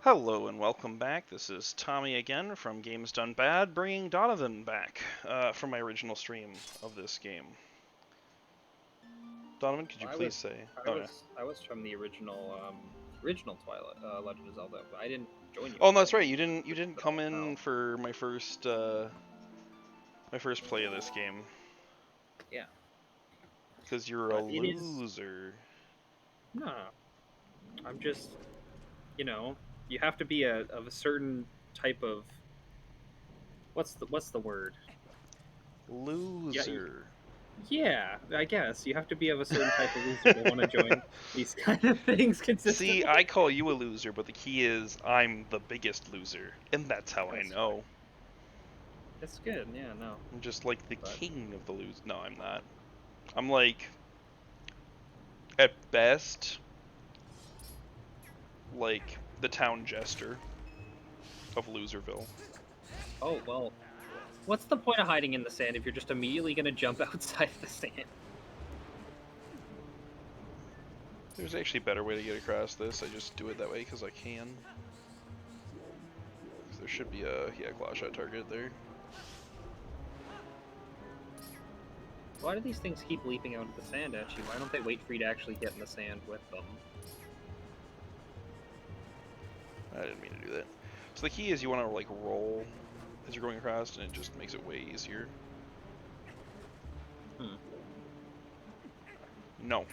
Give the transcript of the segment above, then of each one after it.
Hello and welcome back. This is Tommy again from Games Done Bad, bringing Donovan back from my original stream of this game. Donovan, could you I please was, say? I Oh, yeah. was, I was from the original Twilight, Legend of Zelda. I didn't join you Oh, for no, that's that. right. You didn't come No. in for my first play of this game Yeah, because you're a but it is loser. no. I'm just, you know, you have to be of a certain type of what's the word? Yeah, Loser. yeah. I guess you have to be of a certain type of loser to want to join these kind of things See, consistently. I call you a loser, but the key is I'm the biggest loser, and that's how I That's fine. know. It's good. Yeah, no, I'm just like the but king of the lose. No, I'm not. I'm like, at best, like the town jester of Loserville. oh well. What's the point of hiding in the sand if you're just immediately gonna jump outside the sand? There's actually a better way to get across this. I just do it that way because I can. There should be a claw shot target there. Why do these things keep leaping out of the sand at you? Why don't they wait for you to actually get in the sand with them? I didn't mean to do that. So the key is you want to like roll as you're going across, and it just makes it way easier. Hmm. No.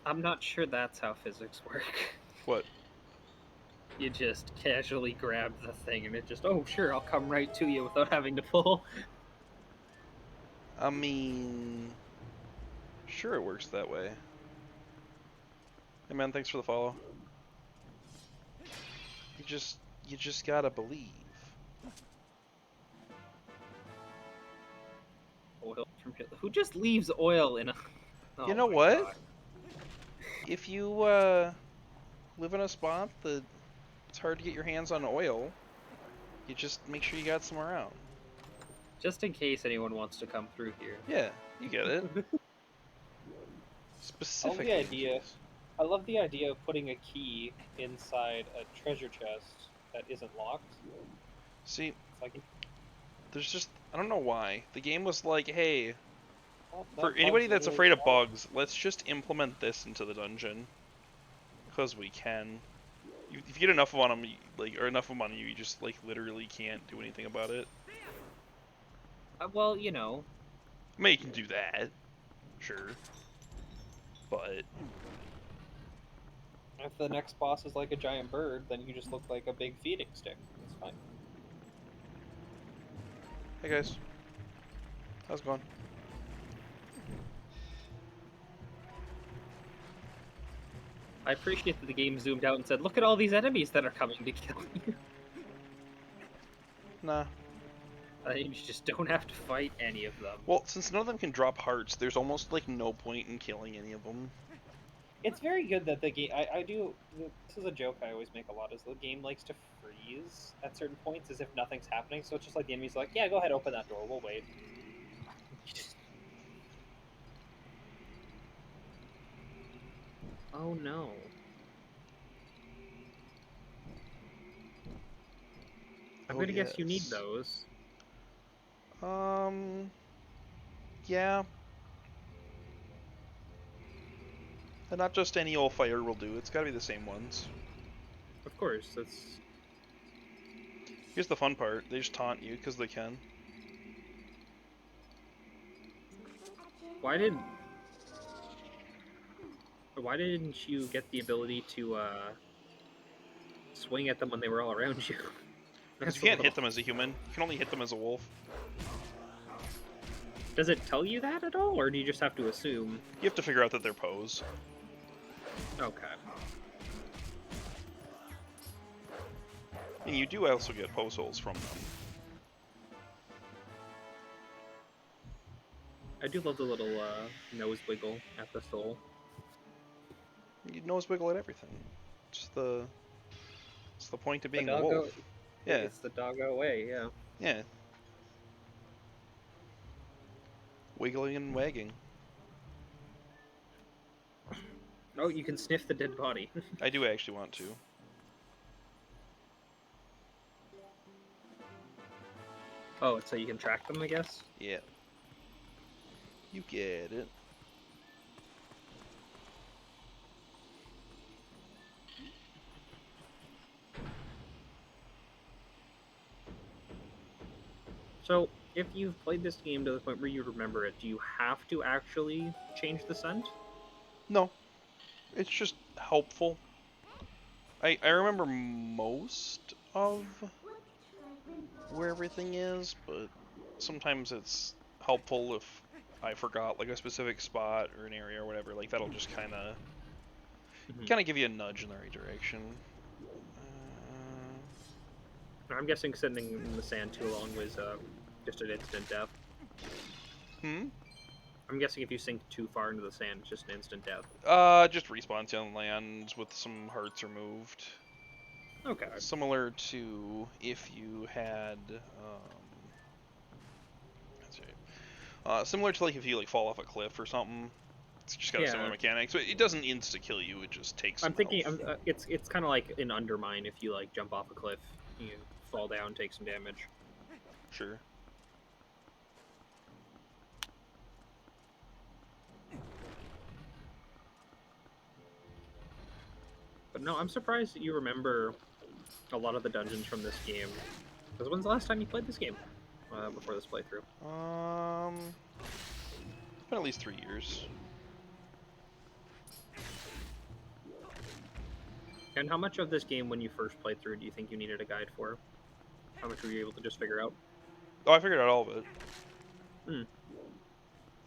I'm not sure that's how physics work. What? You just casually grab the thing and it just, oh, sure, I'll come right to you without having to pull. I mean, sure it works that way. Hey man, thanks for the follow. You just gotta believe. Oil from Hitler. Who just leaves oil in a. You Oh know my what? god. If you live in a spot that it's hard to get your hands on oil, you just make sure you got some around. Just in case anyone wants to come through here. Yeah, you get it. I love the Specifically in idea. case. I love the idea of putting a key inside a treasure chest that isn't locked. See, It's like, there's just I don't know why. The game was like, hey, oh, for that anybody bug's that's literally afraid of smart. bugs, let's just implement this into the dungeon. Because we can. If you get enough of them, or enough of them on you, you just like literally can't do anything about it. Well, you know. I mean, you can do that, sure, but If the next boss is like a giant bird, then you just look like a big feeding stick. It's fine. hey guys, how's it going? I appreciate that the game zoomed out and said, look at all these enemies that are coming to kill you. Nah. You just don't have to fight any of them. Well, since none of them can drop hearts, there's almost like no point in killing any of them. It's very good that the game. I do. This is a joke I always make a lot. Is the game likes to freeze at certain points as if nothing's happening. So it's just like the enemy's like, yeah, go ahead, open that door. We'll wait. Oh no. I'm Oh gonna guess you need yes. those. Yeah. And not just any old fire will do. It's got to be the same ones. Of course, that's. Here's the fun part. They just taunt you because they can. Why did. Why didn't you get the ability to swing at them when they were all around you? Because you That's a can't little. hit them as a human. You can only hit them as a wolf. Does it tell you that at all, or do you just have to assume? You have to figure out that they're pose. Okay. And you do also get pose holes from them. I do love the little nose wiggle at the soul. You nose wiggle at everything. Just the It's the point of The being the doggo. wolf. Yeah, It's the doggo way. Yeah. yeah. Wiggling and wagging. Oh, you can sniff the dead body. I do actually want to. Oh, so you can track them, I guess? Yeah. You get it. So, if you've played this game to the point where you remember it, do you have to actually change the scent? No, it's just helpful. I remember most of where everything is, but sometimes it's helpful if I forgot like a specific spot or an area or whatever. Like that'll just kind of give you a nudge in the right direction. I'm guessing sitting in the sand too long was just an instant death. Hmm. I'm guessing if you sink too far into the sand, it's just an instant death. Just respawns you on land with some hearts removed. Okay. Similar to if you had, that's right. Similar to like if you like fall off a cliff or something. It's just got a similar mechanic. So it doesn't insta kill you. It just takes. I'm thinking health. it's kind of like in Undermine. If you like jump off a cliff, you fall down, take some damage. Sure. But no, I'm surprised that you remember a lot of the dungeons from this game. Because when's the last time you played this game? Before this playthrough? It's been at least 3 years. And how much of this game, when you first played through, do you think you needed a guide for? How much were you able to just figure out? Oh, I figured out all of it.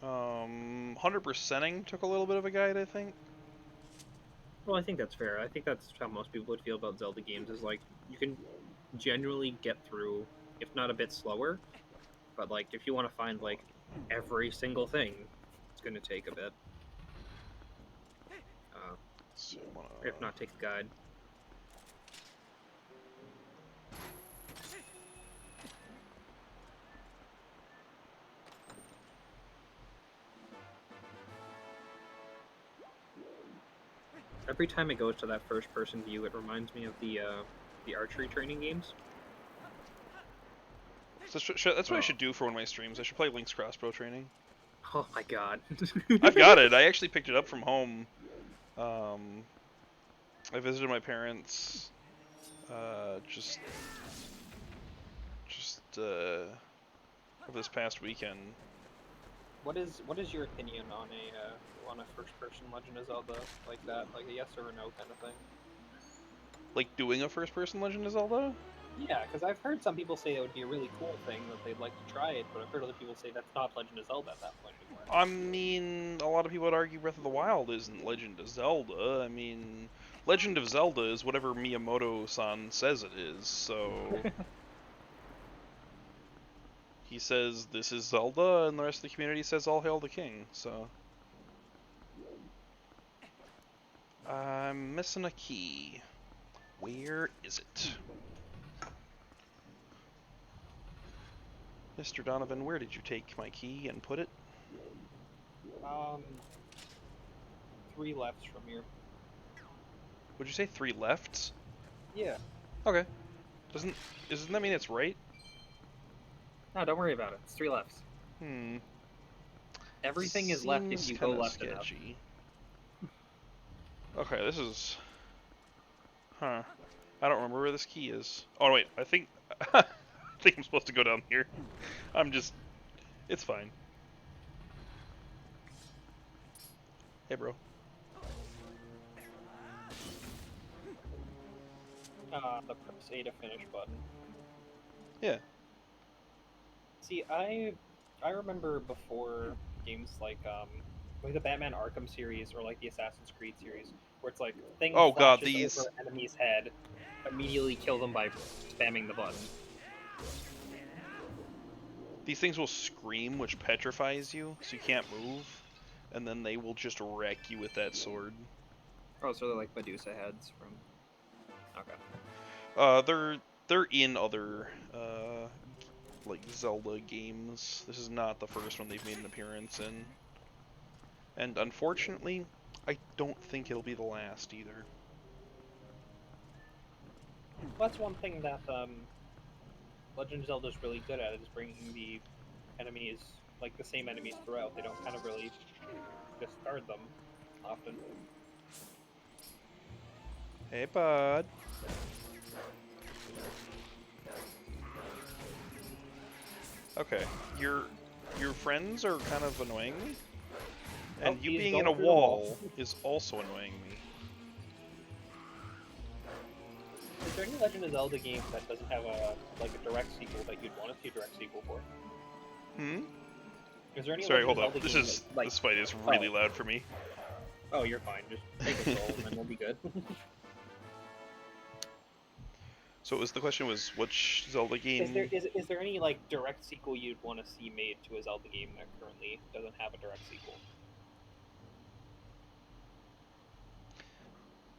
Hmm. 100%ing took a little bit of a guide, I think. Well, I think that's fair. I think that's how most people would feel about Zelda games, is like, you can genuinely get through, if not a bit slower, but like, if you want to find like every single thing, it's going to take a bit. So, If not, take the guide. Every time it goes to that first-person view, it reminds me of the archery training games. So that's what I should do for one of my streams. I should play Link's Crossbow Training. Oh my god. I've got it. I actually picked it up from home. I visited my parents just this past weekend. What is your opinion on a first-person Legend of Zelda like that, like a yes or a no kind of thing? Like doing a first-person Legend of Zelda? Yeah, because I've heard some people say it would be a really cool thing that they'd like to try it, but I've heard other people say that's not Legend of Zelda at that point anymore. I mean, a lot of people would argue Breath of the Wild isn't Legend of Zelda. I mean, Legend of Zelda is whatever Miyamoto-san says it is, so... He says, this is Zelda, and the rest of the community says, all hail the king, so... I'm missing a key. Where is it? Mr. Donovan, where did you take my key and put it? 3 lefts from here. Would you say 3 lefts? Yeah. Okay. Doesn't that mean it's right? No, don't worry about it. It's 3 lefts. Everything is left if you go left enough. Okay, this is... Huh. I don't remember where this key is. Oh, wait, I think... I think I'm supposed to go down here. I'm just... It's fine. Hey, bro. The press A to finish button. Yeah. See, I remember before games like the Batman Arkham series or like the Assassin's Creed series, where it's like things flashes over an enemy's head, immediately kill them by spamming the button. These things will scream, which petrifies you, so you can't move, and then they will just wreck you with that sword. Oh, so they're like Medusa heads from... Okay. They're in other like Zelda games. This is not the first one they've made an appearance in, and unfortunately, I don't think it'll be the last either. Well, that's one thing that Legend of Zelda is really good at, is bringing the enemies, like the same enemies throughout. They don't kind of really discard them often. Hey, bud. Okay, your friends are kind of annoying me, and Oh, you he's being in going a through the wall. wall is also annoying me. Is there any Legend of Zelda game that doesn't have a direct sequel that you'd want to see a direct sequel for? Hmm? Is there any Sorry, Legend hold of up. Zelda game that This fight is really loud for me. Oh, you're fine. Just take control and then we'll be good. So the question was which Zelda game? Is there any direct sequel you'd want to see made to a Zelda game that currently doesn't have a direct sequel?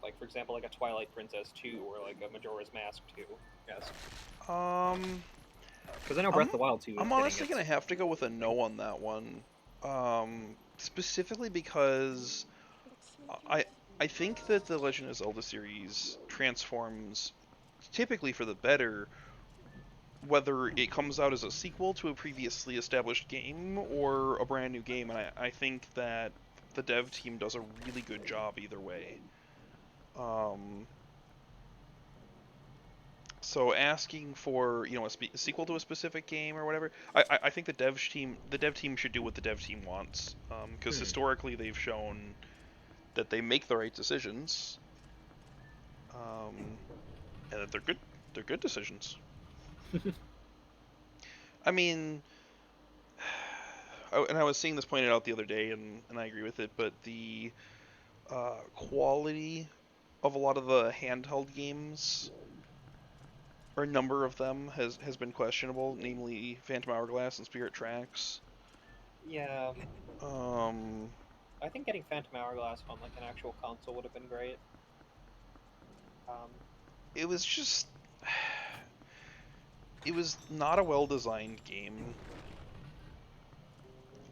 Like, for example, like a Twilight Princess 2 or like a Majora's Mask 2. Yes. Um, Because I know Breath of the Wild 2 is I'm getting honestly its gonna have to go with a no on that one. Specifically because I I think that the Legend of Zelda series transforms typically for the better, whether it comes out as a sequel to a previously established game or a brand new game, and I think that the dev team does a really good job either way. Um, so asking for a sequel to a specific game or whatever, I think the dev team should do what the dev team wants, because historically they've shown that they make the right decisions, and that they're good decisions. I mean, and I was seeing this pointed out the other day, and I agree with it, but the quality of a lot of the handheld games, or a number of them, has been questionable, namely Phantom Hourglass and Spirit Tracks. Yeah, Um, I think getting Phantom Hourglass on like an actual console would have been great. Um, it was just, it was not a well designed game.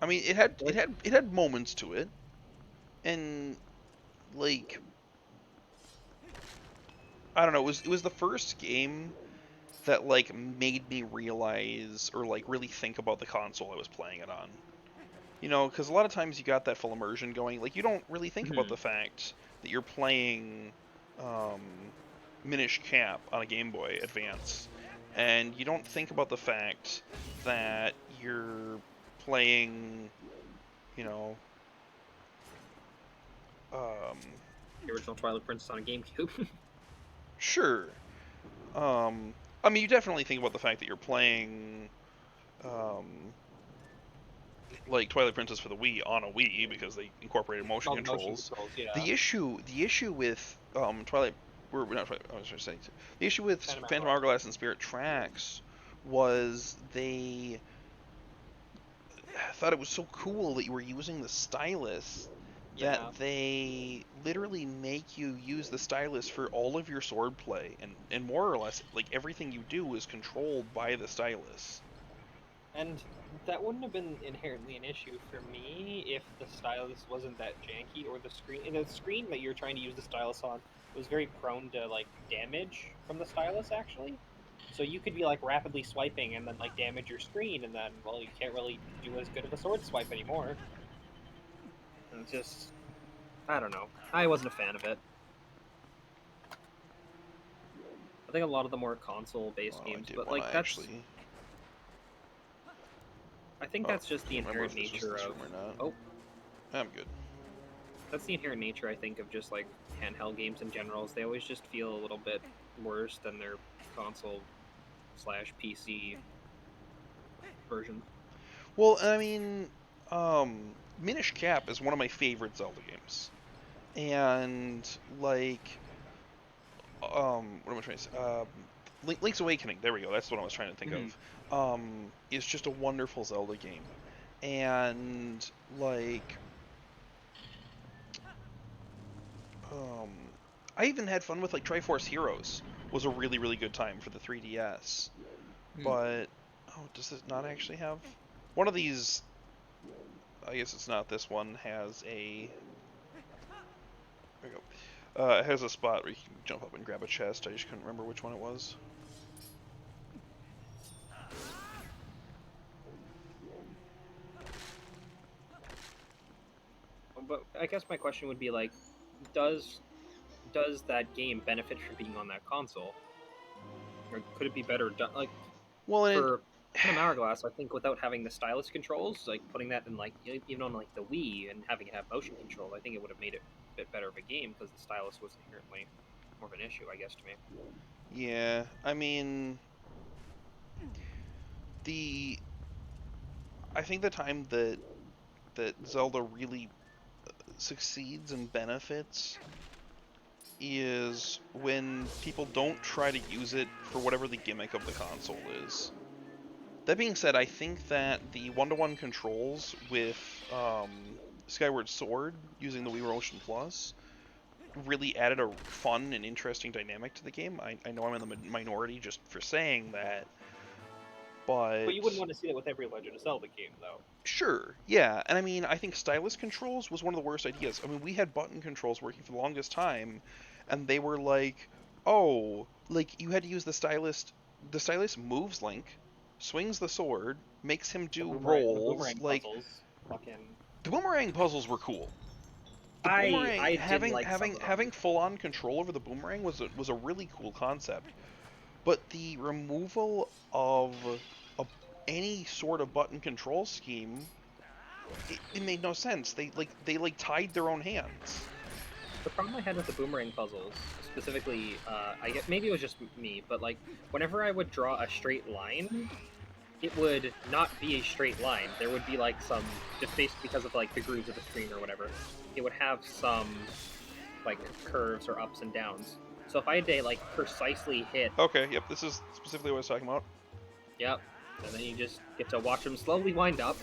I mean, like, it had moments to it, and like I don't know, it was the first game that like made me realize or like really think about the console I was playing it on. Because a lot of times you got that full immersion going, like you don't really think about the fact that you're playing um, Minish Cap on a Game Boy Advance, and you don't think about the fact that you're playing, you know, um, the original Twilight Princess on a GameCube. sure. I mean, you definitely think about the fact that you're playing um, like Twilight Princess for the Wii on a Wii because they incorporated motion all the motion controls. controls, yeah. The issue with Twilight, or not Twilight, I was trying to say, the issue with Phantom Phantom Hourglass. Hourglass and Spirit Tracks was they thought it was so cool that you were using the stylus that Yeah, they literally make you use the stylus for all of your sword play, and more or less like everything you do is controlled by the stylus. and that wouldn't have been inherently an issue for me if the stylus wasn't that janky, or the screen that you're trying to use the stylus on was very prone to like damage from the stylus actually. So you could be like rapidly swiping and then like damage your screen, and then well you can't really do as good of a sword swipe anymore. And it's just, I don't know. I wasn't a fan of it. I think a lot of the more console-based Oh, I games, did but want to like that's, actually. I think Oh, that's just the can't remember inherent if this was nature this of, room or not. oh, I'm good. that's the inherent nature I think of just like handheld games in general. Is they always just feel a little bit worse than their console slash PC version. Well, I mean, Minish Cap is one of my favorite Zelda games, and like, what am I trying to say? Link's Awakening. There we go. That's what I was trying to think Mm-hmm. of. Is just a wonderful Zelda game, and like, um, I even had fun with like Triforce Heroes. Was a really really good time for the 3DS. But oh, does it not actually have one of these? I guess it's not this one. Has a there we go. It has a spot where you can jump up and grab a chest. I just couldn't remember which one it was. But I guess my question would be like, does that game benefit from being on that console, or could it be better done? Like Well, for Phantom Hourglass, I think without having the stylus controls, like putting that in like even on like the Wii and having it have motion control, I think it would have made it a bit better of a game because the stylus was inherently more of an issue, I guess, to me. yeah, I mean, I think the time that Zelda really succeeds and benefits is when people don't try to use it for whatever the gimmick of the console is. That being said, I think that the one-to-one controls with Skyward Sword using the Wii Motion Plus really added a fun and interesting dynamic to the game. I know I'm in the minority just for saying that, but you wouldn't want to see that with every Legend of Zelda game, though. sure, yeah. And I mean, I think stylus controls was one of the worst ideas. I mean, we had button controls working for the longest time, and they were like, oh, like you had to use the stylus. The stylus moves Link, swings the sword, makes him do The rolls. boomerang Like puzzles, fucking. the boomerang puzzles were cool. The boomerang I did having like some having of them. having full on control over the boomerang was a really cool concept. But the removal of a, any sort of button control scheme, it made no sense. They tied their own hands. The problem I had with the boomerang puzzles, specifically, I guess maybe it was just me, but like whenever I would draw a straight line, it would not be a straight line. There would be like some, just based because of like the grooves of the screen or whatever, it would have some like curves or ups and downs. So if I had to like precisely hit, Okay, yep, this is specifically what I was talking about. yep, and then you just get to watch them slowly wind up.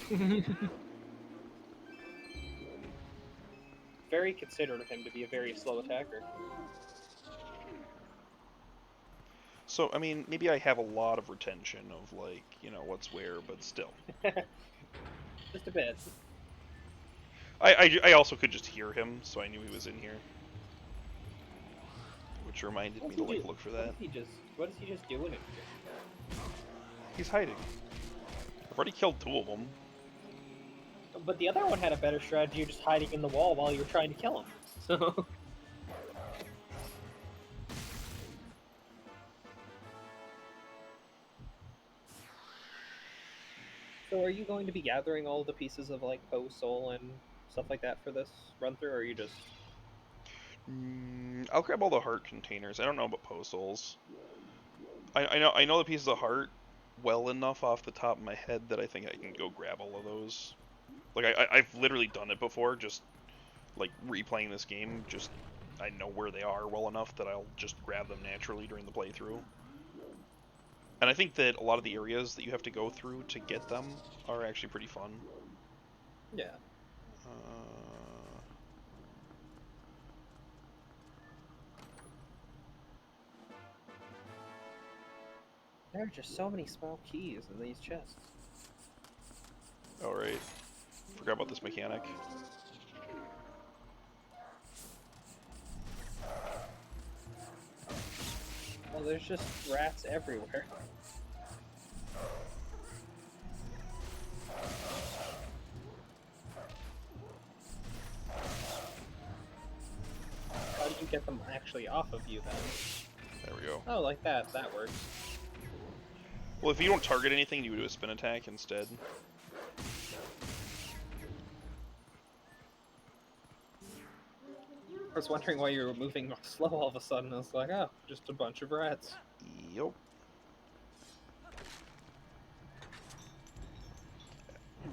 Very considerate of him to be a very slow attacker. So, I mean, maybe I have a lot of retention of, like, you know, what's where, but still. Just a bit. I also could just hear him, so I knew he was in here. Which reminded me to, like, look for that. What is he just doing in here? He's hiding. I've already killed 2 of them. But the other one had a better strategy of just hiding in the wall while you were trying to kill him. So... So are you going to be gathering all the pieces of, like, Poe Soul and stuff like that for this run-through, or are you just... I'll grab all the heart containers. I don't know about Poe Souls. I know the pieces of heart well enough off the top of my head that I think I can go grab all of those. Like, I've literally done it before, just, like, replaying this game, just, I know where they are well enough that I'll just grab them naturally during the playthrough. And I think that a lot of the areas that you have to go through to get them are actually pretty fun. Yeah. There are just so many small keys in these chests. Alright. Forgot about this mechanic. Well, there's just rats everywhere. How do you get them actually off of you, then? There we go. Oh, like that. That works. Well, if you don't target anything, you do a spin attack instead. I was wondering why you were moving slow all of a sudden. I was like, oh, just a bunch of rats. Yep.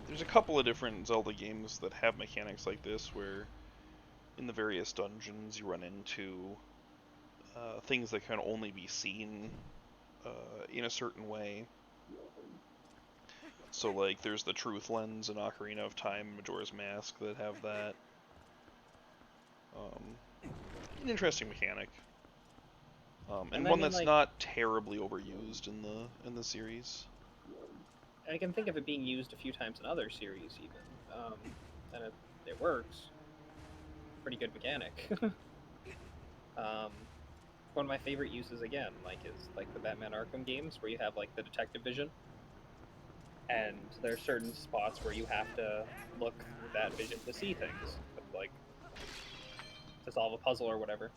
There's a couple of different Zelda games that have mechanics like this, where in the various dungeons you run into things that can only be seen in a certain way. So, like, there's the Truth Lens in Ocarina of Time, Majora's Mask that have that. an interesting mechanic. And I one mean, that's like, not terribly overused in the series. I can think of it being used a few times in other series, even, and it works. Pretty good mechanic. um, one of my favorite uses again, like, is like the Batman Arkham games where you have like the detective vision, and there are certain spots where you have to look through that vision to see things, like to solve a puzzle or whatever.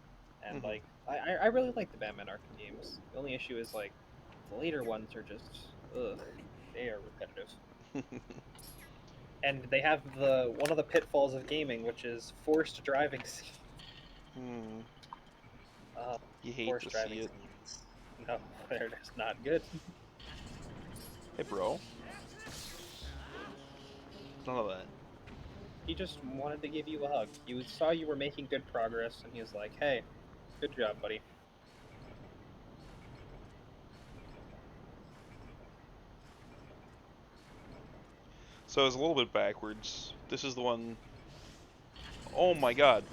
And Mm-hmm. like, I really like the Batman Arkham games. The only issue is like the later ones are just ugh, they are repetitive. And they have the one of the pitfalls of gaming, which is forced driving scenes. Hmm. Uh, You hate forced to see driving it. scenes. No, they're just not good. Hey, bro. None of that. He just wanted to give you a hug. He saw you were making good progress, and he was like, "Hey, good job, buddy." So it's a little bit backwards. This is the one. Oh my god.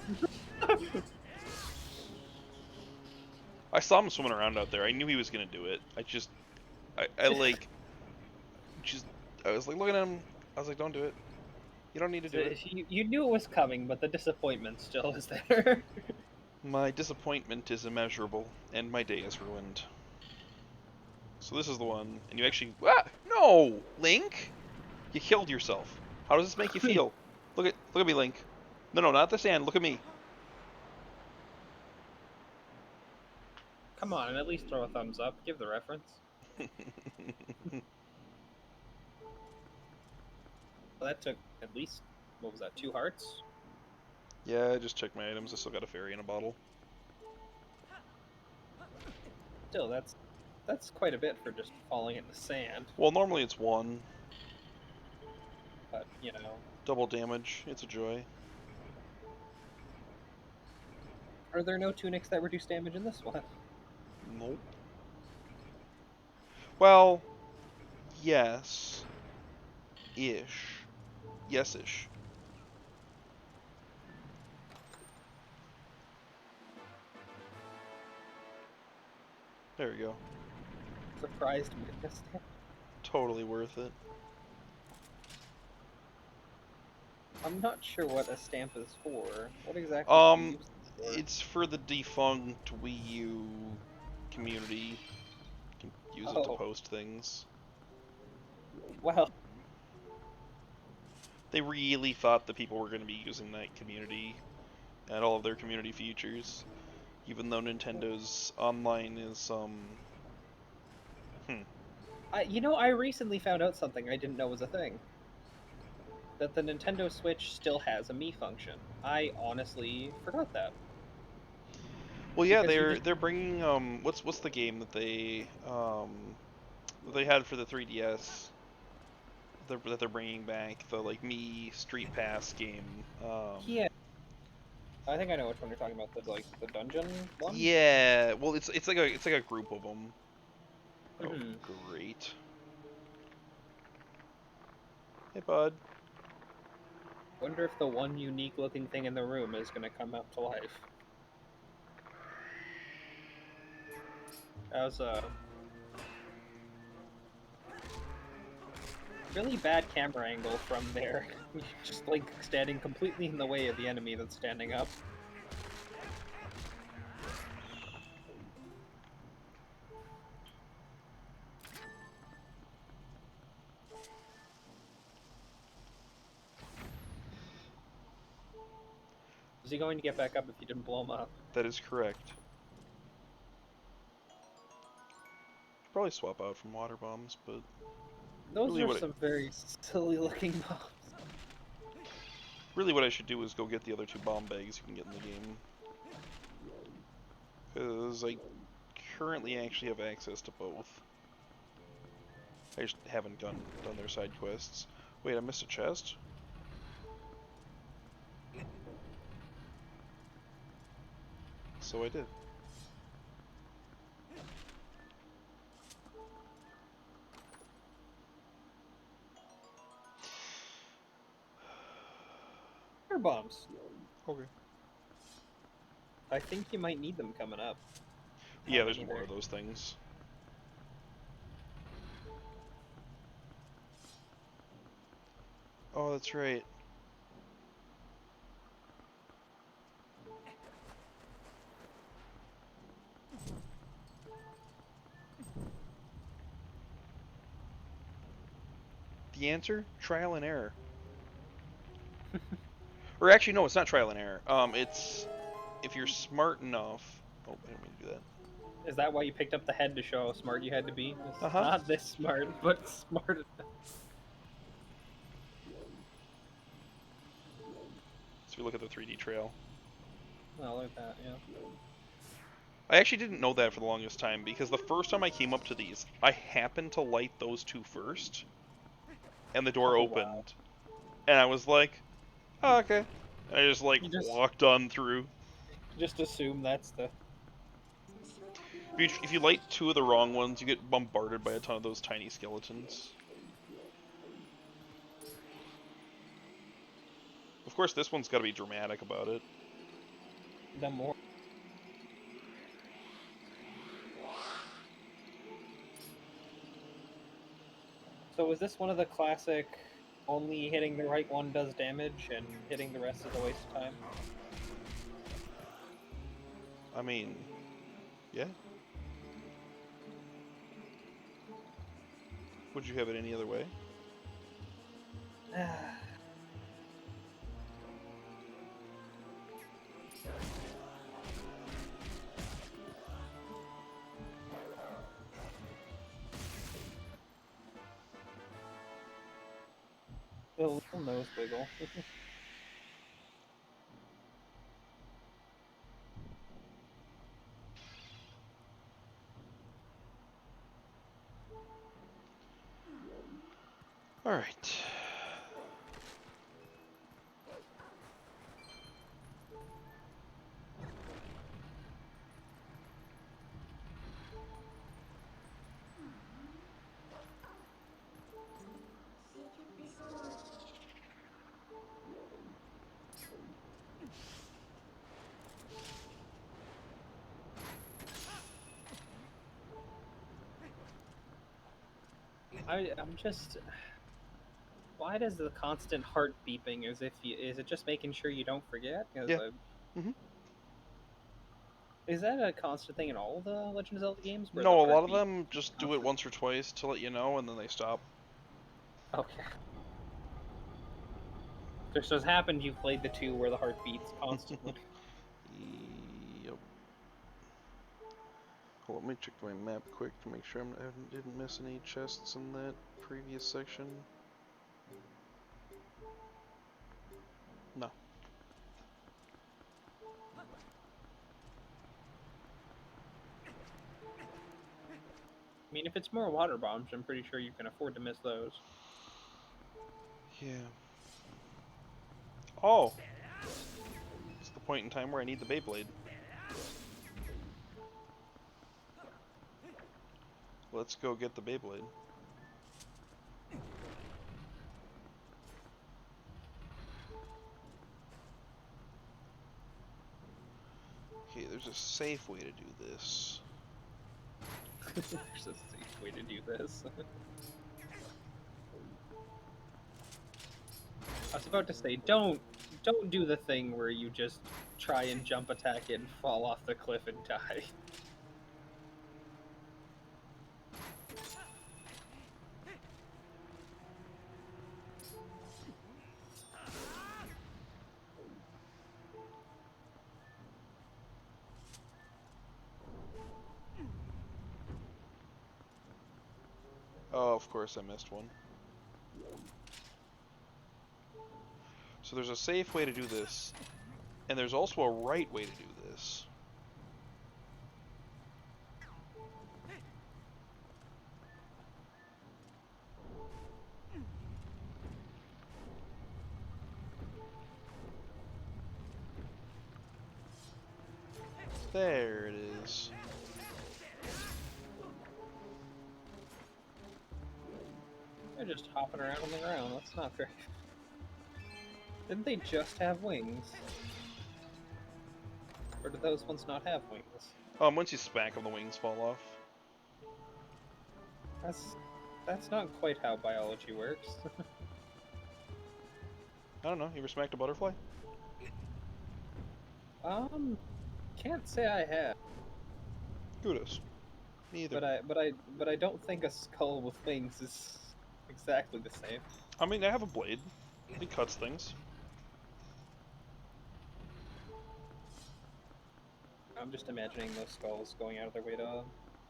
I saw him swimming around out there. I knew he was gonna do it. I like, just, I was like looking at him. I was like, don't do it. You don't need to So do it. you knew it was coming, but the disappointment still is there. My disappointment is immeasurable, and my day is ruined. So this is the one, and you actually, no, Link, you killed yourself. How does this make you feel? Look at me, Link. No, no, not the sand. Look at me. Come on, and at least throw a thumbs up. Give the reference. Well, that took at least, what was that, 2 hearts? Yeah, I just checked my items. I still got a fairy in a bottle. Still, that's quite a bit for just falling in the sand. Well, normally it's one. But you know, Double damage. It's a joy. are there no tunics that reduce damage in this one? Nope. Well, yes. Ish. Yes-ish. There we go. Surprised witness damage. Totally worth it. I'm not sure what a stamp is for. What exactly do you Um, use it for? it's for the defunct Wii U community. You can use it to Oh, post things. well, They really thought that people were going to be using that community and all of their community features, even though Nintendo's online is hmm. I recently found out something I didn't know was a thing. That the Nintendo Switch still has a Me function. I honestly forgot that. Well, yeah, Because you just they're bringing what's the game that they had for the 3DS that they're bringing back, the like Me Street Pass game. yeah, I think I know which one you're talking about. The dungeon one. Yeah, well, it's like a group of them. Oh, Hmm. great. Hey, bud. Wonder if the one unique looking thing in the room is gonna come out to life. That was a really bad camera angle from there. Just like standing completely in the way of the enemy that's standing up. Is he going to get back up if you didn't blow him up? That is correct. Probably swap out from water bombs, but Those really are some very silly looking bombs. what I should do is go get the other two bomb bags you can get in the game, because I currently actually have access to both. I just haven't done their side quests. Wait, I missed a chest? So I did. They're bombs. Okay. I think you might need them coming up. Yeah, there's more of those things. Oh, that's right. The answer? Trial and error. Or actually, no, it's not trial and error. It's if you're smart enough. Oh, I didn't mean to do that. Is that why you picked up the head to show how smart you had to be? It's Uh-huh. not this smart, but smart enough. So we look at the 3D trail. Oh, look at that, yeah. I actually didn't know that for the longest time, because the first time I came up to these, I happened to light those two first, and the door opened, wow. and I was like, oh, okay. And I just, like, You walked on through. just assume that's the... If you light two of the wrong ones, you get bombarded by a ton of those tiny skeletons. Of course, this one's got to be dramatic about it. The more... So is this one of the classic, only hitting the right one does damage, and hitting the rest is a waste of time? I mean, yeah. Would you have it any other way? The little nose wiggle. Alright. I'm just... Why does the constant heart beeping as if you... Is it just making sure you don't forget? Yeah. Is that a constant thing in all the Legend of Zelda games? No, a lot of them just do it once or twice to let you know, and then they stop. Okay. Just as happened, you've played the two where the heart beats constantly. Yep. Hold on, let me check my map quick to make sure I didn't miss any chests in that previous section. No. I mean, if it's more water bombs, I'm pretty sure you can afford to miss those. Yeah. Oh! It's the point in time where I need the Beyblade. Let's go get the Beyblade. Okay, there's a safe way to do this. There's a safe way to do this. I was about to say, don't do the thing where you just try and jump attack it and fall off the cliff and die. Oh, of course I missed one. So there's a safe way to do this, and there's also a right way to do this. There it is. They're just hopping around on the ground. That's not fair. Didn't they just have wings? Or do those ones not have wings? Once you smack them, the wings fall off. That's not quite how biology works. I don't know. You ever smacked a butterfly? Can't say I have. Kudos. Me either. But I don't think a skull with wings is exactly the same. I mean, I have a blade. It cuts things. I'm just imagining those skulls going out of their way to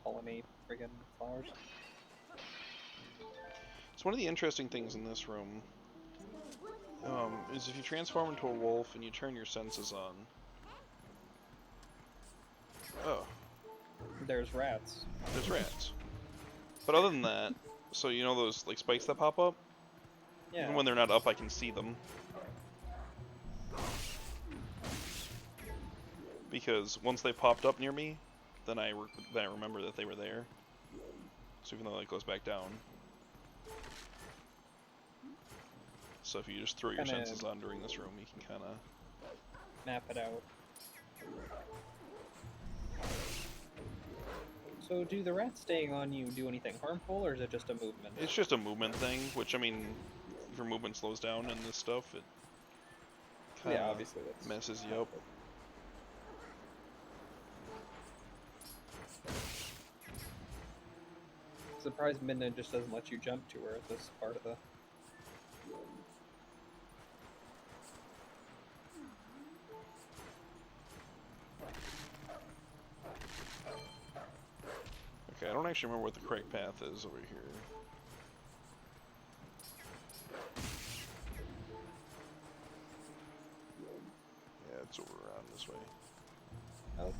pollinate friggin' flowers. So one of the interesting things in this room is if you transform into a wolf and you turn your senses on. Oh. There's rats. There's rats. But other than that, so you know those like spikes that pop up? Yeah. Even when they're not up, I can see them. Because once they popped up near me, then I remember that they were there. So even though it goes back down. So if you just throw your senses on during this room, you can kind of map it out. So do the rats staying on you do anything harmful, or is it just a movement? It's just a movement thing, which, I mean, if your movement slows down in this stuff, it kind of messes you up. Surprised Midna just doesn't let you jump to her at this part of the... Okay, I don't actually remember what the correct path is over here. Yeah, it's over around this way. Oh.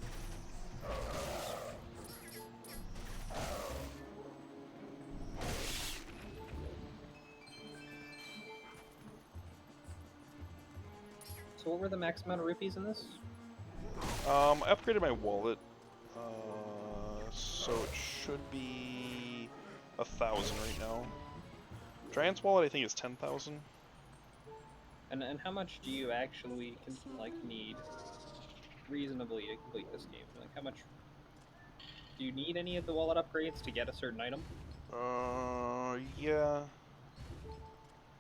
So what were the max amount of rupees in this? I upgraded my wallet, so it should be 1,000 right now. Giant's wallet, I think, is 10,000. And how much do you actually need reasonably to complete this game? Like, how much do you need any of the wallet upgrades to get a certain item? Yeah.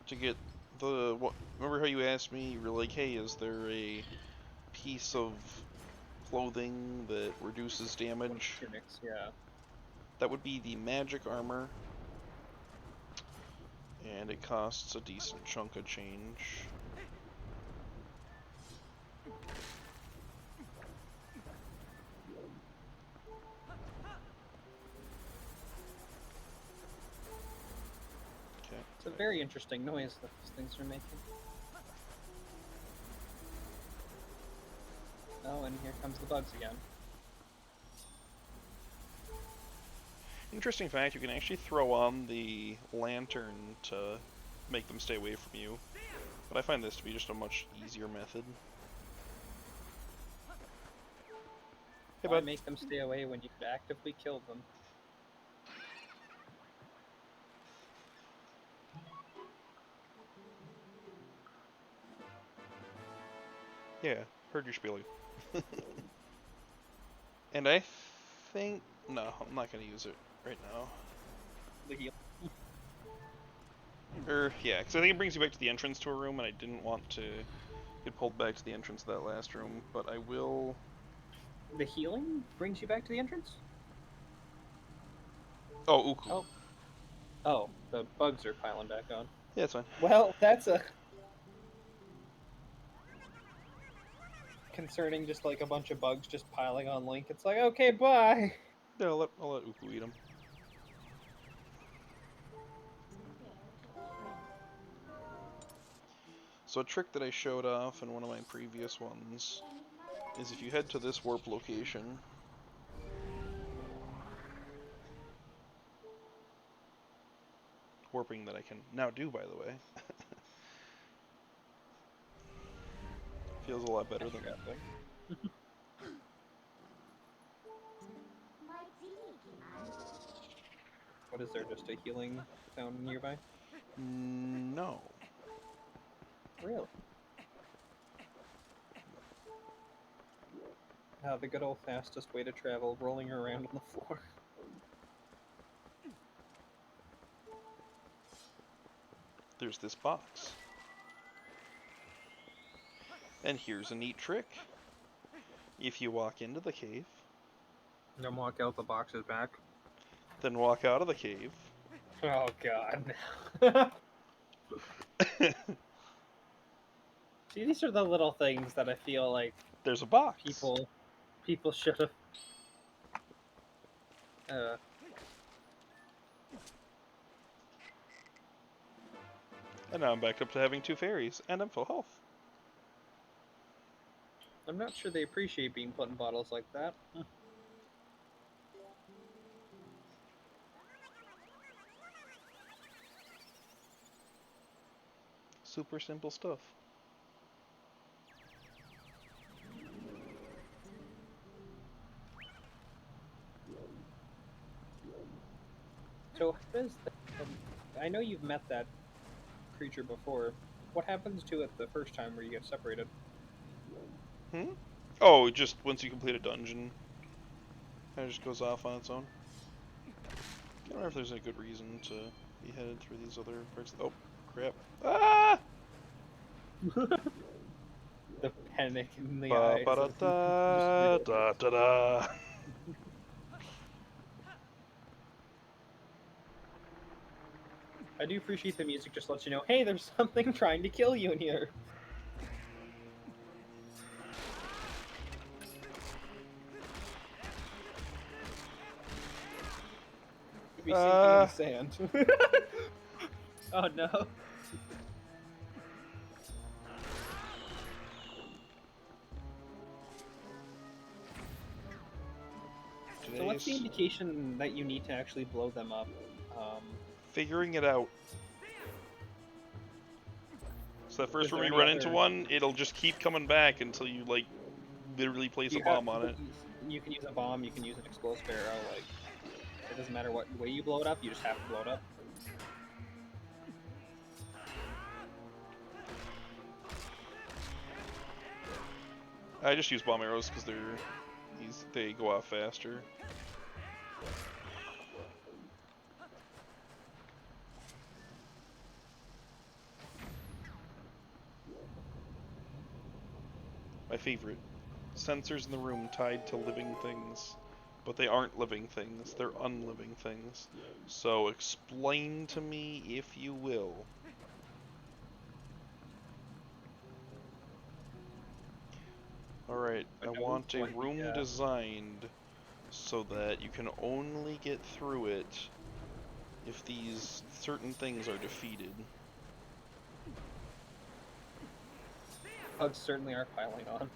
To get the remember how you asked me? You were like, "Hey, is there a piece of clothing that reduces damage?" Tunics, yeah. That would be the magic armor, and it costs a decent chunk of change. Okay. It's a very interesting noise that these things are making. Oh, and here comes the bugs again. Interesting fact, you can actually throw on the lantern to make them stay away from you. But I find this to be just a much easier method. Hey, Why bud. make them stay away when you could actively kill them? Yeah, heard your spieling. And I think... No, I'm not going to use it right now. The heal. Yeah, because I think it brings you back to the entrance to a room, and I didn't want to get pulled back to the entrance of that last room, but I will... The healing brings you back to the entrance? Oh, Uku. Oh. Oh, the bugs are piling back on. Yeah, it's fine. Well, that's a... concerning, just like a bunch of bugs just piling on Link. It's like, okay, bye! Yeah, I'll let Uku eat them. So a trick that I showed off in one of my previous ones is if you head to this warp location, warping that I can now do, by the way, feels a lot better than that. What is there, just a healing sound nearby? No. Really? The good old fastest way to travel, rolling around on the floor. There's this box. And here's a neat trick. If you walk into the cave, Then walk out, the box is back. then walk out of the cave. Oh god. See, these are the little things that I feel like There's a box. people should have. And now I'm back up to having 2 fairies, and I'm full health. I'm not sure they appreciate being put in bottles like that. Super simple stuff. So, I know you've met that creature before. What happens to it the first time where you get separated? Oh, just once you complete a dungeon, it just goes off on its own. I don't know if there's a good reason to be headed through these other parts. Oh, crap. Ah! The panic in the Ba eyes. ba da da da da da. I do appreciate the music just lets you know, hey, there's something trying to kill you in here. Could be sinking in the sand. Oh no. So what's the indication that you need to actually blow them up? Figuring it out. So first Is when there you any run into other- one, it'll just keep coming back until you, like, literally place a bomb on it. You can use a bomb, you can use an explosive arrow, like, it doesn't matter what way you blow it up, you just have to blow it up. I just use bomb arrows because they go off faster. My favorite. Sensors in the room tied to living things. But they aren't living things, they're unliving things. So explain to me if you will. Alright, I want a room designed so that you can only get through it if these certain things are defeated. Bugs certainly are piling on.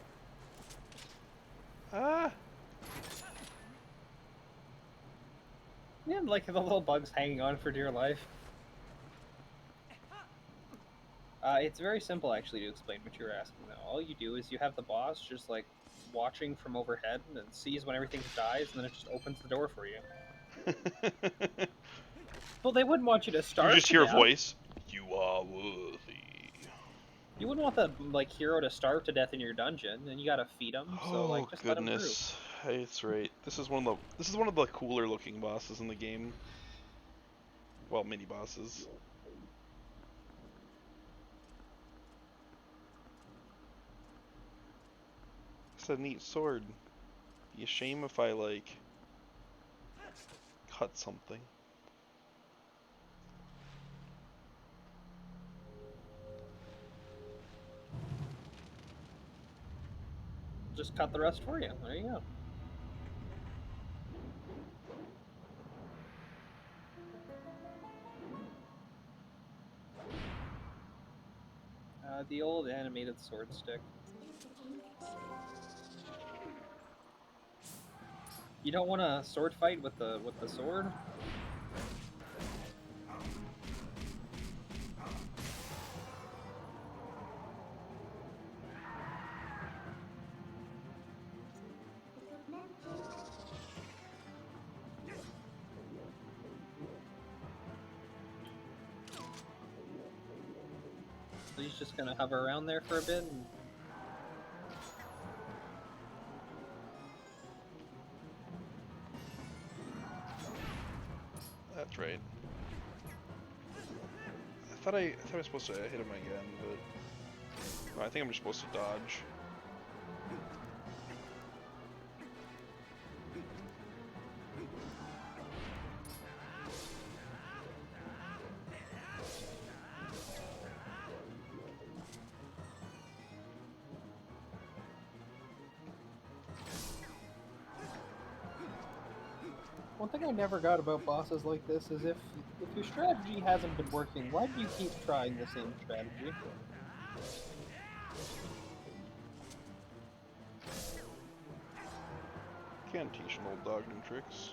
Ah! Yeah, like the little bugs hanging on for dear life. It's very simple, actually, to explain what you're asking, though. All you do is you have the boss just, like, watching from overhead and then sees when everything dies, and then it just opens the door for you. Well, they wouldn't want you to starve. You just hear a voice. You are worthy. You wouldn't want the, like, hero to starve to death in your dungeon, and you gotta feed him, so, like, just let him through. It's right. This is one of the cooler looking bosses in the game. Well, mini bosses. It's a neat sword. Be a shame if I, like, cut something. Just cut the rest for you. There you go. The old animated sword stick. You don't want a sword fight with the sword? So he's just gonna hover around there for a bit and... that's right. I thought I was supposed to hit him again, but I think I'm just supposed to dodge. One thing I never got about bosses like this is if your strategy hasn't been working, why do you keep trying the same strategy? Can't teach an old dog new tricks.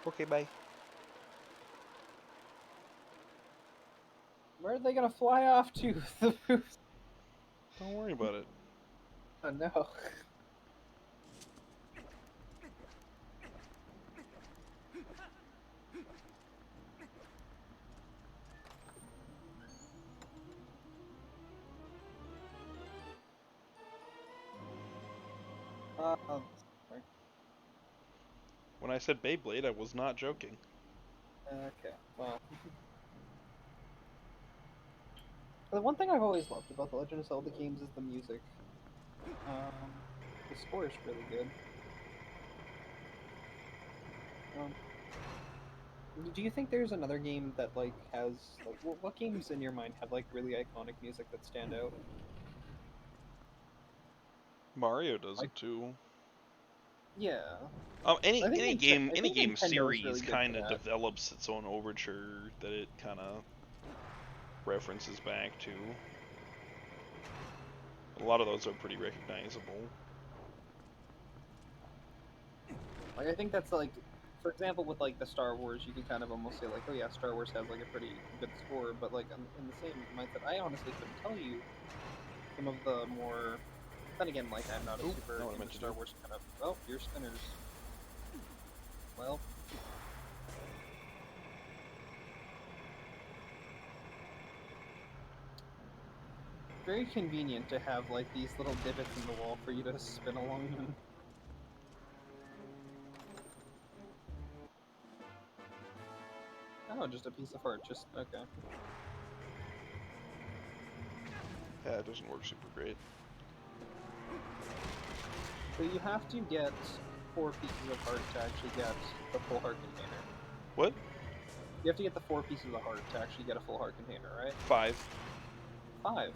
Okay, bye. Where are they gonna fly off to? Don't worry about it. Oh no. Sorry. When I said Beyblade, I was not joking. Okay, well. The one thing I've always loved about the Legend of Zelda games is the music. The score is really good. Um, do you think there's another game that like has like what games in your mind have like really iconic music that stand out? Mario does Like, it too. yeah. Any I think any game Nintendo's really series good for kind of that. develops its own overture that it kind of references back to. A lot of those are pretty recognizable. Like I think that's like, for example, with like the Star Wars, you can kind of almost say like, oh yeah, Star Wars has like a pretty good score, but like in the same mindset, I honestly couldn't tell you some of the more. Then again, like I'm not a super Not what I into meant to Star do. Wars kind of. Oh, your spinners. Well, very convenient to have like these little divots in the wall for you to spin along them. Oh, just a piece of art. Just okay. Yeah, it doesn't work super great. So you have to get 4 pieces of heart to actually get the full heart container. What? You have to get the 4 pieces of heart to actually get a full heart container, right? 5. 5.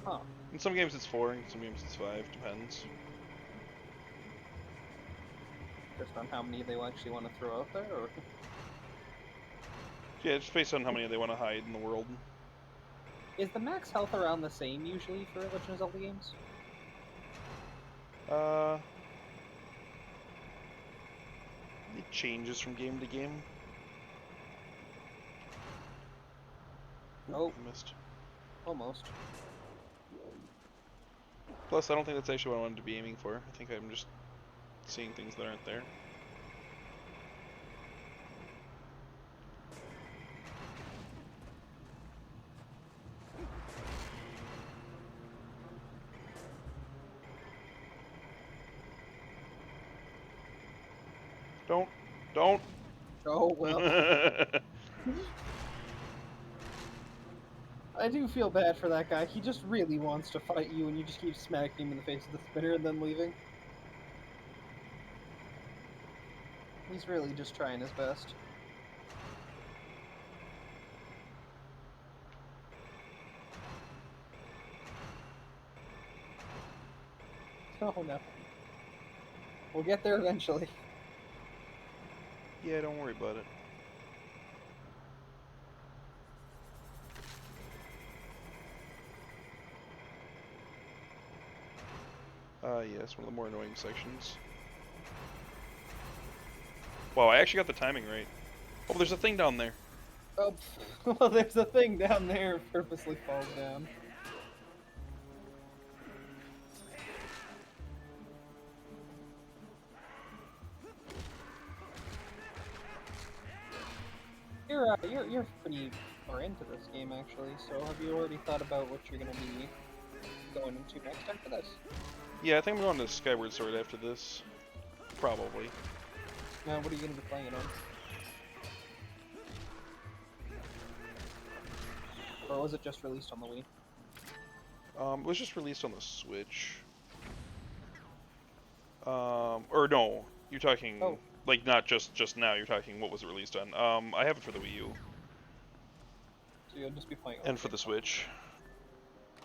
Huh. In some games it's 4, in some games it's 5, depends. Just on how many they actually want to throw out there, or Yeah, it's based on how many they want to hide in the world. is the max health around the same usually for Legend of Zelda games? It changes from game to game. Oh, I missed. almost. Plus, I don't think that's actually what I wanted to be aiming for. I think I'm just seeing things that aren't there. Don't. Oh well. I do feel bad for that guy. He just really wants to fight you, and you just keep smacking him in the face with the spinner and then leaving. He's really just trying his best. Oh no. We'll get there eventually. Yeah, don't worry about it. Yeah, it's one of the more annoying sections. Wow, I actually got the timing right. Oh, there's a thing down there. Oh, well, there's a thing down there. Purposely falls down. you're pretty far into this game actually. So have you already thought about what you're gonna be going into next after this? Yeah, I think I'm going to Skyward Sword after this. Probably. Now, what are you gonna be playing it on? Or was it just released on the Wii? It was just released on the Switch. Or no, you're talking like not just now. You're talking what was it released on? I have it for the Wii U. So you'll just be playing. And for the Switch.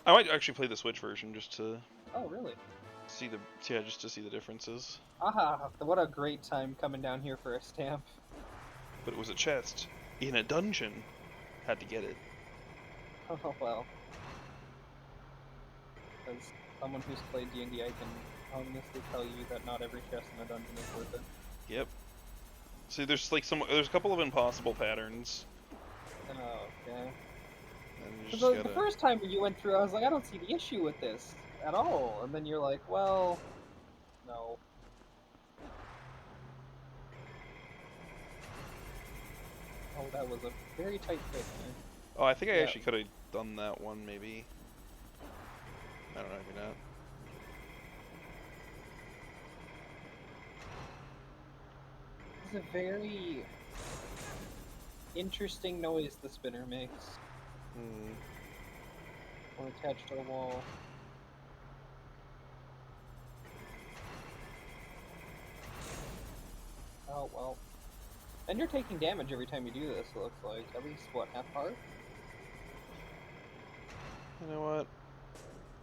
I might actually play the Switch version just to. Oh really? See the just to see the differences. Aha! What a great time coming down here for a stamp. But it was a chest in a dungeon. Had to get it. Oh well. As someone who's played D&D, I can honestly tell you that not every chest in a dungeon is worth it. Yep. See, there's like there's a couple of impossible patterns. Oh, okay. And The first time you went through, I was like, I don't see the issue with this at all. And then you're like, well, no. Oh, that was a very tight fit, man. Oh, I think I actually could have done that one, maybe. I don't know, maybe not. It's a very interesting noise the spinner makes. Hmm. When attached to a wall. Oh, well. And you're taking damage every time you do this, it looks like. At least, what, half heart? You know what?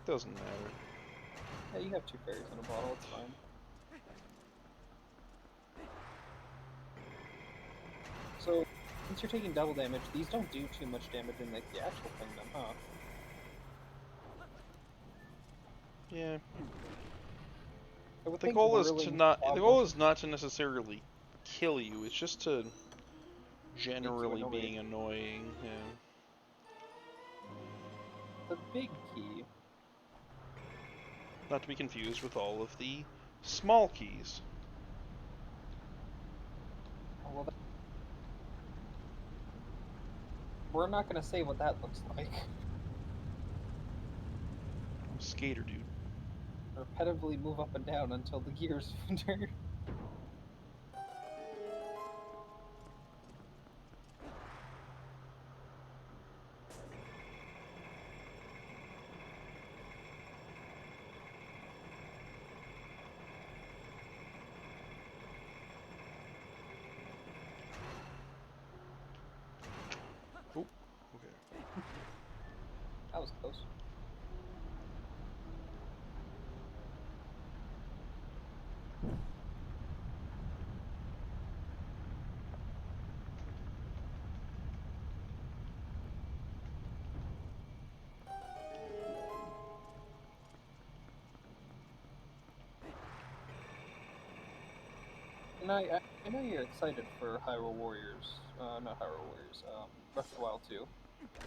Doesn't matter. Yeah, you have 2 fairies in a bottle, it's fine. So, since you're taking double damage, these don't do too much damage in like the actual kingdom, huh? Yeah. The goal is to not. The goal is not to necessarily kill you. It's just to generally being annoying. Yeah. The big key. Not to be confused with all of the small keys. Oh, well, we're not gonna say what that looks like. Skater dude. Repetitively move up and down until the gears turn. Oh, okay. That was close. And I know you're excited for Hyrule Warriors. Not Hyrule Warriors. Breath of the Wild 2.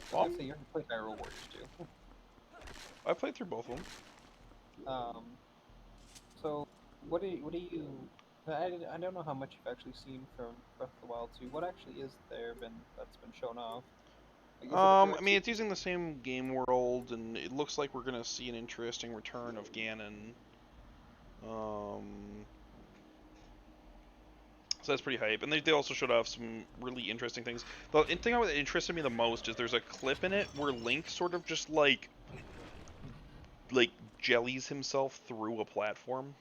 Actually, you're gonna play Hyrule Warriors 2. I played through both of them. So, what do you... I don't know how much you've actually seen from Breath of the Wild 2. What actually is that's been shown off? Like, I mean, it's using the same game world, and it looks like we're gonna see an interesting return of Ganon. So that's pretty hype. And they also showed off some really interesting things. The thing that interested me the most is there's a clip in it where Link sort of just like jellies himself through a platform.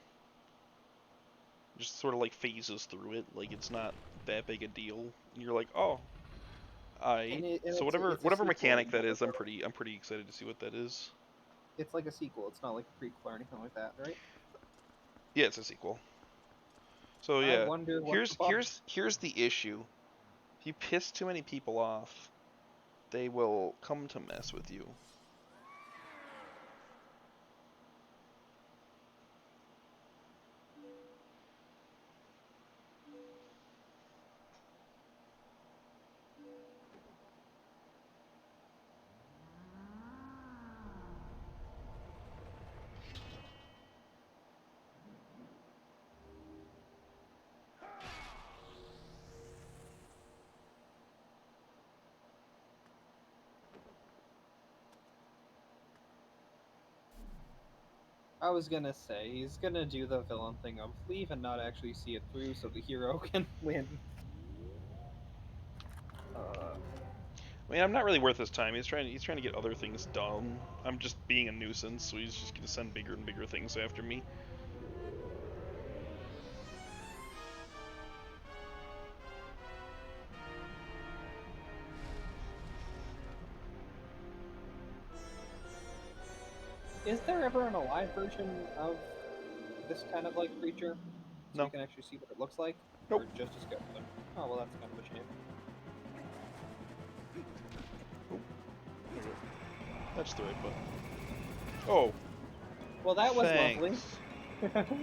Just sort of like phases through it, like it's not that big a deal. And you're like, oh, so whatever mechanic that is, I'm pretty excited to see what that is. It's like a sequel. It's not like a prequel or anything like that, right? Yeah, it's a sequel. So yeah, I wonder here's the issue. If you piss too many people off, they will come to mess with you. I was gonna say, he's gonna do the villain thing of leave and not actually see it through so the hero can win. I mean, I'm not really worth his time. He's trying to get other things done. I'm just being a nuisance, so he's just gonna send bigger and bigger things after me. Is there ever an alive version of this kind of like creature? So you No. can actually see what it looks like? Nope. Or just a skeleton? Oh, well, that's kind of a shame. That's the right button. Oh. Well, that was lovely. Thanks.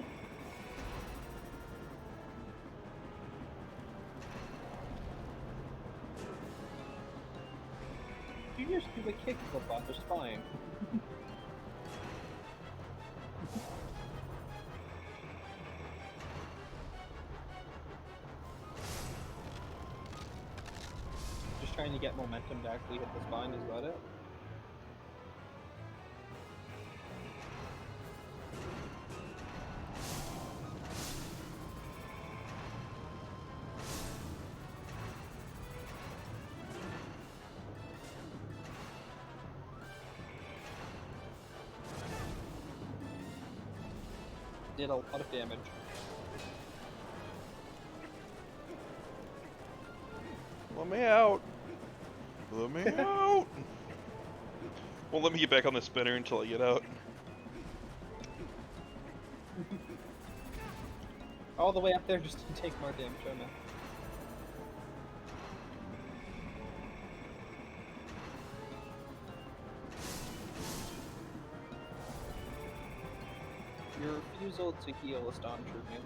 You just do a kick flip on the spine. Just trying to get momentum to actually hit the spine is about it. Did a lot of damage. Let me out. Let me out. Well, let me get back on the spinner until I get out. All the way up there just to take more damage, oh no. Your refusal to heal astonishes me.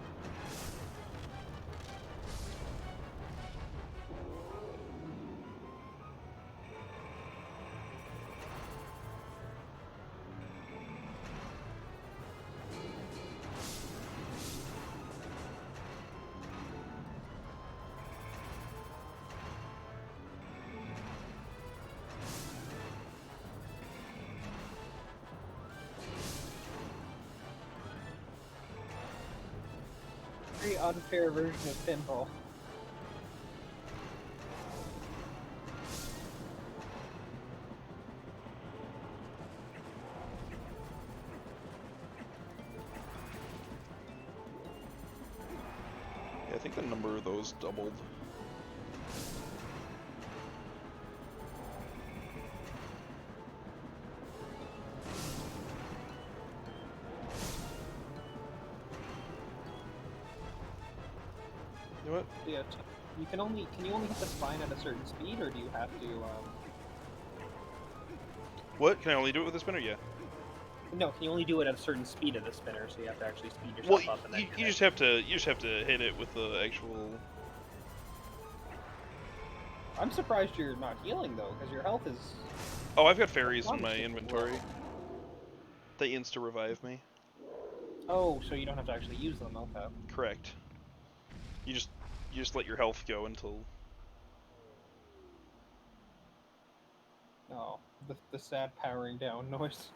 Very unfair version of pinball. Yeah, I think the number of those doubled. You know what? Yeah, can you only hit the spine at a certain speed, or do you have to? What? Can I only do it with a spinner? Yeah. No, can you only do it at a certain speed of the spinner, so you have to actually speed Well, yourself up and then you just have to hit it with the actual. I'm surprised you're not healing though, because your health is. Oh, I've got fairies in my inventory. They insta revive me. Oh, so you don't have to actually use them. Okay. Correct. You just let your health go until. Oh, the sad powering down noise.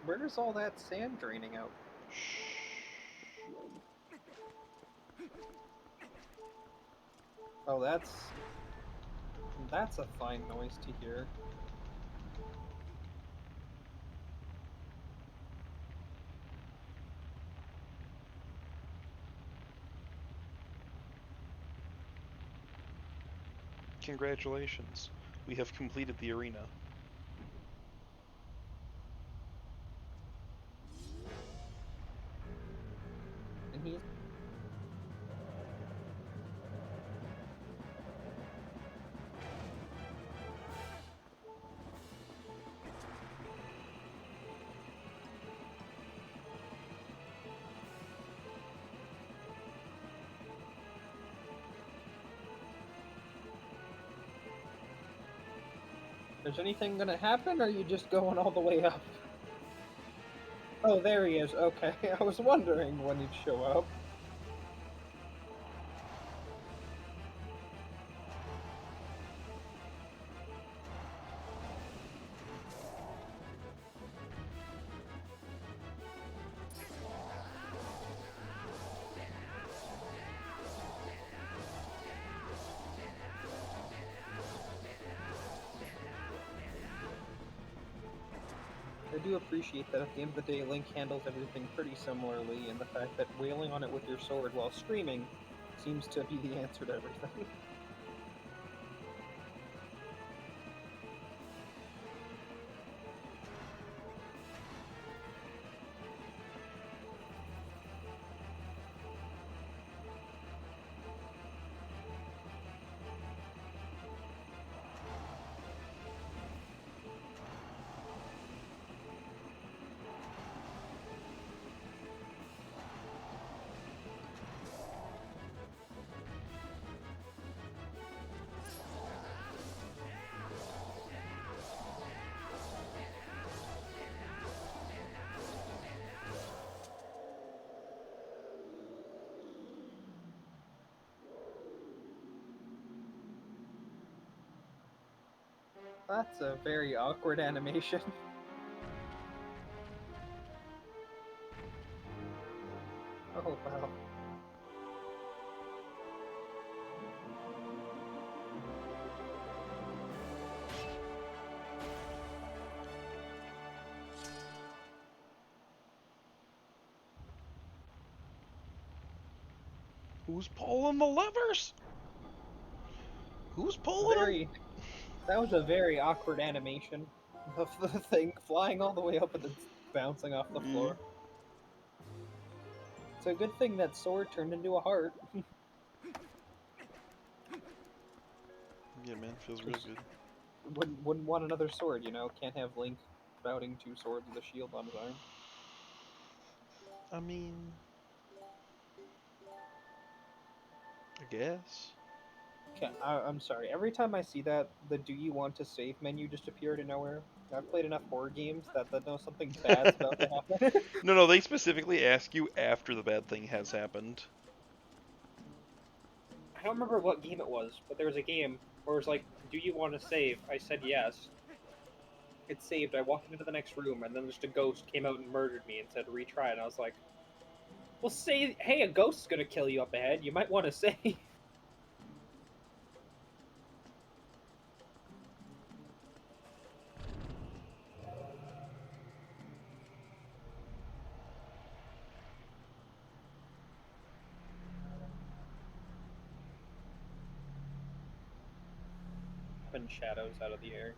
Where's all that sand draining out? Oh, that's a fine noise to hear. Congratulations. We have completed the arena. And he's. Is anything gonna happen, or are you just going all the way up? Oh, there he is. Okay, I was wondering when he'd show up. do appreciate that at the end of the day, Link handles everything pretty similarly, and the fact that wailing on it with your sword while screaming seems to be the answer to everything. That's a very awkward animation. Oh wow. Who's pulling the levers? Who's pulling them? That was a very awkward animation of the thing flying all the way up and then bouncing off the floor. It's a good thing that sword turned into a heart. Yeah, man, feels real good. Wouldn't want another sword, you know? Can't have Link spouting 2 swords with a shield on his arm. I mean, I guess. Okay, I'm sorry. Every time I see that, the "Do you want to save" menu just appeared out of nowhere. I've played enough horror games that know something bad's about to happen. No, they specifically ask you after the bad thing has happened. I don't remember what game it was, but there was a game where it was like, "Do you want to save?" I said yes. It saved. I walked into the next room, and then just a ghost came out and murdered me and said retry. And I was like, "Well, say, hey, a ghost's gonna kill you up ahead. You might want to save." And shadows out of the air.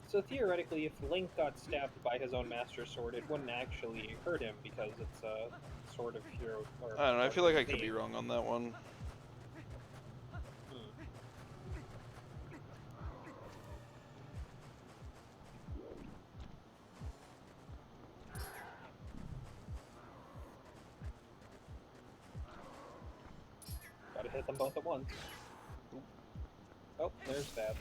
So theoretically, if Link got stabbed by his own Master Sword, it wouldn't actually hurt him because it's a sword of hero. Or I don't know. I feel like I could be wrong on that one. Gotta hit them both at once. Oh, there's bats.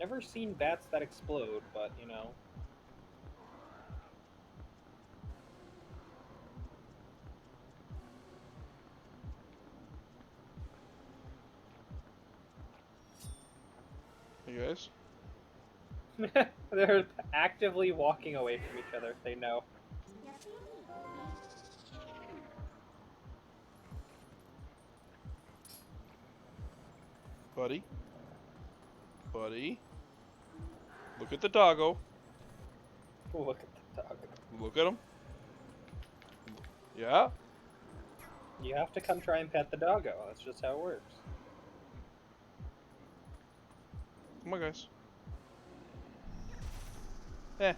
Never seen bats that explode, but you know. You guys? They're actively walking away from each other. They know. Buddy? Buddy? Look at the doggo. Look at the dog. Look at him. Yeah? You have to come try and pet the doggo. That's just how it works. Come on, guys. Eh.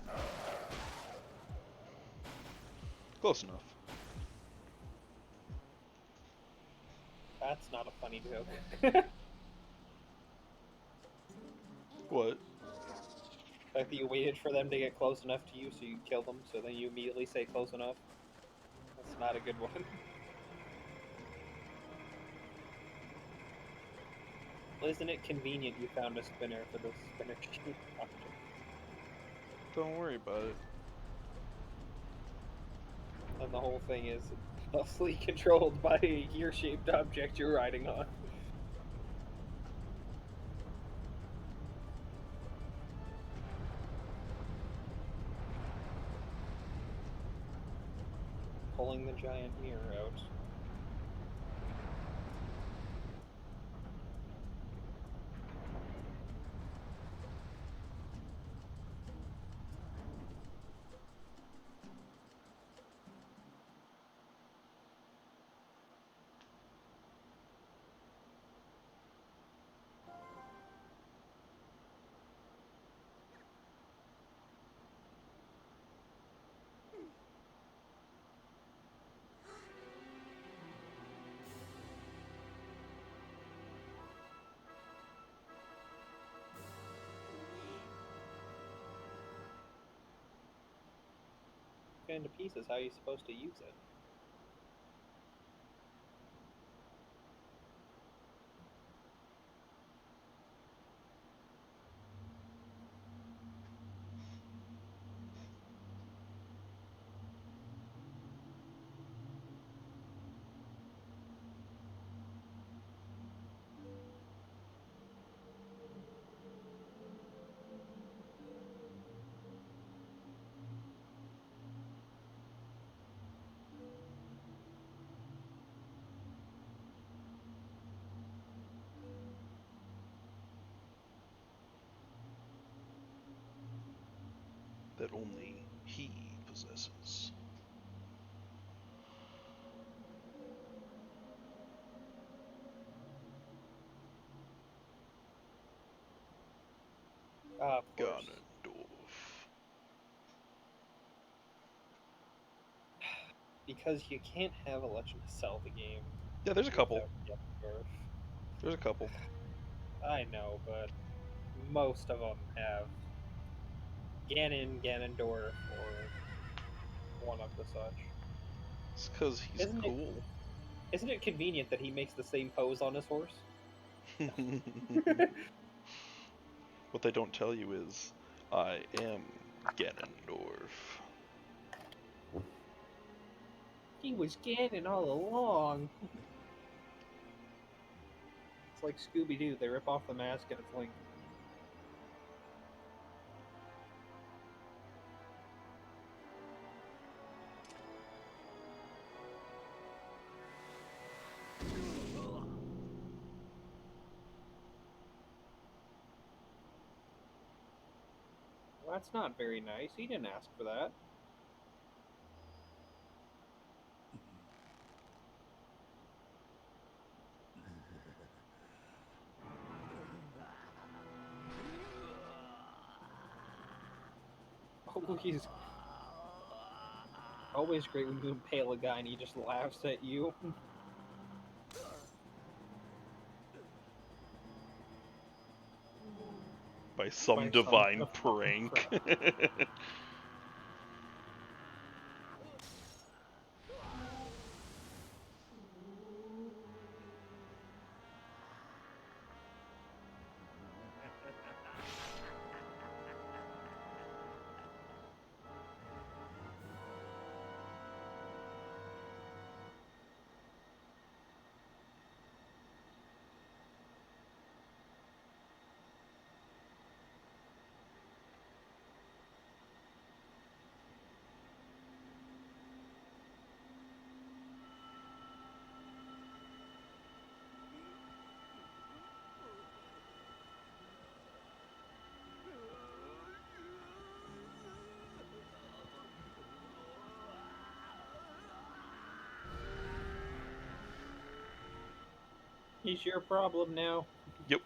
Close enough. That's not a funny joke. What? The fact that you waited for them to get close enough to you so you kill them, so then you immediately say close enough. That's not a good one. Well, isn't it convenient you found a spinner for this spinner object? Don't worry about it. And the whole thing is mostly controlled by a gear-shaped object you're riding on. pulling the giant mirror out. Into pieces, how are you supposed to use it? That only he possesses. Of course. Ganondorf. Because you can't have a Legend of Zelda game Yeah, there's a couple. without Ganondorf. There's a couple. I know, but most of them have Ganon, Ganondorf, or one of the such. It's because he's Isn't it? cool. Isn't it convenient that he makes the same pose on his horse? What they don't tell you is, I am Ganondorf. He was Ganon all along. It's like Scooby-Doo. They rip off the mask and it's Link. Well, that's not very nice. He didn't ask for that. Oh, he's always great when you impale a guy and he just laughs at you. By some By some divine divine prank. He's your problem now. Yep.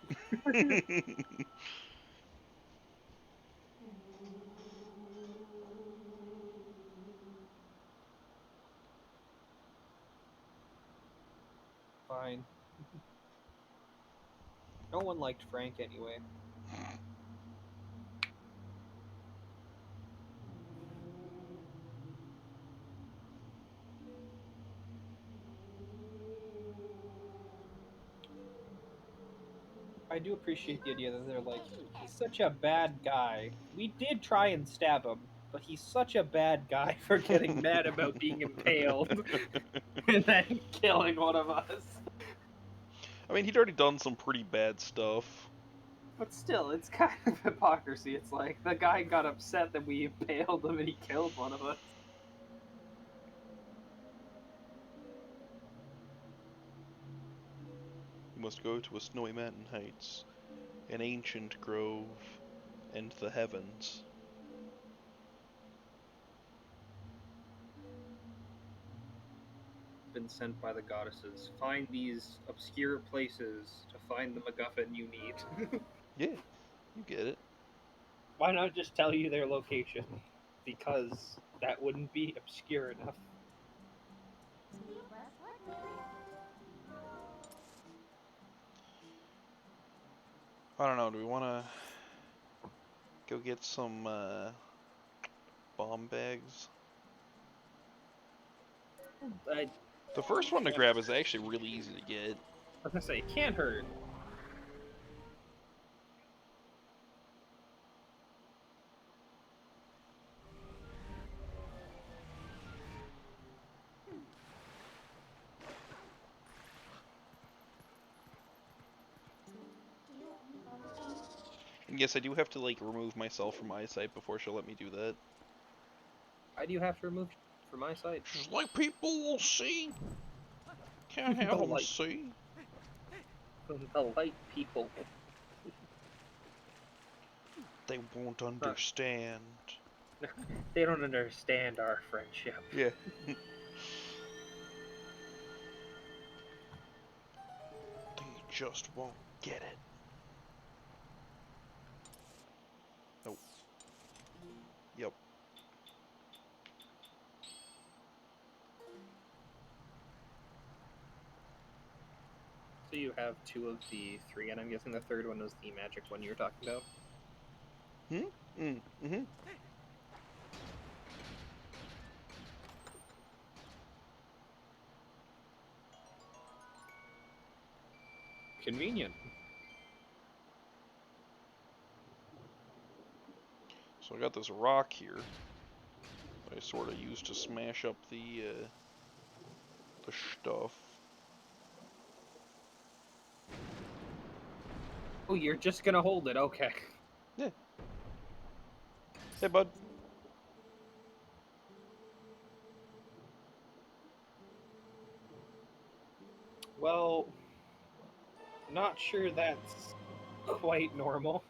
Fine. No one liked Frank anyway. I do appreciate the idea that they're like, he's such a bad guy. We did try and stab him, but he's such a bad guy for getting mad about being impaled and then killing one of us. I mean, he'd already done some pretty bad stuff. But still, it's kind of hypocrisy. It's like the guy got upset that we impaled him and he killed one of us. must go to a snowy mountain heights, an ancient grove, and the heavens. Been sent by the goddesses. Find these obscure places to find the MacGuffin you need. Yeah, you get it. Why not just tell you their location? Because that wouldn't be obscure enough. I don't know, do we want to go get some bomb bags? I The first one to grab is actually really easy to get. was gonna say, it can't hurt. And yes, I do have to, like, remove myself from eyesight before she'll let me do that. Why do you have to remove from my sight? Just like people will see. Can't The have them light. see. The light people. They won't understand. They don't understand our friendship. Yeah. They just won't get it. Nope. Yep. So you have 2 of the 3, and I'm guessing the third one is the magic one you were talking about. Mm-hmm. Convenient. So I got this rock here that I sort of used to smash up the stuff. Oh, you're just gonna hold it, okay. Yeah. Hey, bud. Well, not sure that's quite normal.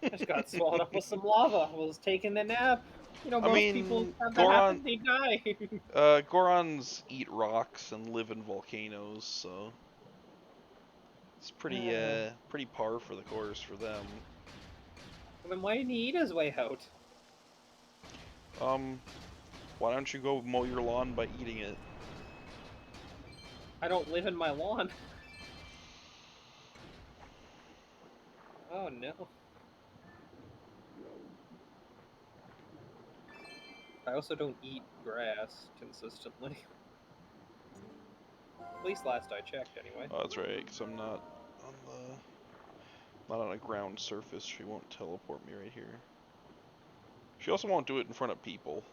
Just got swallowed up with some lava. Was taking a nap. You know, I most people mean, have that happen, they die. Gorons eat rocks and live in volcanoes, so it's pretty par for the course for them. Well, then why didn't he eat his way out? Why don't you go mow your lawn by eating it? I don't live in my lawn. Oh no. I also don't eat grass consistently. At least last I checked, anyway. Oh, that's right, because I'm not on not on a ground surface. She won't teleport me right here. She also won't do it in front of people.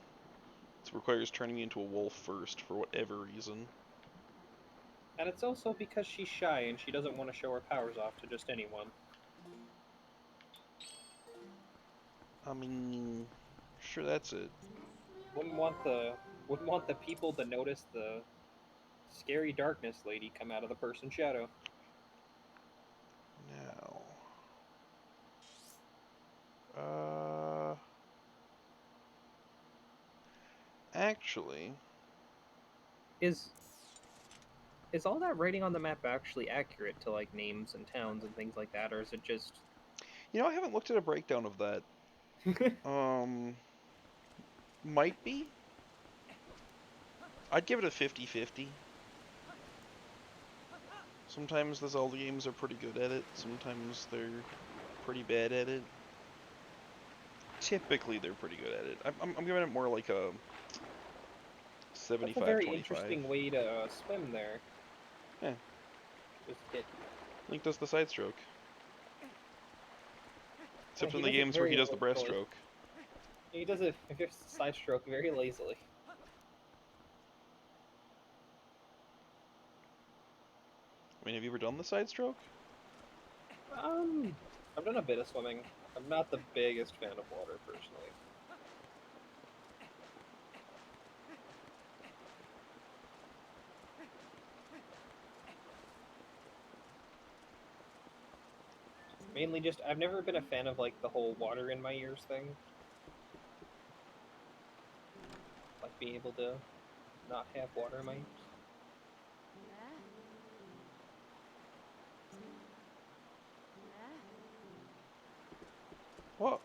It requires turning me into a wolf first, for whatever reason. And it's also because she's shy and she doesn't want to show her powers off to just anyone. I mean, sure, that's it. Wouldn't want the people to notice the scary darkness lady come out of the person's shadow. Now, actually, Is all that writing on the map actually accurate to like names and towns and things like that, or is it just you know, I haven't looked at a breakdown of that. Might be. I'd give it a 50-50. Sometimes the Zelda games are pretty good at it, sometimes they're pretty bad at it. Typically, they're pretty good at it. I'm giving it more like a 75-25. That's a very interesting way to swim there. Yeah. Just hit. Link does the side stroke. Except He in the does it games where he very does the lazily. breaststroke. He does a side stroke very lazily. I mean, have you ever done the side stroke? I've done a bit of swimming. I'm not the biggest fan of water, personally. Mainly just, I've never been a fan of, like, the whole water in my ears thing. Like, being able to not have water in my ears. What?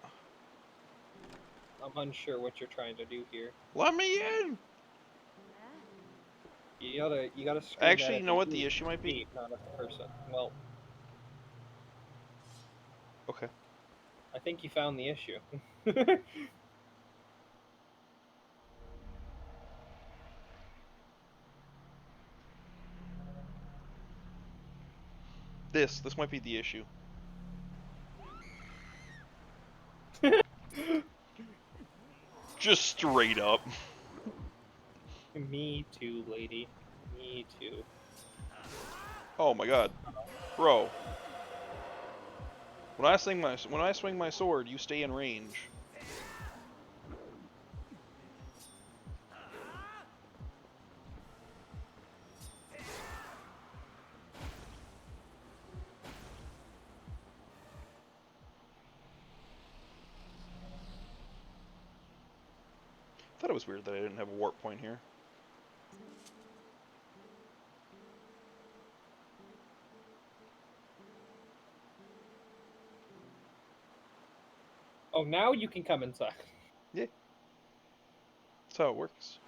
I'm unsure what you're trying to do here. Let me in! You gotta scream that Actually, at you know the what the issue might be? gate, not at the person. Well, Okay. I think you found the issue. This might be the issue. Just straight up. Me too, lady. Me too. Oh my god. Bro. When I swing my sword, you stay in range. I thought it was weird that I didn't have a warp point here. Oh, now you can come inside. Yeah. That's how it works.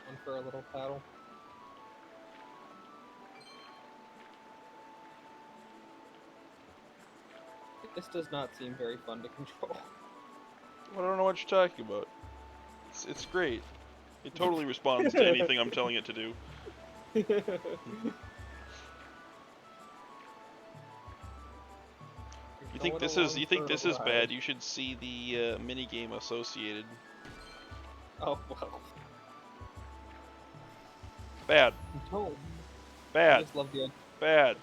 One for a little paddle. This does not seem very fun to control. I don't know what you're talking about. It's great. It totally responds to anything I'm telling it to do. You think this is bad? You should see the mini game associated. Oh well. Bad. Don't. Bad. I just love the. Bad.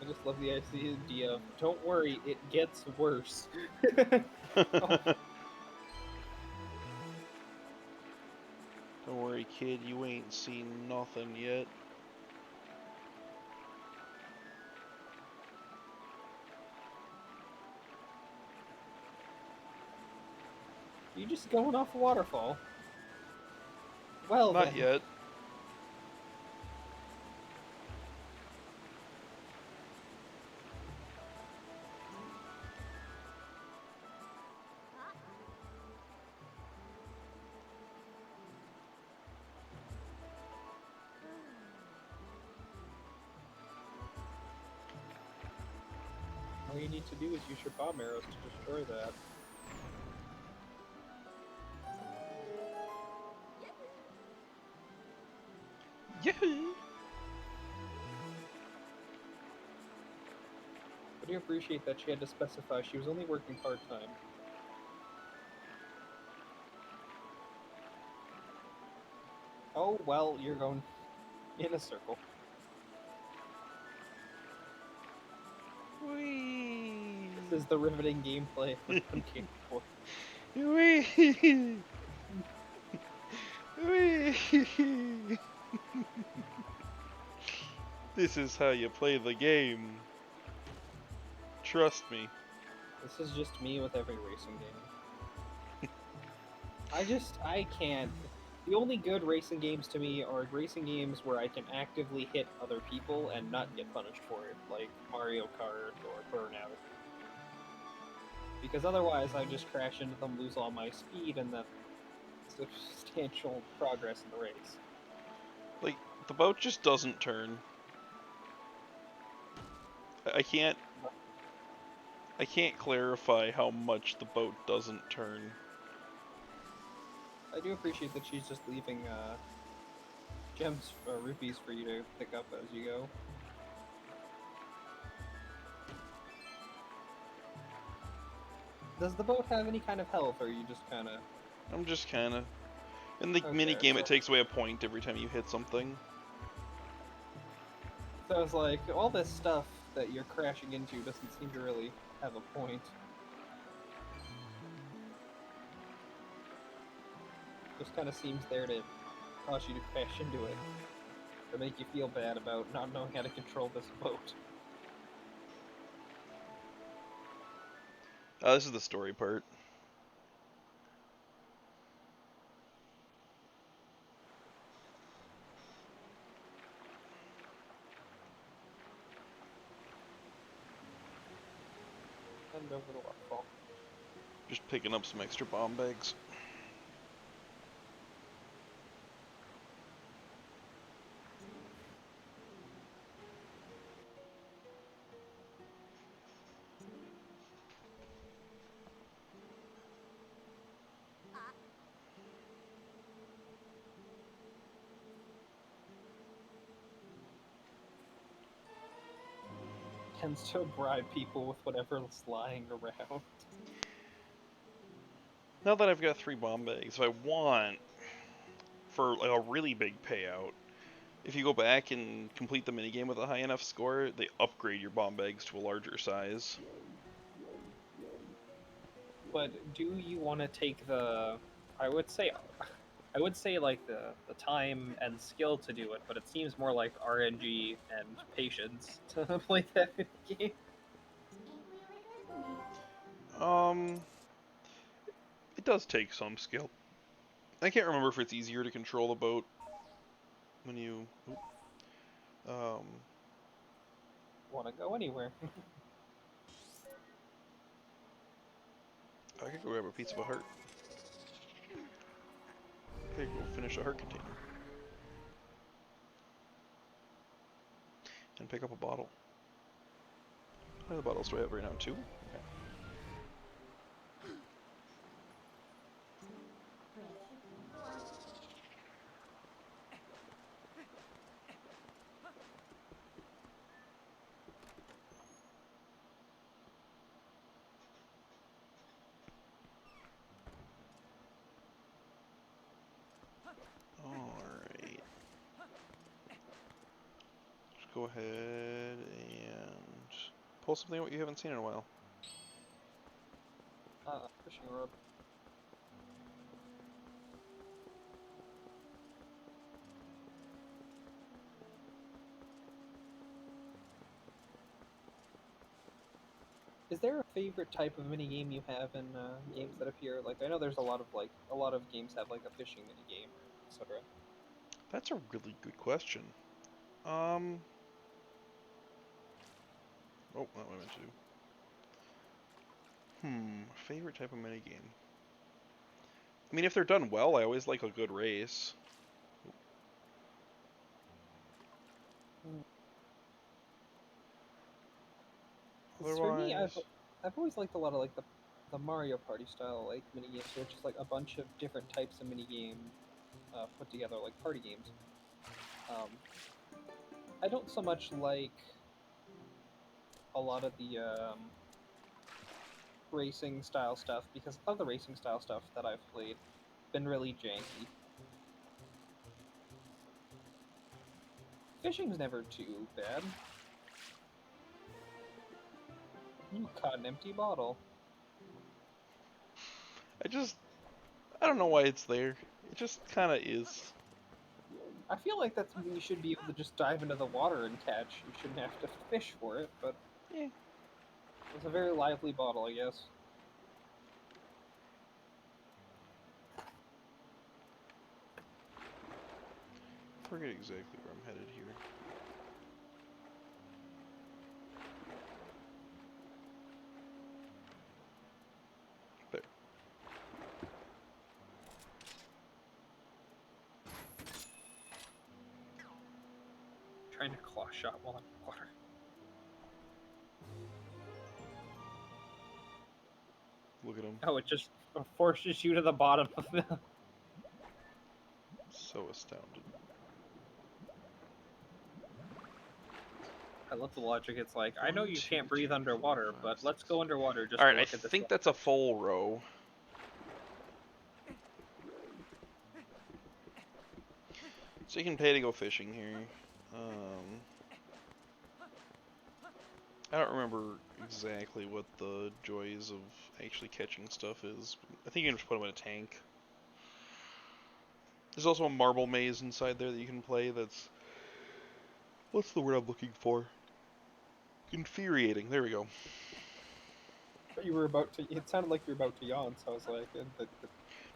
I just love the idea of, don't worry, it gets worse. Don't worry, kid. You ain't seen nothing yet. You just going off a waterfall. Well, Not then. yet. All you need to do is use your bomb arrows to destroy that. Yahoo! I do appreciate that she had to specify she was only working part-time. Oh, well, you're going in a circle. Whee! This is the riveting gameplay we're looking for. Whee! Whee! This is how you play the game. Trust me. This is just me with every racing game. I can't. The only good racing games to me are racing games where I can actively hit other people and not get punished for it, like Mario Kart or Burnout. Because otherwise I just crash into them, lose all my speed, and then substantial progress in the race. Like, The boat just doesn't turn. I can't clarify how much the boat doesn't turn. I do appreciate that she's just leaving gems or rupees for you to pick up as you go. Does the boat have any kind of health, or are you just kind of... I'm just kind of... In the Okay, mini game, so... it takes away a point every time you hit something. So it's like, all this stuff that you're crashing into doesn't seem to really have a point. Just kind of seems there to cause you to crash into it. Or make you feel bad about not knowing how to control this boat. This is the story part. And over the waterfall. Just picking up some extra bomb bags. Tends to bribe people with whatever's lying around. Now that I've got 3 bomb bags, if I want, for like a really big payout, if you go back and complete the minigame with a high enough score, they upgrade your bomb bags to a larger size. But do you want to take the... I would say like the time and skill to do it, but it seems more like RNG and patience to play that game. It does take some skill. I can't remember if it's easier to control the boat when you... Want to go anywhere. I could go grab a piece of a heart. I could go finish a heart container. And pick up a bottle. How many bottles do I have right now? 2? Okay. Alright. Just go ahead and pull something out you haven't seen in a while. Fishing rod. Is there a favorite type of mini game you have in games that appear? Like, I know there's a lot of games have like a fishing mini game, etc. That's a really good question. Oh, not what I meant to do. Favorite type of minigame? I mean, if they're done well, I always like a good race. For me, I've Otherwise... always liked a lot of like the Mario Party style like mini games, which is like a bunch of different types of mini game put together like party games. I don't so much like a lot of the racing style stuff because of the racing style stuff that I've played been really janky. Fishing's never too bad. You caught an empty bottle. I don't know why it's there. It just kind of is. I feel like that's something you should be able to just dive into the water and catch. You shouldn't have to fish for it, but Yeah. it's a very lively bottle, I guess. I forget exactly where I'm headed here. There. trying to claw shot while I'm in water. Look at him. Oh, it just forces you to the bottom of the... So astounded. I love the logic. It's like, I know you can't breathe underwater, but let's go underwater just All to right, I look at this. think that's a full row. So you can pay to go fishing here. I don't remember exactly what the joys of actually catching stuff is. I think you can just put them in a tank. There's also a marble maze inside there that you can play that's... What's the word I'm looking for? Infuriating. There we go. You were about to... It sounded like you were about to yawn, so I was like...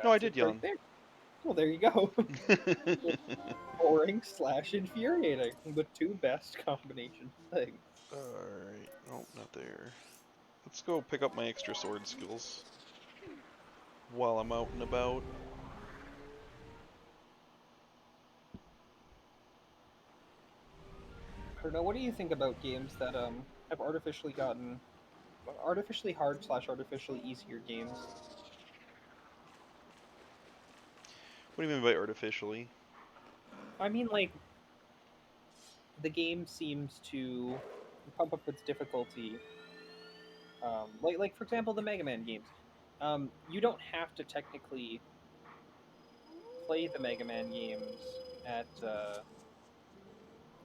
No, I That's did it right yawn. there. Well, there you go. Boring / infuriating. The two best combination things. Alright. Oh, not there. Let's go pick up my extra sword skills while I'm out and about. I don't know. What do you think about games that have artificially gotten artificially hard / artificially easier games? What do you mean by artificially? I mean, like, the game seems to pump up its difficulty. Like for example, the Mega Man games. You don't have to technically play the Mega Man games at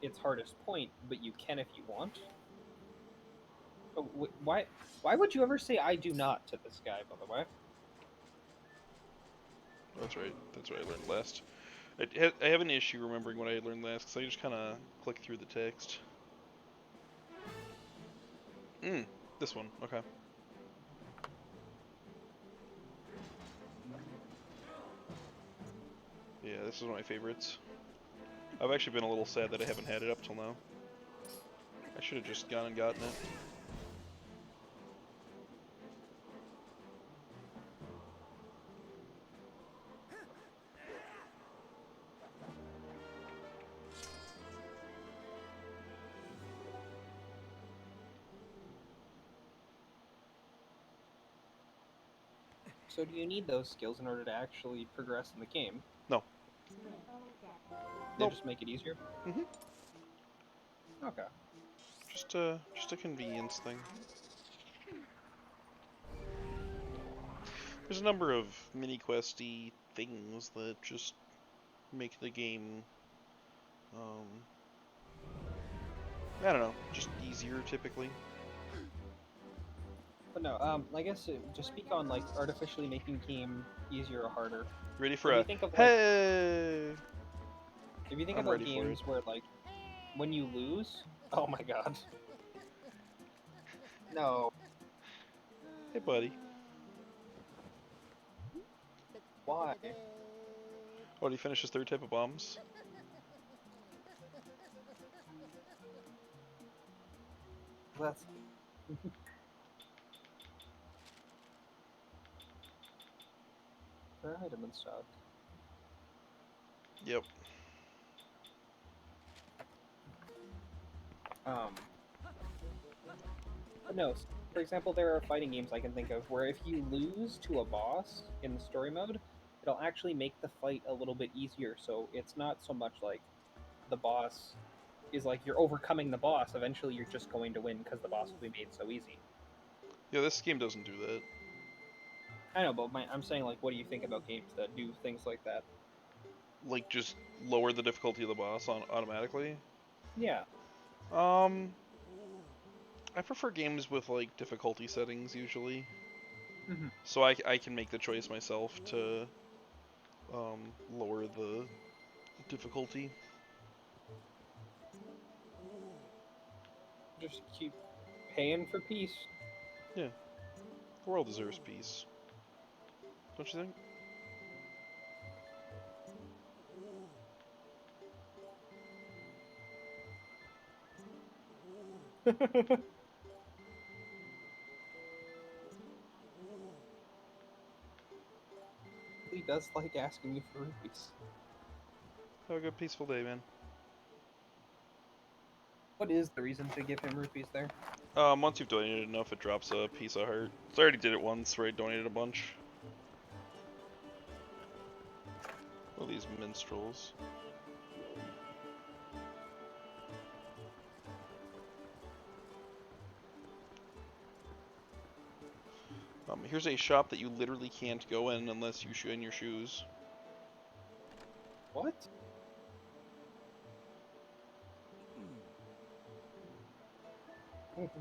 its hardest point, but you can if you want. Oh, why would you ever say "I do not" to this guy? By the way. That's right. That's what I learned last. I have an issue remembering what I learned last because I just kind of click through the text. This one. Okay. Yeah, this is one of my favorites. I've actually been a little sad that I haven't had it up till now. I should have just gone and gotten it. So do you need those skills in order to actually progress in the game? No. They Nope. just make it easier? Mhm. Okay. Just a convenience thing. There's a number of mini questy things that just make the game, I don't know, just easier typically. But no, I guess to speak on like artificially making game easier or harder. Ready for If you a think of like, hey? if you think I'm about ready for it. games where like when you lose, oh my god, no, Hey, buddy. why? Oh, did he finish his third type of bombs? That's their item in stock. Yep. But no, for example, there are fighting games I can think of where if you lose to a boss in the story mode, it'll actually make the fight a little bit easier. So it's not so much like the boss is like you're overcoming the boss. Eventually, you're just going to win because the boss will be made so easy. Yeah, this game doesn't do that. I know, but I'm saying like, what do you think about games that do things like that? Like, just lower the difficulty of the boss automatically. Yeah. I prefer games with like difficulty settings usually, Mm-hmm. so I can make the choice myself to lower the difficulty. Just keep paying for peace. Yeah, the world deserves peace, don't you He does like asking you for rupees. Have a good peaceful day, man. What is the reason to give him rupees there? Once you've donated enough, it drops a piece of heart. So I already did it once, where I donated a bunch. All these minstrels. Here's a shop that you literally can't go in unless you shoe in your shoes. What?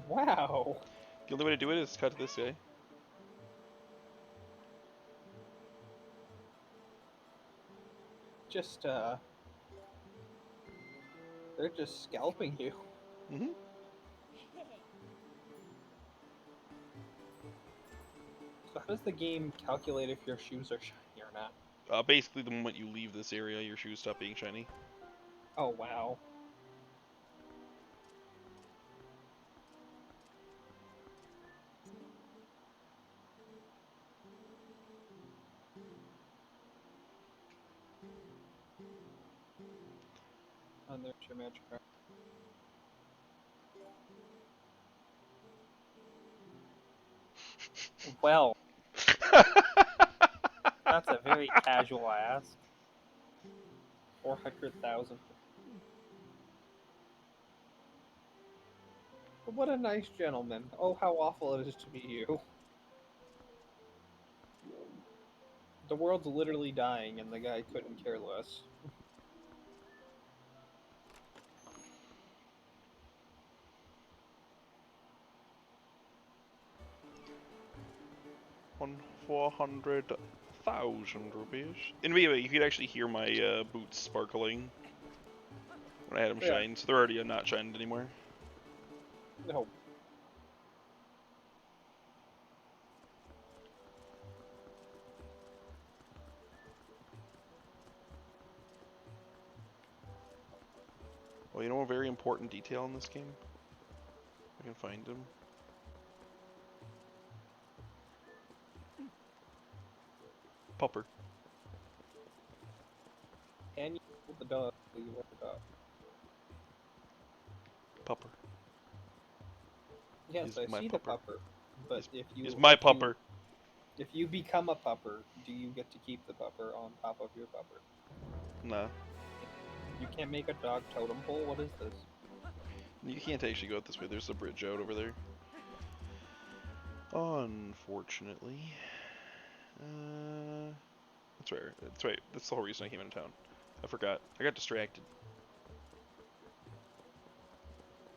Wow. The only way to do it is cut this guy. Just, they're just scalping you. Mm-hmm. So how does the game calculate if your shoes are shiny or not? Basically, the moment you leave this area, your shoes stop being shiny. Oh, wow. And there's your magic card. Well, that's a very casual ask. 400,000. What a nice gentleman. Oh, how awful it is to be you. The world's literally dying, and the guy couldn't care less. On 400,000 rupees. Anyway, you could actually hear my boots sparkling when I had them Yeah. shine, so they're already not shined anymore. No. Well, you know a very important detail in this game? I can find him. Pupper. Can you hold the dog? You hold the dog. Pupper. Yes, He's I my see pupper. the pupper. But He's my pupper. If you become a pupper, do you get to keep the pupper on top of your pupper? Nah. You can't make a dog totem pole? What is this? You can't actually go out this way. There's a bridge out over there. Unfortunately. That's right. That's right. That's the whole reason I came into town. I forgot. I got distracted.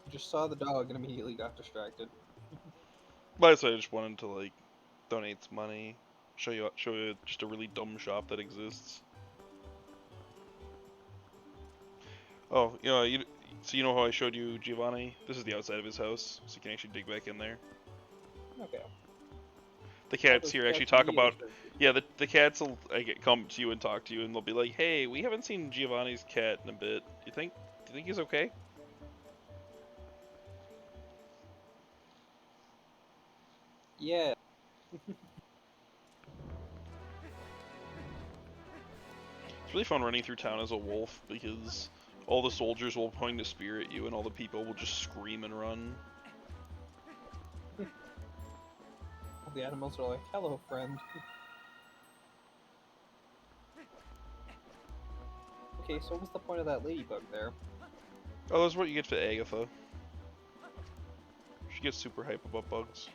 You just saw the dog and immediately got distracted. But I just wanted to like donate some money, show you just a really dumb shop that exists. Oh, so you know how I showed you Giovanni? This is the outside of his house, so you can actually dig back in there. Okay. The cats here actually talk about, yeah, the cats will come to you and talk to you, and they'll be like, "Hey, we haven't seen Giovanni's cat in a bit. Do you think he's okay?" Yeah. It's really fun running through town as a wolf because all the soldiers will point a spear at you, and all the people will just scream and run. The animals are like, hello, friend. Okay, so what's the point of that ladybug there? Oh, that's what you get for Agatha. She gets super hype about bugs.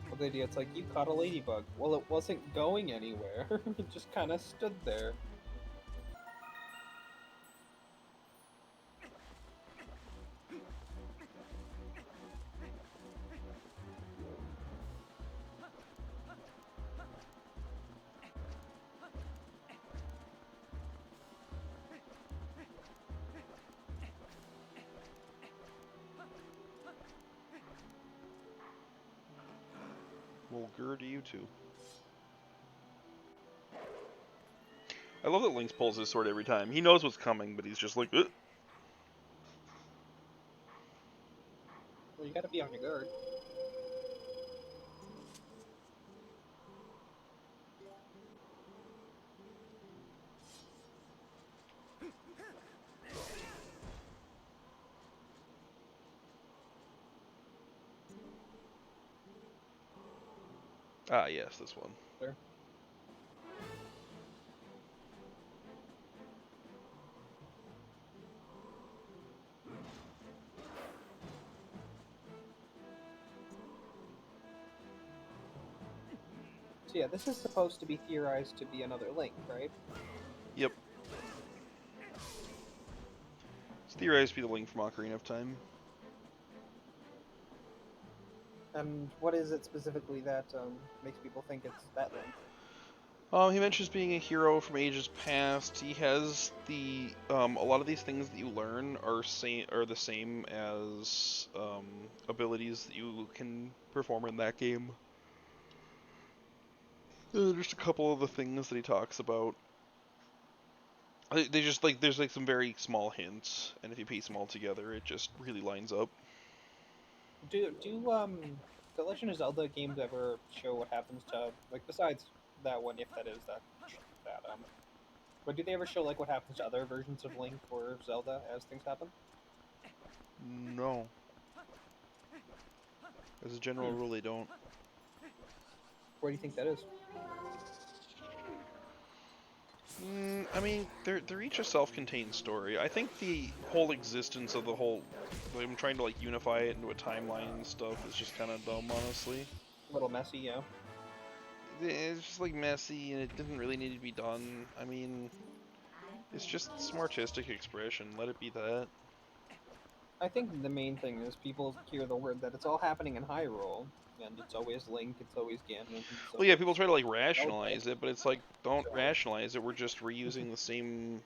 Well, the idea, it's like, you caught a ladybug. Well, it wasn't going anywhere. It just kind of stood there. Well, grr to you too. I love that Lynx pulls his sword every time. He knows what's coming, but he's just like, ugh. Well, you gotta be on your guard. Ah, yes, this one. There. So yeah, this is supposed to be theorized to be another Link, right? Yep. It's theorized to be the Link from Ocarina of Time. And what is it specifically that makes people think it's that Link? He mentions being a hero from ages past. He has the a lot of these things that you learn are the same as abilities that you can perform in that game. Just a couple of the things that he talks about. They just like there's like some very small hints, and if you piece them all together, it just really lines up. Do the Legend of Zelda games ever show what happens to, like, besides that one, if that is that but do they ever show like what happens to other versions of Link or Zelda as things happen? No, as a general Hmm. rule, they don't. What do you think that is? I mean, they're each a self-contained story. I think the whole existence of the whole, I'm trying to like unify it into a timeline and stuff is just kind of dumb, honestly. A little messy, yeah. It's just like messy and it didn't really need to be done. I mean, it's just some artistic expression. Let it be that. I think the main thing is people hear the word that it's all happening in Hyrule, and it's always Link, it's always Ganon, it's Well, yeah, always people try to like Zelda. rationalize it, but it's like, don't So rationalize it. We're just reusing the same,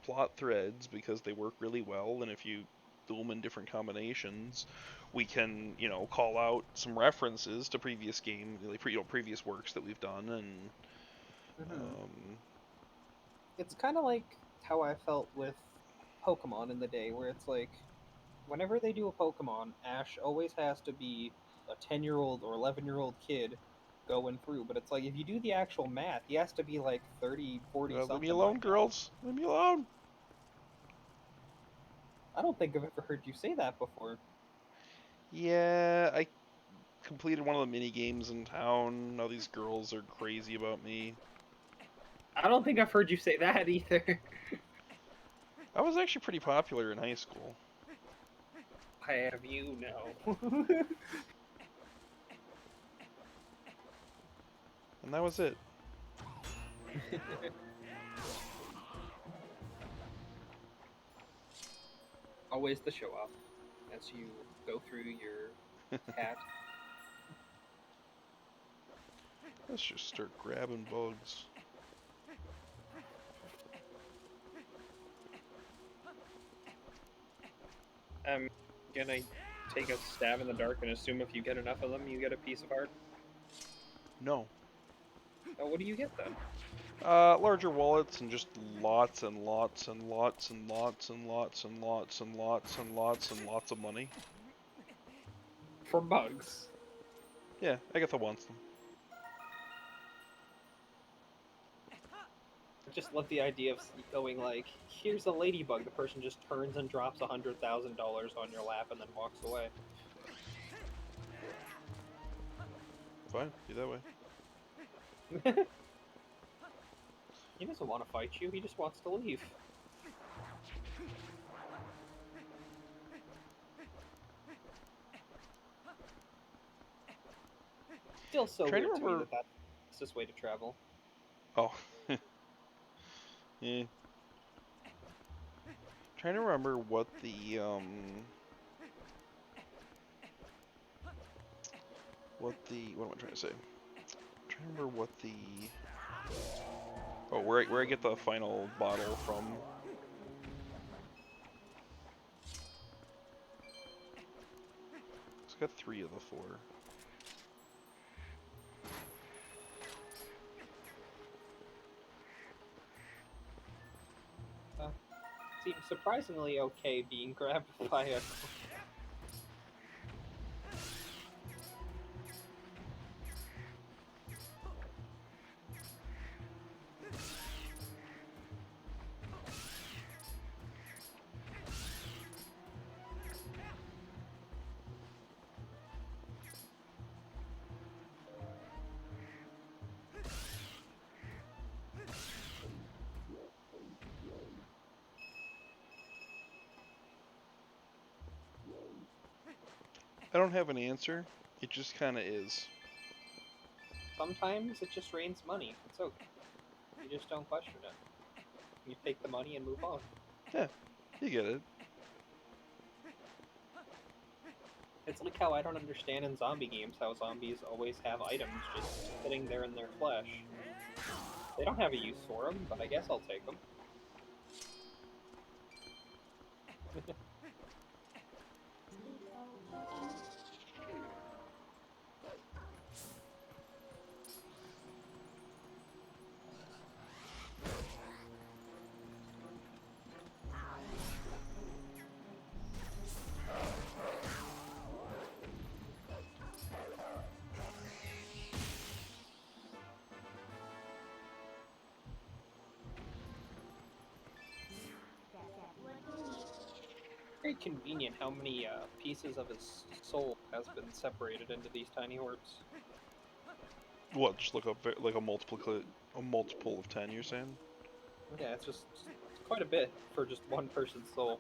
plot threads because they work really well, and if you do them in different combinations, we can, call out some references to previous like previous works that we've done, and mhm. um, It's kind of like how I felt with Pokemon in the day, where it's like whenever they do a Pokemon, Ash always has to be a 10-year-old or 11-year-old kid going through. But it's like, if you do the actual math, he has to be like 30, 40 leave me something by alone, now. girls. Leave me alone. I don't think I've ever heard you say that before. Yeah, I completed one of the mini games in town. Now these girls are crazy about me. I don't think I've heard you say that either. I was actually pretty popular in high school. I have you know. And that was it. Always the show off as you go through your hat. Let's just start grabbing bugs. I'm gonna take a stab in the dark and assume if you get enough of them, you get a piece of art. No. Oh, what do you get then? Larger wallets and just lots and lots and lots and lots and lots and lots and lots and lots and lots of money. For bugs. Yeah, Agatha wants them. I just love the idea of going like, here's a ladybug. The person just turns and drops $100,000 on your lap and then walks away. Fine, be that way. He doesn't want to fight you. He just wants to leave. Still so Trying to weird to me remember. that that's this way to travel. Oh. Yeah. Trying to remember what what am I trying to say? Trying to remember what the where I get the final bottle from. It's got 3 of the 4. Seems surprisingly okay being grabbed by a. I don't have an answer. It just kind of is. Sometimes it just rains money. It's okay. You just don't question it. You take the money and move on. Yeah, you get it. It's like how I don't understand in zombie games how zombies always have items just sitting there in their flesh. They don't have a use for them, but I guess I'll take them. Very convenient how many pieces of his soul has been separated into these tiny orbs. What? Just like a multiple of 10. You're saying? Yeah, it's just quite a bit for just one person's soul.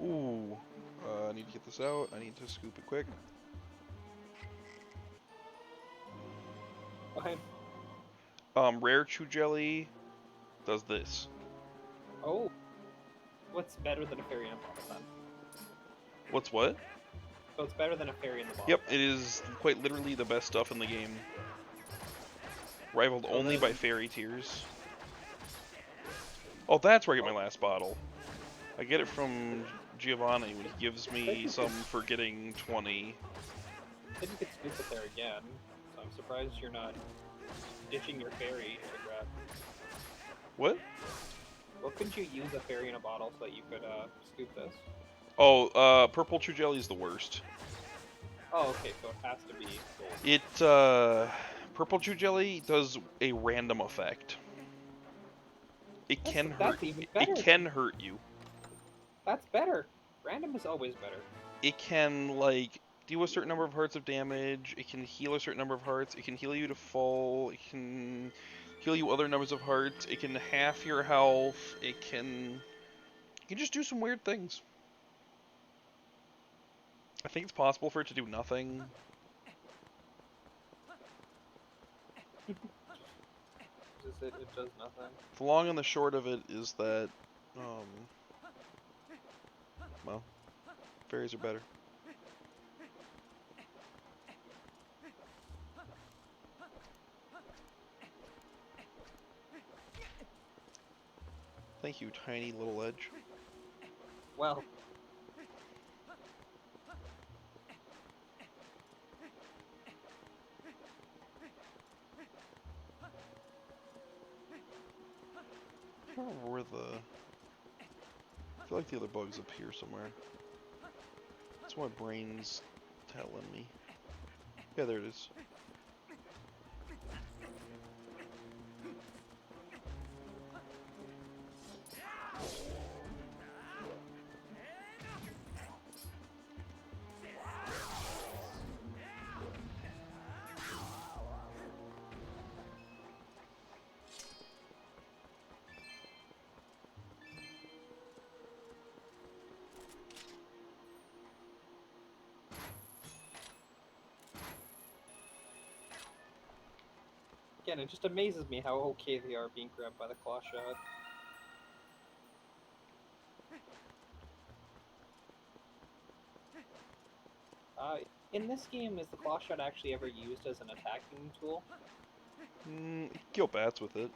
Ooh. I need to get this out. I need to scoop it quick. Okay. Rare Chew Jelly does this. Oh, what's better than a fairy in a bottle then? What's what? So it's better than a fairy in the bottle. Yep, it is quite literally the best stuff in the game. Rivaled only by fairy tears. Oh, that's where I get my last bottle. I get it from Giovanni when he gives me some for getting 20. I think you could scoop it there again, so I'm surprised you're not ditching your fairy to grab. What? Well, couldn't you use a fairy in a bottle so that you could scoop this? Oh, Purple Chew Jelly is the worst. Oh, okay, so it has to be gold. It, Purple Chew Jelly does a random effect. It can hurt. That's even better. It can hurt you. That's better. Random is always better. It can, like, do a certain number of hearts of damage. It can heal a certain number of hearts. It can heal you to full. It can heal you other numbers of hearts. It can half your health. It can just do some weird things. I think it's possible for it to do nothing. It does nothing. The long and the short of it is that, well, fairies are better. Thank you, tiny little edge. Well. I don't remember where the... I feel like the other bug's up here somewhere. That's what my brain's telling me. Yeah, there it is. Again, it just amazes me how okay they are being grabbed by the claw shot. In this game, is the claw shot actually ever used as an attacking tool? You can kill bats with it.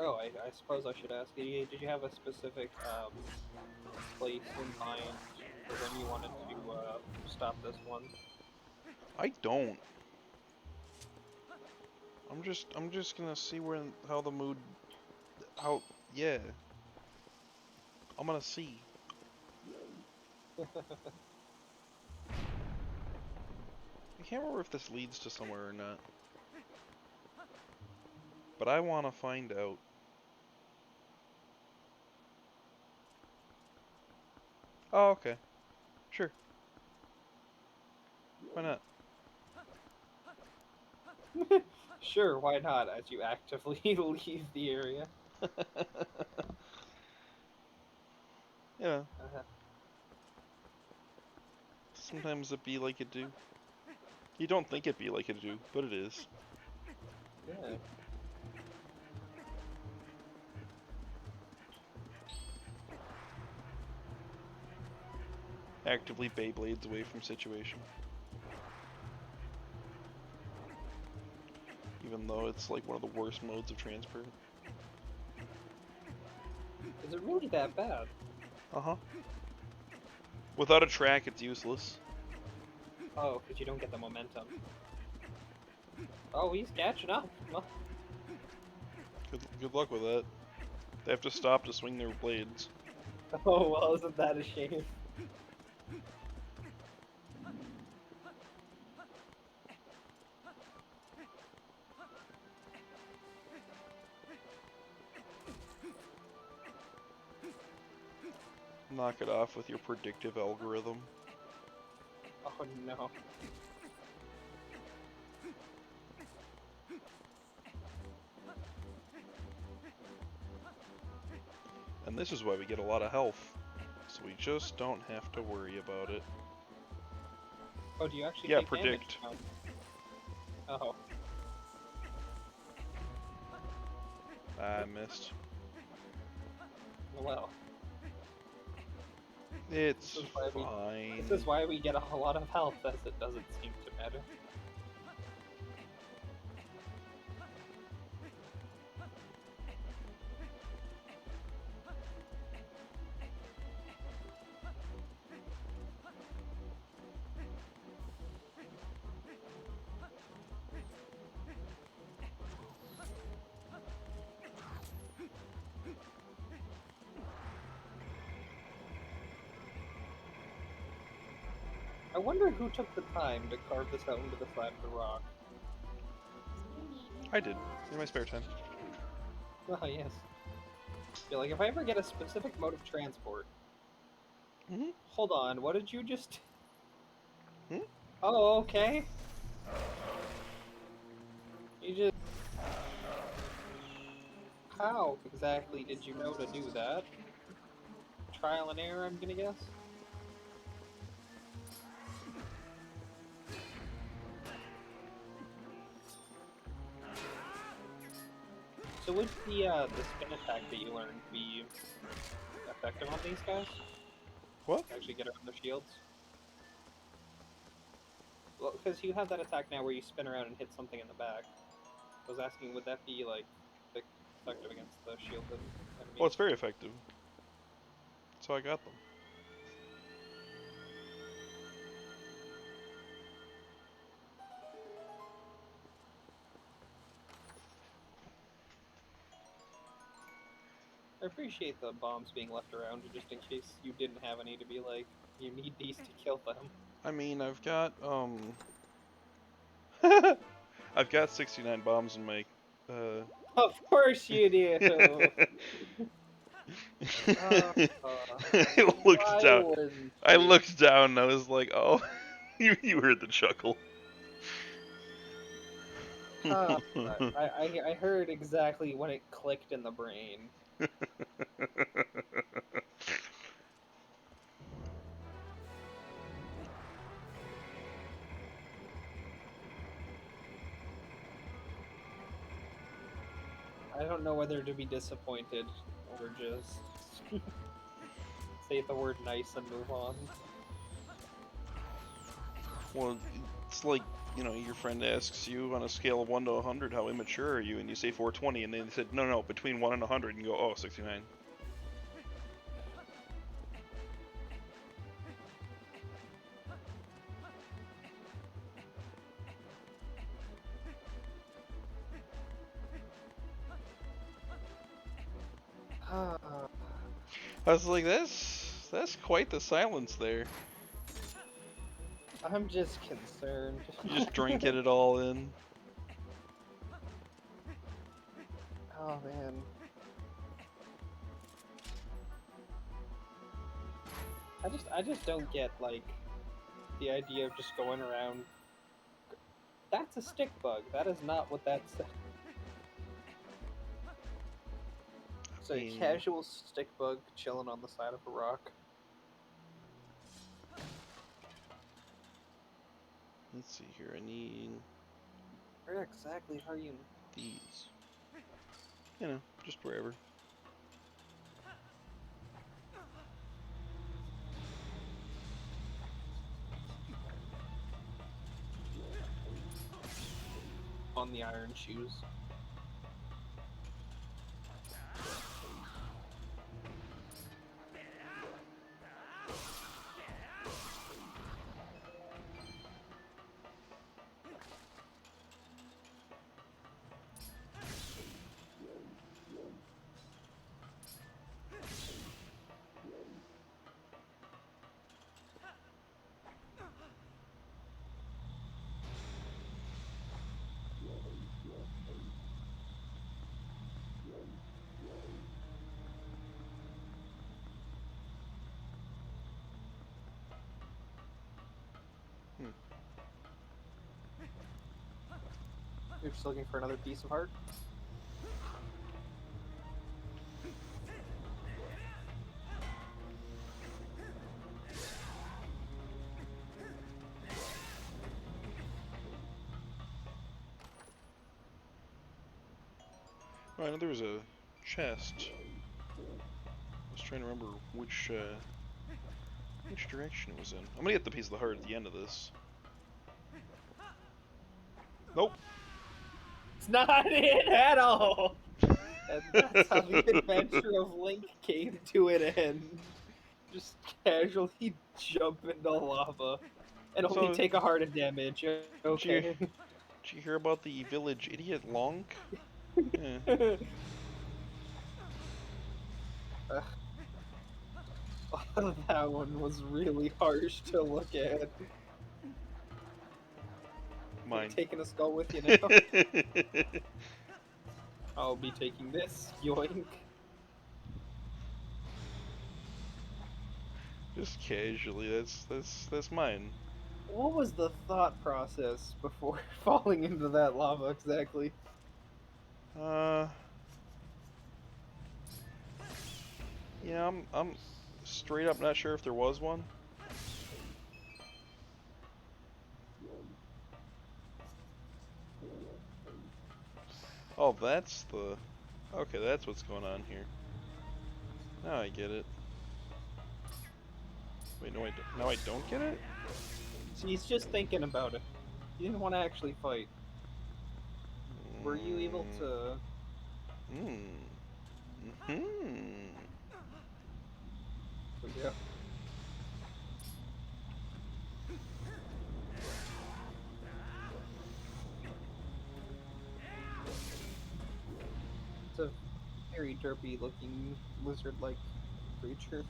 Oh, I suppose I should ask, did you have a specific place in mind for when you wanted to stop this one? I don't. I'm just gonna see how the mood, yeah. I'm gonna see. I can't remember if this leads to somewhere or not. But I want to find out. Oh, okay. Sure. Why not? Sure, why not? As you actively leave the area. Yeah. Uh, Sometimes it be like it do. You don't think it be like it do, but it is. yeah. Actively Beyblades away from situation. Even though it's like one of the worst modes of transport. Is it really that bad? Uh-huh. Without a track, it's useless. Oh, because you don't get the momentum. Oh, he's catching up. Well, Good luck with that. They have to stop to swing their blades. oh, well, isn't that a shame? Knock it off with your predictive algorithm. Oh, no. And this is why we get a lot of health. So we just don't have to worry about it. Oh, do you actually Yeah, take predict. damage now? Oh. I missed. Well. It's This is why fine. This is why we get a lot of health, as it doesn't seem to matter. I wonder who took the time to carve this out into the side of the rock. I did, in my spare time. Oh, yes. Feel like if I ever get a specific mode of transport. Hmm? Hold on, what did you just... Hmm? Oh, okay. You just... How exactly did you know to do that? Trial and error, I'm gonna guess? So would the spin attack that you learned be effective on these guys? What? Actually get around their shields? Well, because you have that attack now where you spin around and hit something in the back. I was asking, would that be, like, effective against the shielded enemies? Oh, it's very effective. So I got them. I appreciate the bombs being left around just in case you didn't have any to be like, you need these to kill them. I mean, I've got, I've got 69 bombs in my, Of course you do! I looked Why down. wouldn't I you? looked down and I was like, oh, you heard the chuckle. I heard exactly when it clicked in the brain. I don't know whether to be disappointed or just say the word nice and move on. Well, it's like, you know, your friend asks you on a scale of 1 to 100, how immature are you? And you say 420, and they said, no, between 1 and 100, and you go, oh, 69. I was like, that's quite the silence there. I'm just concerned. You just drinking it all in. Oh man. I just don't get like the idea of just going around. That's a stick bug. That is not what that said. So a casual stick bug chilling on the side of a rock. Let's see here. I need Where exactly are you? these. You know, just wherever. On the iron shoes. You're just looking for another piece of heart? Oh, I know there was a chest. I was trying to remember which direction it was in. I'm gonna get the piece of the heart at the end of this. Nope. It's not it at all! And that's how the adventure of Link came to an end. Just casually jump into lava and only So, take a heart of damage. Okay. did you hear about the village idiot Lonk? Yeah. That one was really harsh to look at. Mine. You're taking a skull with you now? I'll be taking this. Yoink. Just casually. That's mine. What was the thought process before falling into that lava exactly? Yeah, I'm straight up not sure if there was one. Oh, that's the... Okay, that's what's going on here. Now I get it. Wait, no, now I don't get it? So he's just thinking about it. He didn't want to actually fight. Were you able to... Yeah. It's a very derpy looking lizard-like creature.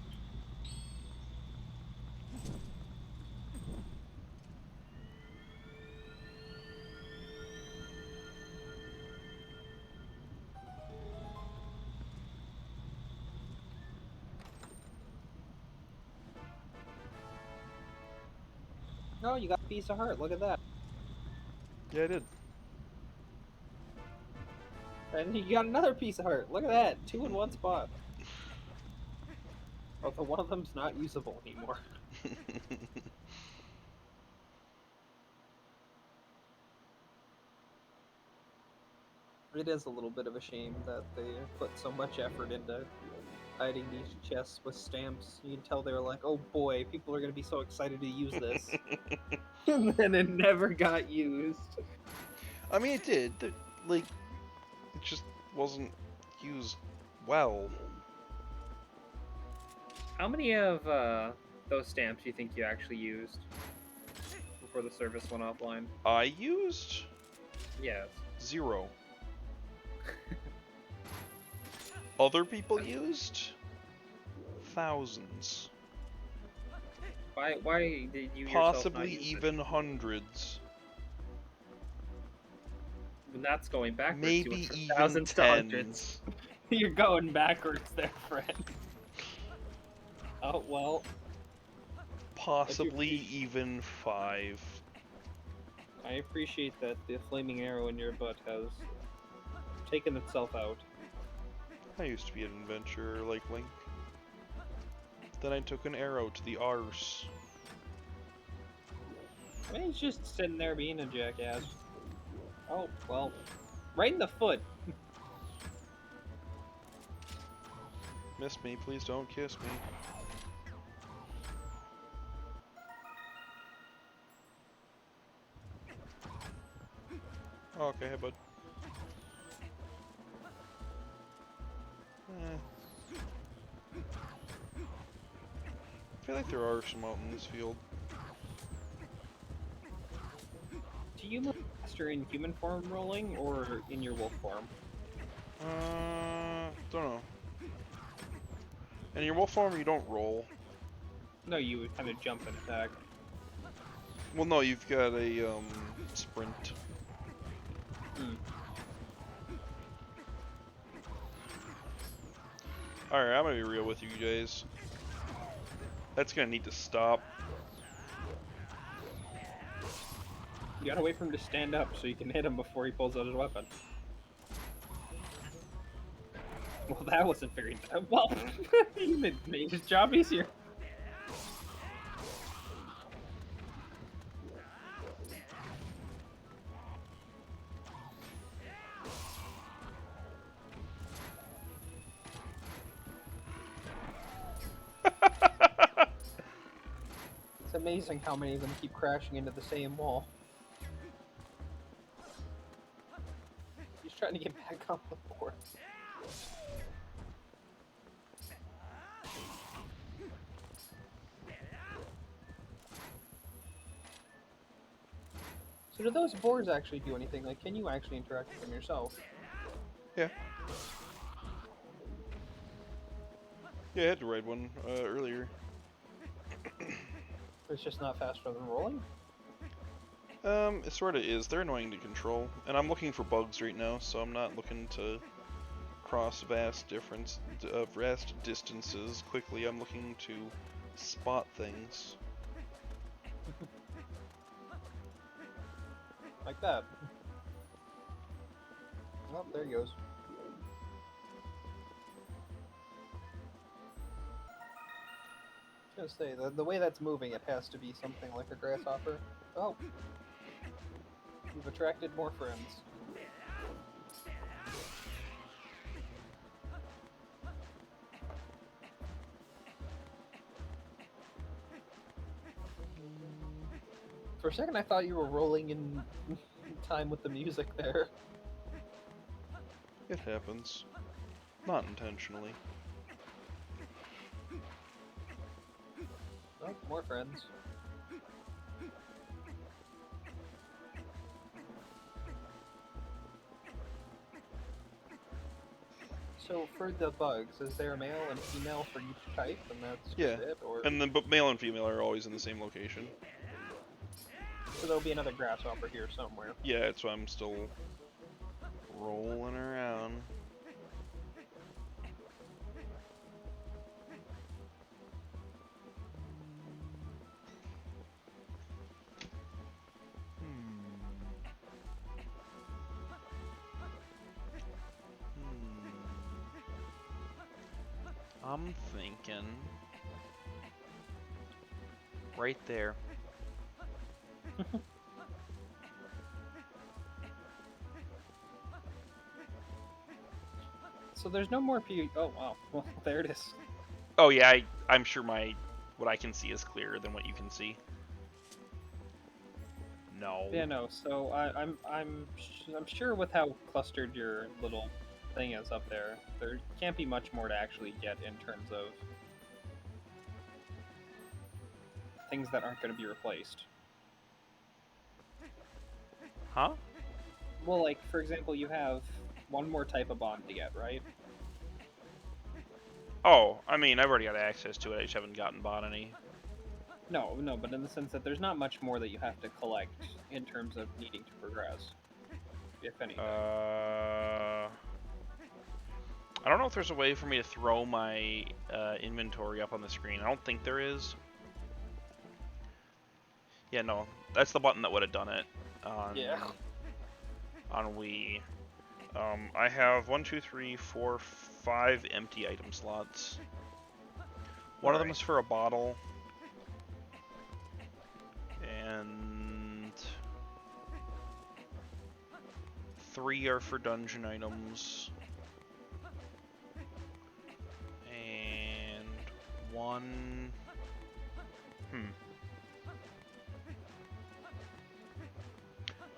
Oh, you got a piece of heart. Look at that. Yeah, I did. And you got another piece of heart. Look at that. 2 in 1 spot. Although one of them's not usable anymore. It is a little bit of a shame that they put so much effort into hiding these chests with stamps. You can tell they were like, oh boy, people are going to be so excited to use this. And then it never got used. I mean, it did. Like, it just wasn't used well. How many of those stamps do you think you actually used before the service went offline? I used? Yes. 0. other people used? Thousands. Why did you yourself not Possibly use even hundreds. it? That's going backwards. You went Maybe from even thousands to hundreds. tens. You're going backwards there, friend. Oh, well. Possibly even 5. I appreciate that the flaming arrow in your butt has taken itself out. I used to be an adventurer like Link. Then I took an arrow to the arse. I mean, he's just sitting there being a jackass. Oh, well. Right in the foot. Miss me, please don't kiss me. Oh, okay, hey bud. I feel like there are some out in this field. Do you master in human form rolling or in your wolf form? Don't know. In your wolf form, you don't roll. No, you would kind of jump and attack. Well, no, you've got a, sprint. Hmm. Alright, I'm gonna be real with you guys. That's gonna need to stop. You gotta wait for him to stand up so you can hit him before he pulls out his weapon. Well, that wasn't very... Well, he made his job easier. It's amazing how many of them keep crashing into the same wall. He's trying to get back on the board. So do those boards actually do anything? Like, can you actually interact with them yourself? Yeah. Yeah, I had to ride one, earlier. It's just not faster than rolling? It sorta is. They're annoying to control. And I'm looking for bugs right now, so I'm not looking to cross vast distances quickly. I'm looking to spot things. Like that. Oh, there he goes. I was gonna say, the way that's moving, it has to be something like a grasshopper. Oh! You've attracted more friends. For a second I thought you were rolling in time with the music there. It happens. Not intentionally. Oh, more friends. So for the bugs, is there a male and female for each type, and that's Yeah. it? Or And then, but male and female are always in the same location. so there'll be another grasshopper here somewhere. Yeah, that's why I'm still rolling around. I'm thinking right there. So there's no more Oh wow, well there it is. Oh yeah, I'm sure what I can see is clearer than what you can see. No. Yeah, no. So I'm sure with how clustered your little thing is up there, there can't be much more to actually get in terms of things that aren't going to be replaced. Huh? Well, like for example, you have one more type of bond to get, right? Oh, I mean, I've already got access to it. I just haven't bought any. No, but in the sense that there's not much more that you have to collect in terms of needing to progress, if anything. I don't know if there's a way for me to throw my inventory up on the screen. I don't think there is. Yeah, no, that's the button that would have done it on Wii. I have 1, 2, 3, 4, 5 empty item slots. One of them is for a bottle, and 3 are for dungeon items, and 1.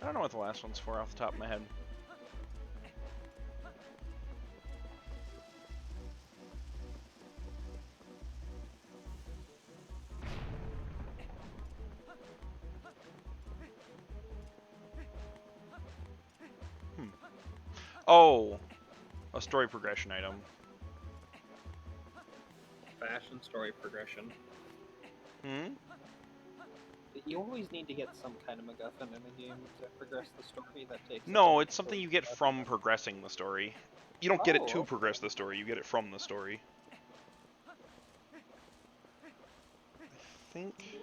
I don't know what the last one's for off the top of my head. Oh, a story progression item. Fashion story progression. You always need to get some kind of MacGuffin in a game to progress the story that takes. No, it's something you get from progressing the story. You don't get it to progress the story, you get it from the story. I think...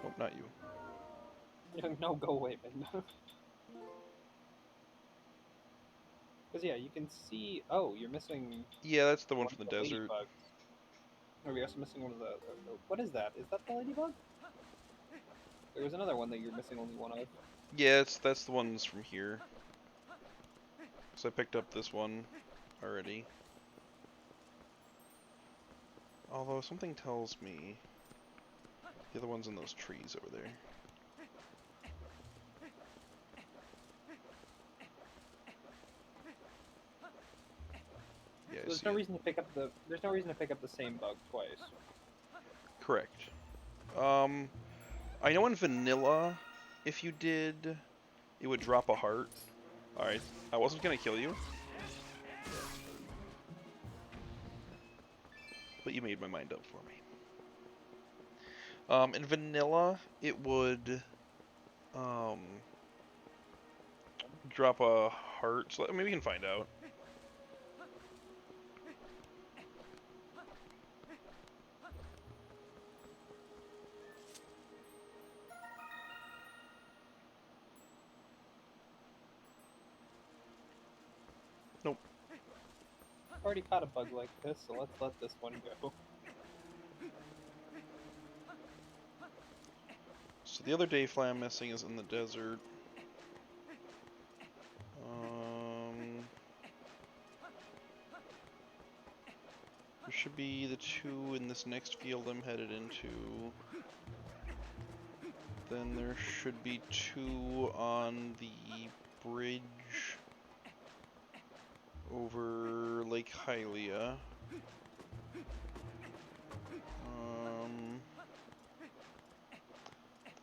Nope, not you. No, go away, man. Because, yeah, you can see... Oh, you're missing... Yeah, that's the one from the desert. Oh, you're also missing one of the... What is that? Is that the ladybug? There was another one that you're missing only one of. Yeah, that's the ones from here. So I picked up this one already. Although something tells me the other one's in those trees over there. Yeah, so there's no reason to pick up the. There's no reason to pick up the same bug twice. Correct. I know in vanilla, if you did, it would drop a heart. Alright, I wasn't gonna kill you. But you made my mind up for me. In vanilla, it would drop a heart. So maybe we can find out. Nope. I've already caught a bug like this, so let's let this one go. So the other day flam missing is in the desert. There should be the 2 in this next field I'm headed into. Then there should be 2 on the bridge over Lake Hylia.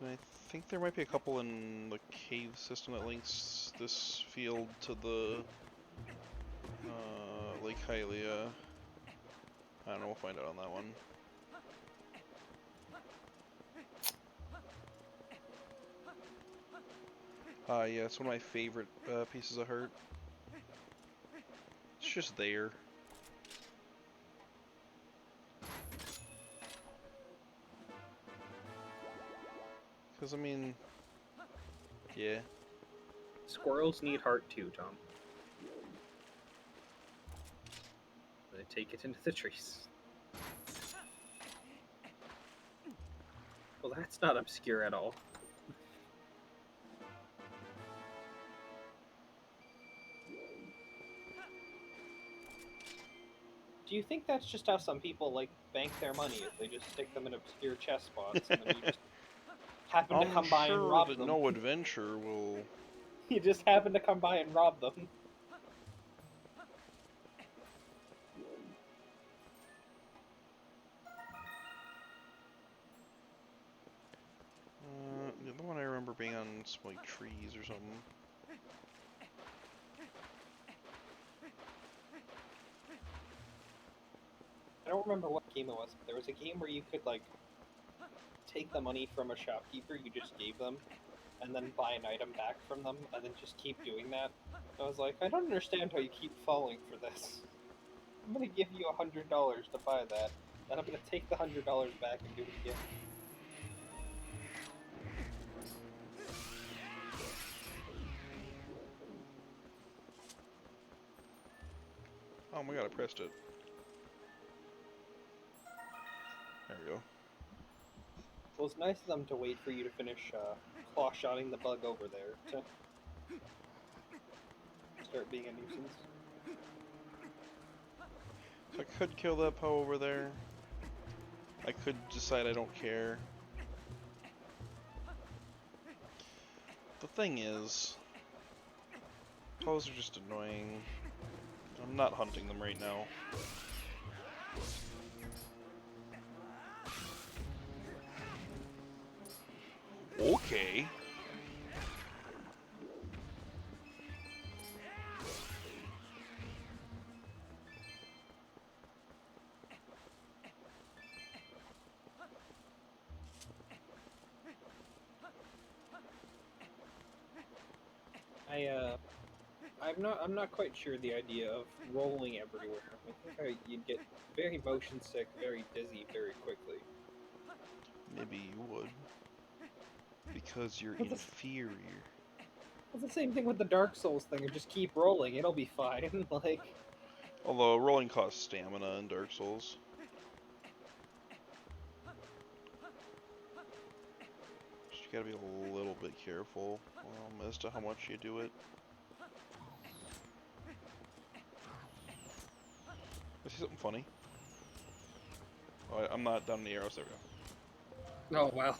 I think there might be a couple in the cave system that links this field to the Lake Hylia. I don't know, we'll find out on that one. Yeah, it's one of my favorite pieces of heart. It's just there. Because, I mean, yeah. Squirrels need heart too, Tom. They take it into the trees. Well, that's not obscure at all. Do you think that's just how some people, like, bank their money? If they just stick them in obscure chest spots, and then you just happen to come by and rob them? No adventure will... You just happen to come by and rob them. The other one I remember being on some, like, trees or something. I don't remember what game it was, but there was a game where you could like take the money from a shopkeeper you just gave them, and then buy an item back from them, and then just keep doing that. I was like, I don't understand how you keep falling for this. I'm gonna give you $100 to buy that, then I'm gonna take the $100 back and do it again. Oh my god, I pressed it. There we go. Well, it's nice of them to wait for you to finish claw-shotting the bug over there to start being a nuisance. So I could kill that Poe over there. I could decide I don't care. The thing is, Poes are just annoying. I'm not hunting them right now. Okay. I'm not quite sure the idea of rolling everywhere. I think you'd get very motion sick, very dizzy, very quickly. Maybe you would. Because you're What's inferior. It's the same thing with the Dark Souls thing. You just keep rolling, it'll be fine. Like, Although rolling costs stamina in Dark Souls. Just you gotta be a little bit careful as to how much you do it. I see something funny. Oh, I'm not down in the arrows. There we oh well.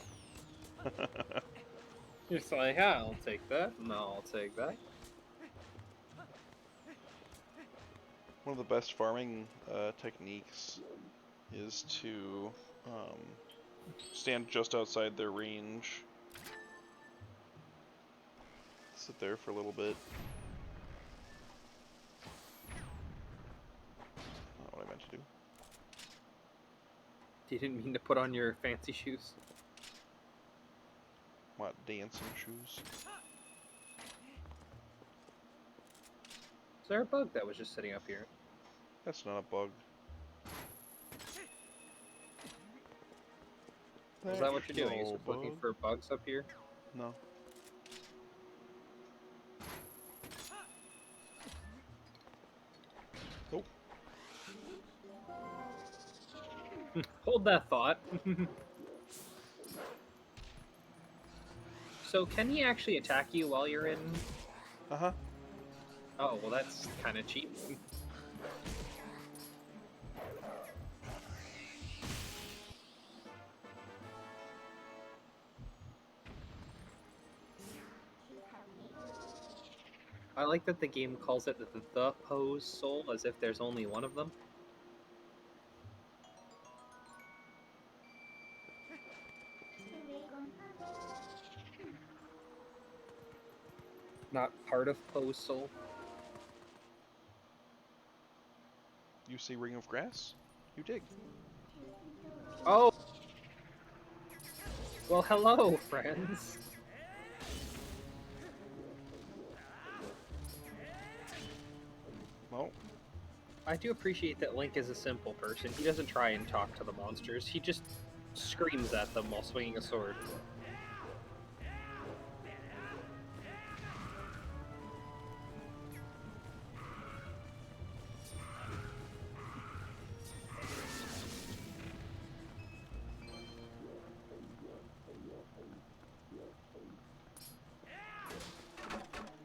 You're just like, yeah, I'll take that. No, I'll take that. One of the best farming techniques is to stand just outside their range. Sit there for a little bit. Not what I meant to do. You didn't mean to put on your fancy shoes. What, dancing shoes? Is there a bug that was just sitting up here? That's not a bug. Is that what you're doing? Is No just looking bug. for bugs up here? No. Nope. Hold that thought. So, can he actually attack you while you're in? Uh-huh. Oh, well, that's kind of cheap. I like that the game calls it the pose soul, as if there's only one of them. Not part of pose soul. You see Ring of Grass? You dig. Oh! Well, hello, friends! Well, I do appreciate that Link is a simple person. He doesn't try and talk to the monsters. He just screams at them while swinging a sword.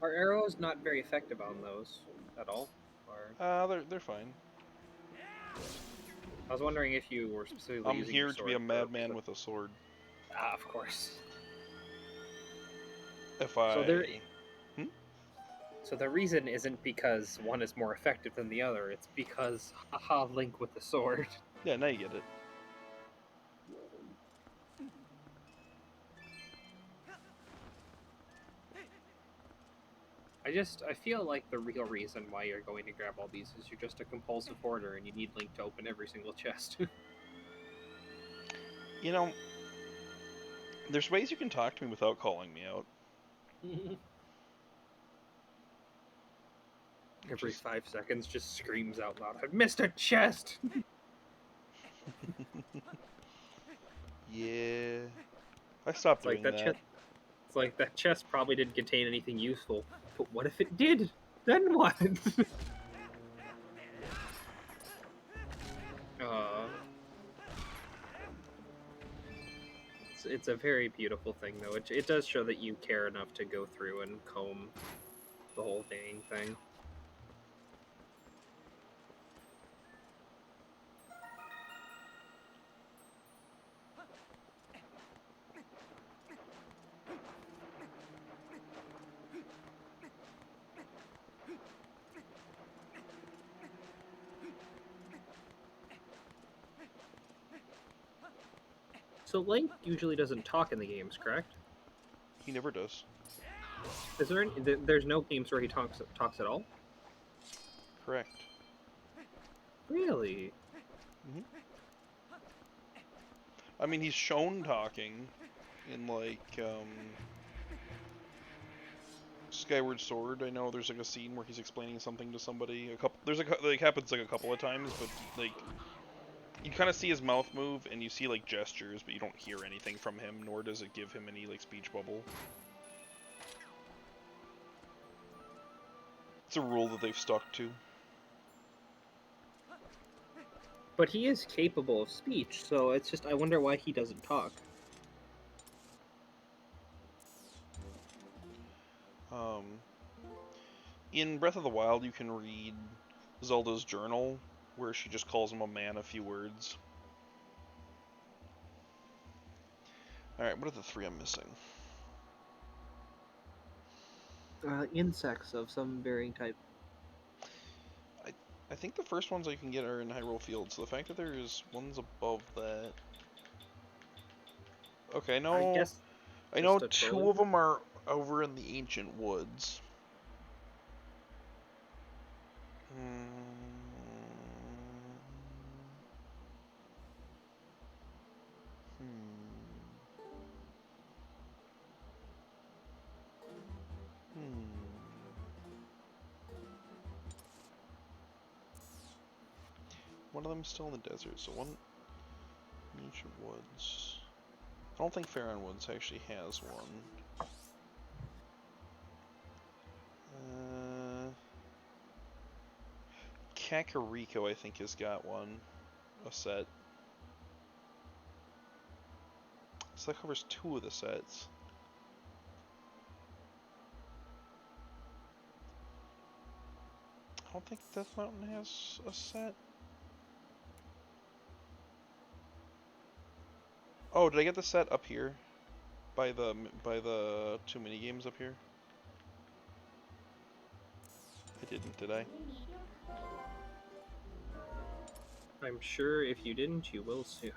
Are arrows not very effective on those at all? Or they're fine. I was wondering if you were specifically I'm using your here to be a sword madman with a sword. Ah, of course. If I... So there. So the reason isn't because one is more effective than the other. It's because haha, Link with the sword. Yeah, now you get it. I feel like the real reason why you're going to grab all these is you're just a compulsive hoarder and you need Link to open every single chest. You know, there's ways you can talk to me without calling me out. Every 5 seconds, just screams out loud, "I've missed a chest!" Yeah. I stopped It's like doing that. It's like that chest probably didn't contain anything useful, but what if it did? Then what? uh, it's a very beautiful thing, though. It does show that you care enough to go through and comb the whole dang thing. So Link usually doesn't talk in the games, correct? He never does. Is there any, there's no games where he talks at all? Correct. Really? Hmm. I mean, he's shown talking in, like, Skyward Sword. I know there's, like, a scene where he's explaining something to somebody. Like, happens, like, a couple of times, but, like, you kind of see his mouth move, and you see, like, gestures, but you don't hear anything from him, nor does it give him any, like, speech bubble. It's a rule that they've stuck to. But he is capable of speech, so it's just, I wonder why he doesn't talk. In Breath of the Wild, you can read Zelda's journal, where she just calls him a man a few words. Alright, what are the 3 I'm missing? Insects of some varying type. I think the first ones I can get are in Hyrule Field, so the fact that there's ones above that... Okay, I know 2 of them are over in the Ancient Woods. One of them's still in the desert, so one Ancient Woods. I don't think Farron Woods actually has one. Kakariko, I think, has got one. A set. So that covers 2 of the sets. I don't think Death Mountain has a set. Oh, did I get the set up here? By the 2 mini games up here? I didn't, did I? I'm sure if you didn't, you will soon.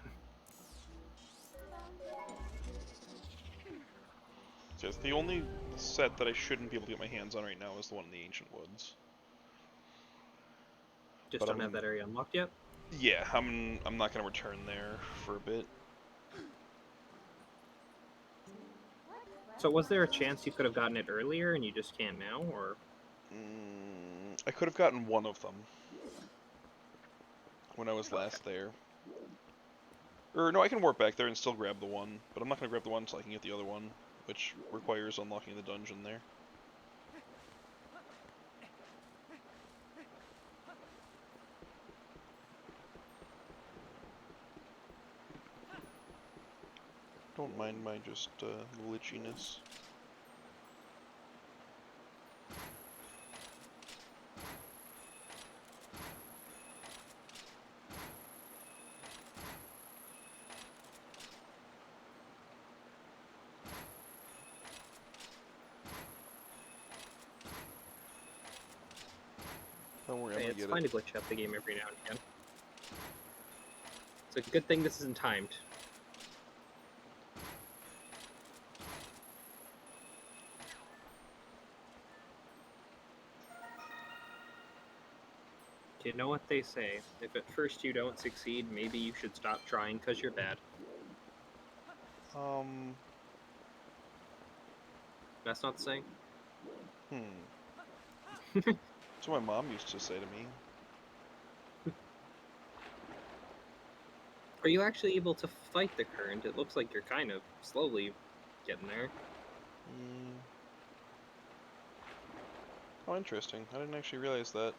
Because the only set that I shouldn't be able to get my hands on right now is the one in the Ancient Woods. Just don't have that area unlocked yet? Yeah, I'm not gonna return there for a bit. So was there a chance you could have gotten it earlier and you just can't now, or? I could have gotten one of them when I was last there. Or no, I can warp back there and still grab the one, but I'm not gonna grab the one until I can get the other one, which requires unlocking the dungeon there. Don't mind my just glitchiness. Don't worry, I'm gonna get it. It's fine to glitch up the game every now and again. It's a good thing this isn't timed. You know what they say? If at first you don't succeed, maybe you should stop trying because you're bad. That's not the saying? That's what my mom used to say to me. Are you actually able to fight the current? It looks like you're kind of slowly getting there. Oh, interesting. I didn't actually realize that.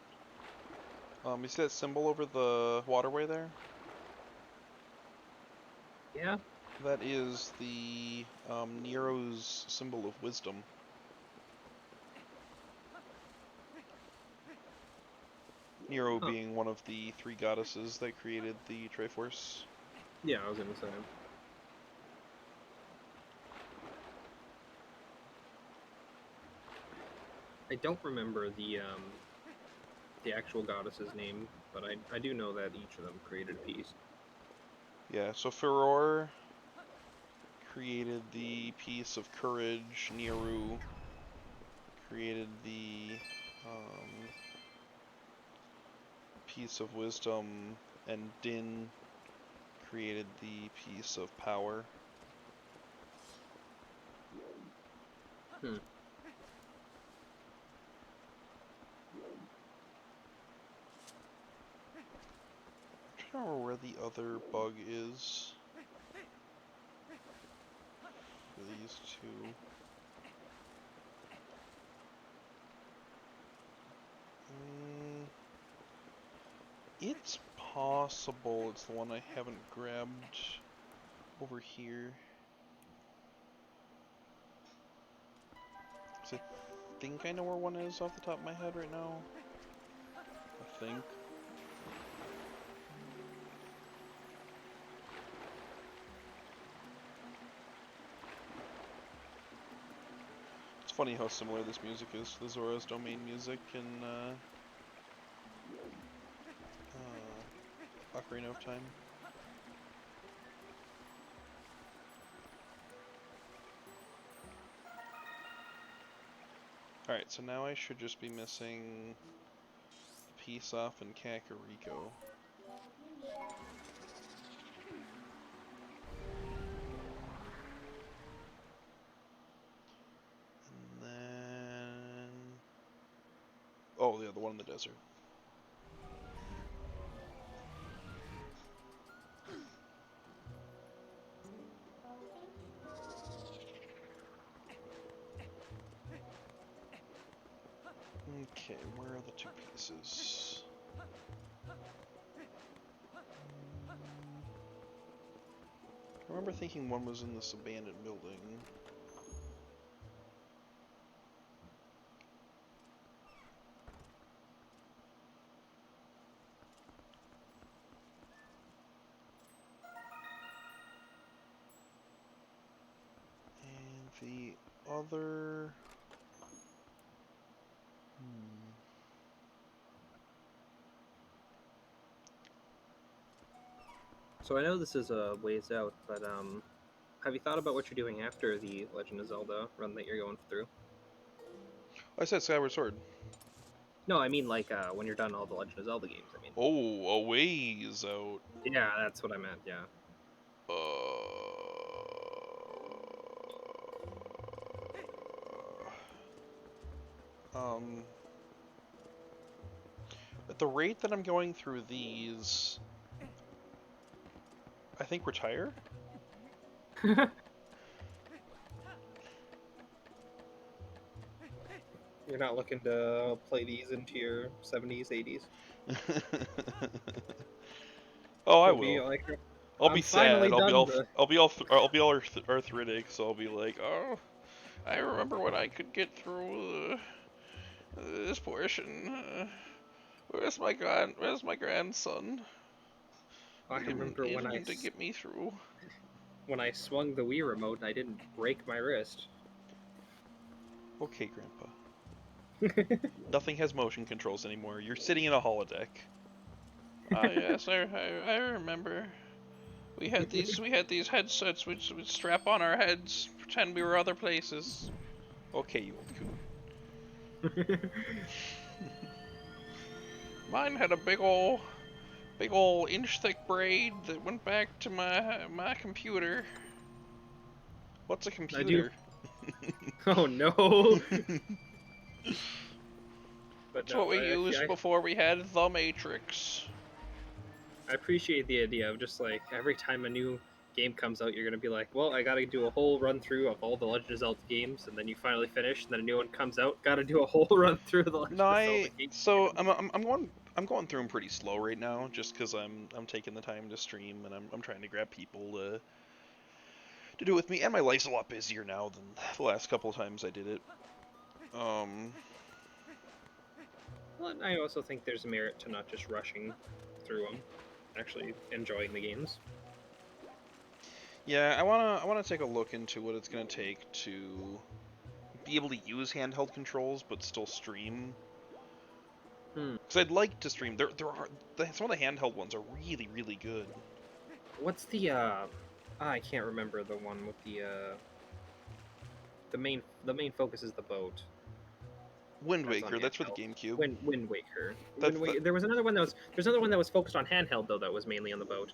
You see that symbol over the waterway there? Yeah? That is the Nero's symbol of wisdom. Nero being one of the 3 goddesses that created the Triforce. Yeah, I was gonna say. I don't remember the actual goddess's name, but I do know that each of them created a piece. Yeah, so Furor created the piece of courage, Nero created the piece of wisdom, and Din created the piece of power. Hmm. I'm trying to remember where the other bug is. For these two. It's possible it's the one I haven't grabbed over here. 'Cause I think I know where one is off the top of my head right now. I think. It's funny how similar this music is to the Zora's Domain music in Ocarina of Time. Alright, so now I should just be missing the piece off in Kakariko. And then... oh, yeah, the one in the desert. Okay, where are the 2 pieces? I remember thinking one was in this abandoned building. And the other... So I know this is a ways out, but have you thought about what you're doing after the Legend of Zelda run that you're going through? I said Skyward Sword. No, I mean like when you're done all the Legend of Zelda games. I mean. Oh, a ways out. Yeah, that's what I meant. Yeah. At the rate that I'm going through these, I think retire. You're not looking to play these into your 70s, 80s? Oh, I You'll be will. like, I'll I'm be sad. finally done. I'll be all arthritic. So I'll be like, oh, I remember when I could get through this portion. Where's my grandson? I remember He didn't get me through. when I swung the Wii remote, I didn't break my wrist. Okay, Grandpa. Nothing has motion controls anymore. You're sitting in a holodeck. Ah, yes, I remember. We had these headsets which would strap on our heads, pretend we were other places. Okay, you old coon. Mine had a big ol' inch-thick braid that went back to my computer. What's a I do. computer? Oh no. But It's no, what we used before we had the Matrix. I appreciate the idea of just like every time a new game comes out, you're gonna be like, well, I gotta do a whole run through of all the Legend of Zelda games, and then you finally finish, and then a new one comes out, gotta do a whole run through of the Legend No, of Zelda games. so I'm going through them pretty slow right now, just because I'm taking the time to stream and I'm trying to grab people to do it with me, and my life's a lot busier now than the last couple of times I did it. Well, and I also think there's merit to not just rushing through them, actually enjoying the games. Yeah, I wanna take a look into what it's gonna take to be able to use handheld controls but still stream. Because I'd like to stream. Some of the handheld ones are really good. What's the I can't remember the one with the main focus is the boat. Wind That's on Waker, that's for the handheld. GameCube. Wind Waker. That's the There was another one that was there's another one that was focused on handheld though that was mainly on the boat.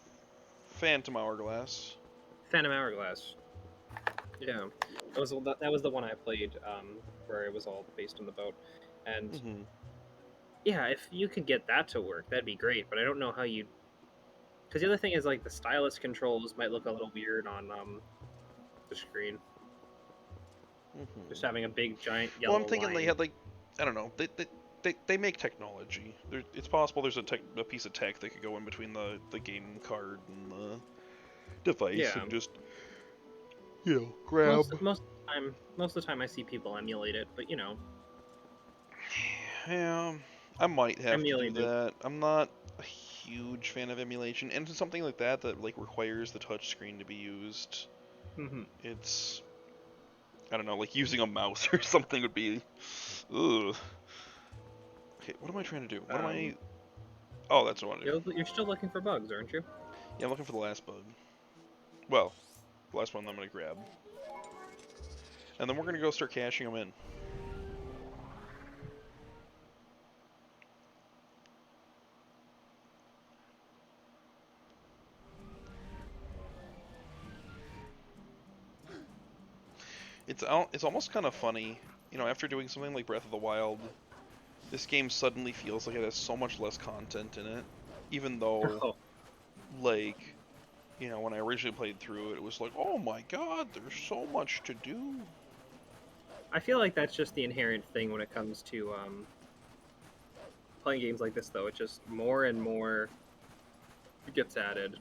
Phantom Hourglass. Phantom Hourglass. Yeah, that was the one I played where it was all based on the boat, and yeah, if you could get that to work, that'd be great. But I don't know how you. Because the other thing is like the stylus controls might look a little weird on the screen. Just having a big giant yellow. Well, I'm thinking line. they had like, I don't know, they make technology. It's possible there's a piece of tech that could go in between the game card and the device and just, grab. Most of the time I see people emulate it, but you know. Yeah, I might have to do Emulate that. I'm not a huge fan of emulation, and something like that like requires the touchscreen to be used. It's, I don't know, like using a mouse or something would be, ugh. Okay, what am I trying to do? What am I? Oh, that's what I want to do. You're still looking for bugs, aren't you? Yeah, I'm looking for the last bug. Well, the last one I'm gonna grab, and then we're gonna go start cashing them in. It's almost kind of funny, after doing something like Breath of the Wild, this game suddenly feels like it has so much less content in it, even though, like, when I originally played through it, it was like, oh my god, there's so much to do. I feel like that's just the inherent thing when it comes to playing games like this, though. It's just more and more gets added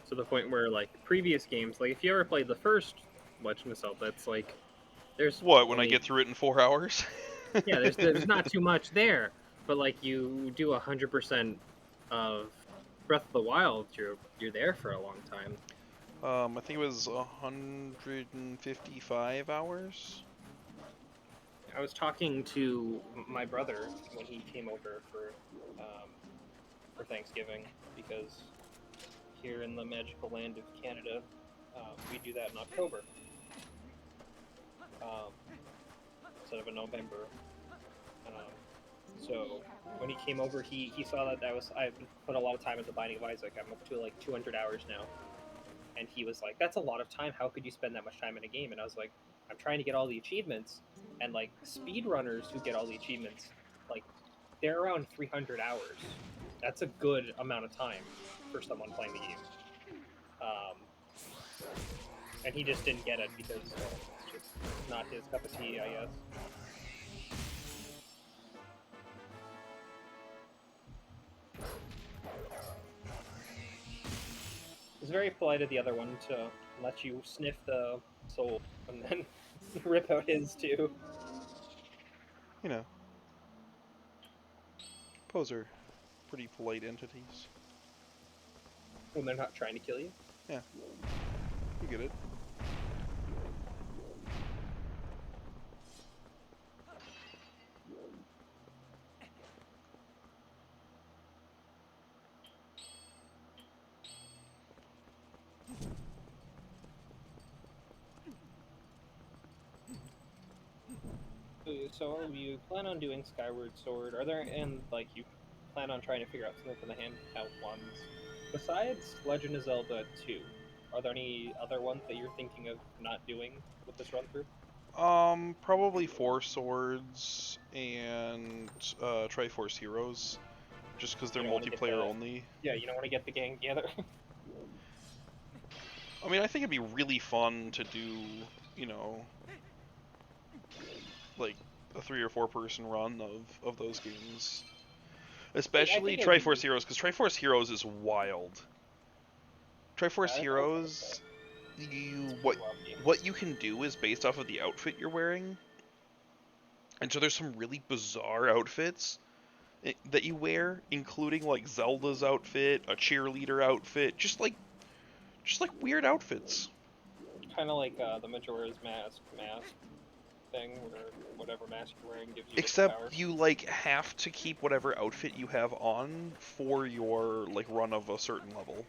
to the point where, like, previous games, like if you ever played the first Legend of Zelda, it's like there's What, when I only get through it in 4 hours? yeah, there's not too much there, but like you do 100% of Breath of the Wild, you're there for a long time. I think it was 155 hours. I was talking to my brother when he came over for Thanksgiving, because here in the magical land of Canada, we do that in October instead of in November. So when he came over, he saw that I put a lot of time into Binding of Isaac. I'm up to like 200 hours now, and he was like, "That's a lot of time. How could you spend that much time in a game?" And I was like, "I'm trying to get all the achievements, and like speedrunners who get all the achievements, like they're around 300 hours. That's a good amount of time for someone playing the game." And he just didn't get it because it's just not his cup of tea, I guess. It's very polite of the other one to let you sniff the soul and then rip out his too. Those are pretty polite entities. When they're not trying to kill you. Yeah, you get it. so you plan on doing Skyward Sword? Are there and like you plan on trying to figure out something for the handheld ones besides Legend of Zelda 2? Are there any other ones that you're thinking of not doing with this run through? Probably Four Swords and Triforce Heroes, just because they're You don't want to get multiplayer only. you don't want to get the gang together. I mean, I think it'd be really fun to do, you know, like a 3 or 4 person run of those games. I Especially think it would Triforce be Heroes, because Triforce Heroes is wild. Triforce I was gonna say Heroes, you it's pretty lucky. what you can do is based off of the outfit you're wearing. And so there's some really bizarre outfits that you wear, including like Zelda's outfit, a cheerleader outfit, just like weird outfits. Kind of like the Majora's mask thing, where whatever mask you're wearing gives you different powers. Except you like have to keep whatever outfit you have on for your like run of a certain level.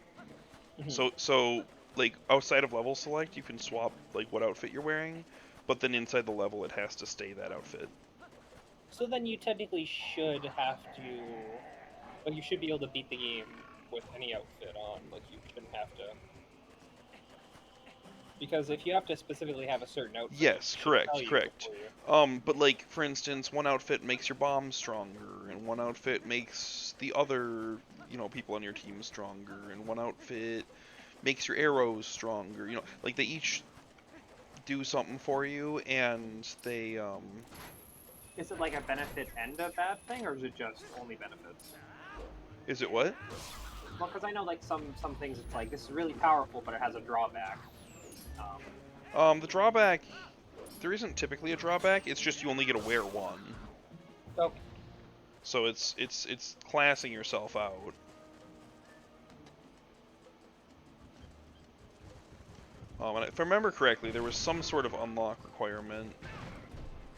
So like outside of level select, you can swap like what outfit you're wearing, but then inside the level it has to stay that outfit. So then you technically should have to, like, you should be able to beat the game with any outfit on. Like, you shouldn't have to, because if you have to specifically have a certain outfit, it Yes, should tell correct, you correct. before you. But like for instance, one outfit makes your bomb stronger, and one outfit makes the other, people on your team stronger, and one outfit makes your arrows stronger. Like they each do something for you, and they Is it like a benefit and a bad thing, or is it just only benefits? Is it what? Well, because I know like some things, it's like this is really powerful, but it has a drawback. The drawback, there isn't typically a drawback. It's just you only get to wear one. Oh, So it's classing yourself out. And if I remember correctly, there was some sort of unlock requirement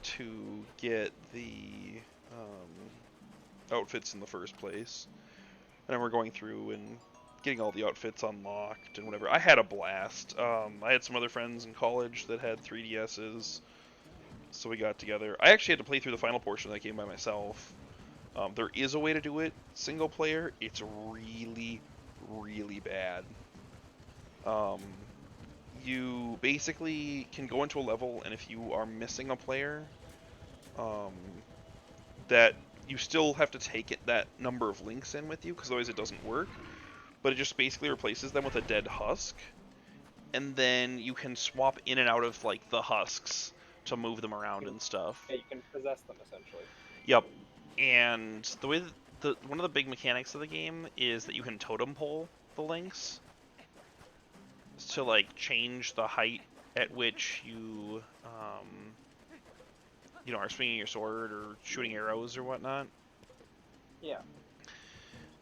to get the outfits in the first place. And we're going through and getting all the outfits unlocked and whatever. I had a blast. I had some other friends in college that had 3DSs, so we got together. I actually had to play through the final portion of that game by myself. There is a way to do it single player. It's really, really bad. You basically can go into a level, and if you are missing a player, that you still have to take that number of links in with you, because otherwise it doesn't work. But it just basically replaces them with a dead husk, and then you can swap in and out of like the husks to move them around and stuff. yeah, you can possess them essentially. Yep. And the way that one of the big mechanics of the game is that you can totem pole the links to like change the height at which you are swinging your sword or shooting arrows or whatnot. Yeah.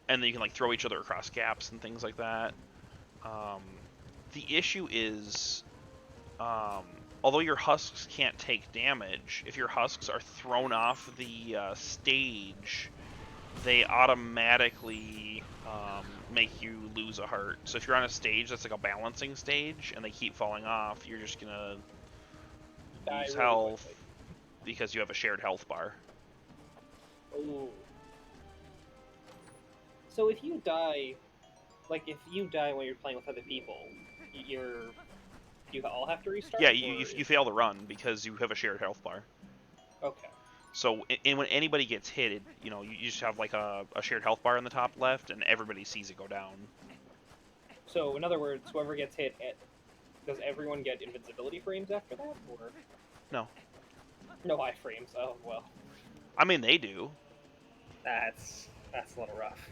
And then you can like throw each other across gaps and things like that. The issue is, although your husks can't take damage, if your husks are thrown off the stage, they automatically make you lose a heart. So if you're on a stage that's like a balancing stage and they keep falling off, you're just gonna lose really health quickly. because you have a shared health bar. Ooh. So if you die, like if you die when you're playing with other people, you all have to restart. Yeah, you fail the run because you have a shared health bar. Okay. So, and when anybody gets hit, you just have like a shared health bar in the top left, and everybody sees it go down. So in other words, whoever gets hit, does everyone get invincibility frames after that, or No. no iframes? Oh well, I mean, they do. that's a little rough.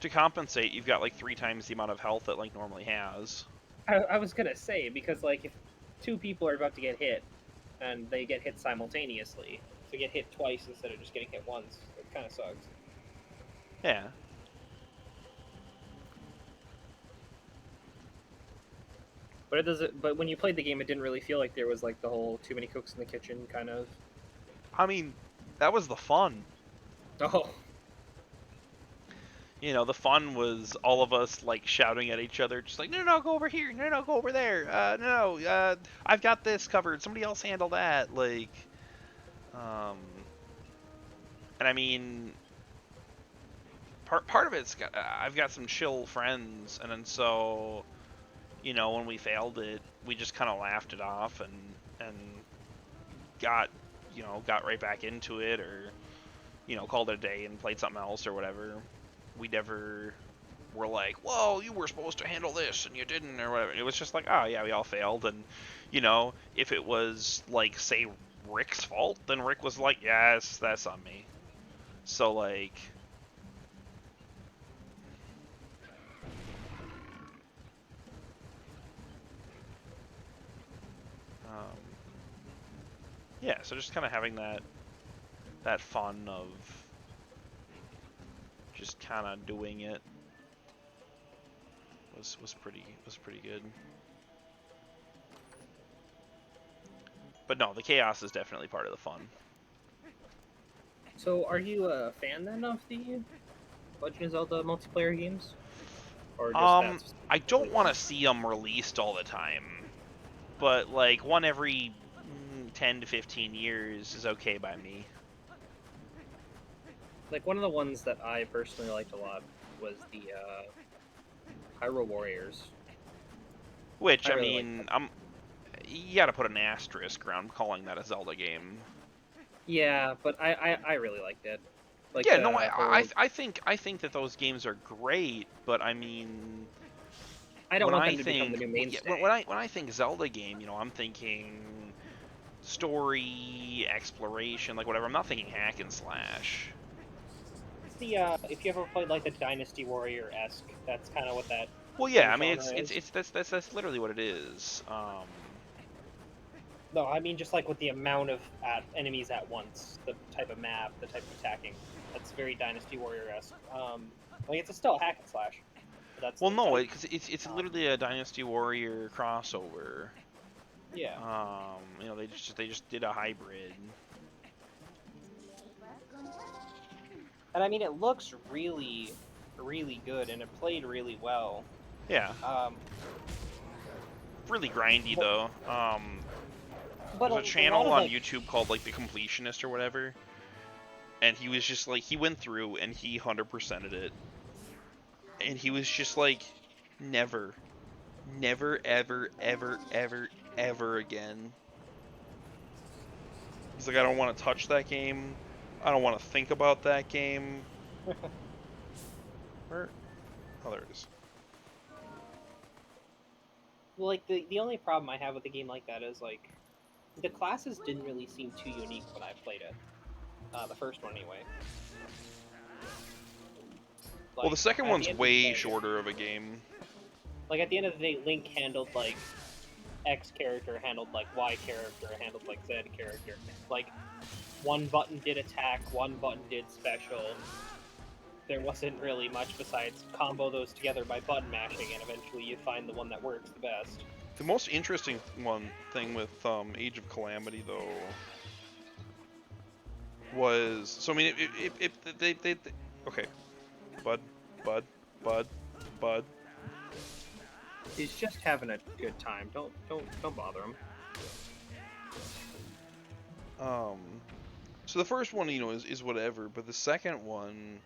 To compensate, you've got like 3 times the amount of health that like normally has. I was gonna say, because like if 2 people are about to get hit and they get hit simultaneously, to get hit twice instead of just getting hit once, it kind of sucks. Yeah. But it doesn't. But when you played the game, it didn't really feel like there was like the whole too many cooks in the kitchen kind of. I mean, that was the fun. Oh. you know, the fun was all of us like shouting at each other, just like, no, no, go over here, no, no, go over there, no, I've got this covered, somebody else handle that, like, um, and I mean, part of it's got, I've got some chill friends, and then so, you know, when we failed it, we just kind of laughed it off and got, you know, got right back into it, or, you know, called it a day and played something else or whatever. We never were like, whoa, you were supposed to handle this and you didn't, or whatever. It was just like, oh yeah, we all failed, and, you know, if it was like, say, Rick's fault, then Rick was like, yes, that's on me. So like, um, yeah, so just kind of having that fun of just kind of doing it was pretty good. But no, the chaos is definitely part of the fun. So, are you a fan then of the Legend of Zelda multiplayer games, or just that's I don't want to see them released all the time, but like one every 10 to 15 years is okay by me. like one of the ones that I personally liked a lot was the Hyrule Warriors. Which I I really liked mean, that. you got to put an asterisk around calling that a Zelda game. Yeah, but I really liked it. Like Yeah, no, the whole. I think that those games are great, but I mean, I don't when want I them to become the think new yeah, mainstay. when I think Zelda game, you know, I'm thinking story, exploration, like whatever. I'm not thinking hack and slash. It's the if you ever played like the Dynasty Warrior esque, that's kind of what that Well, whole yeah, I mean, genre is. that's literally what it is. No, I mean just like with the amount of enemies at once, the type of map, the type of attacking. That's very Dynasty Warrior esque. Like it's still a hack and slash. But that's Well, the no, type. because it's Um, literally a Dynasty Warrior crossover. yeah. You know, they just did a hybrid. And I mean, it looks really, really good, and it played really well. Yeah, Um, really grindy but, though. but There's a a lot channel of on like, YouTube called like the Completionist or whatever, and he was just like he went through and he 100%ed it, and he was just like, never, never, ever, ever, ever, ever again. He's like, I don't want to touch that game. I don't want to think about that game. Where? Oh, there it is. like the only problem I have with a game like that is like the classes didn't really seem too unique when I played it. The first one anyway. Well, the Like second at the one's end of the way day, shorter of a game. like at the end of the day, Link handled like X character, handled like Y character, handled like Z character. Like one button did attack, one button did special. There wasn't really much besides combo those together by button mashing, and eventually you find the one that works the best. The most interesting thing with Age of Calamity though was, so I mean, they okay, bud, bud, bud, bud. He's just having a good time. Don't bother him. Um, so the first one, you know, is whatever, but the second one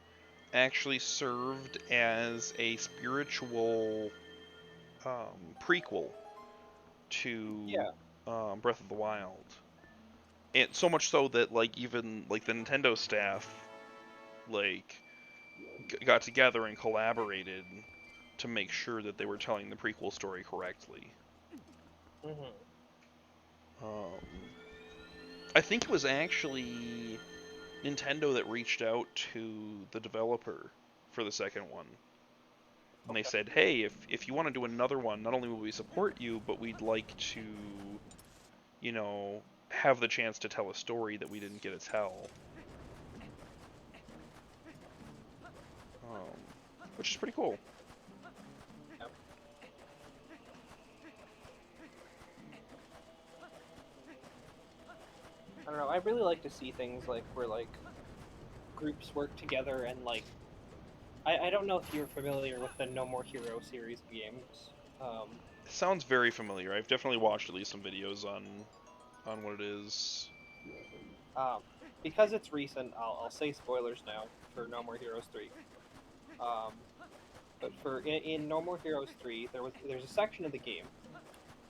actually served as a spiritual prequel to Yeah. Breath of the Wild. And so much so that like even like the Nintendo staff like got together and collaborated to make sure that they were telling the prequel story correctly. Hmm. Um, I think it was actually Nintendo that reached out to the developer for the second one. And they Okay. said, hey, if you want to do another one, not only will we support you, but we'd like to, you know, have the chance to tell a story that we didn't get to tell. Which is pretty cool. Yep. I don't know. I really like to see things like where like groups work together and like I don't know if you're familiar with the No More Hero series of games. It sounds very familiar. I've definitely watched at least some videos on what it is. Um, because it's recent, I'll say spoilers now for No More Heroes 3. Um, but in No More Heroes 3, there's a section of the game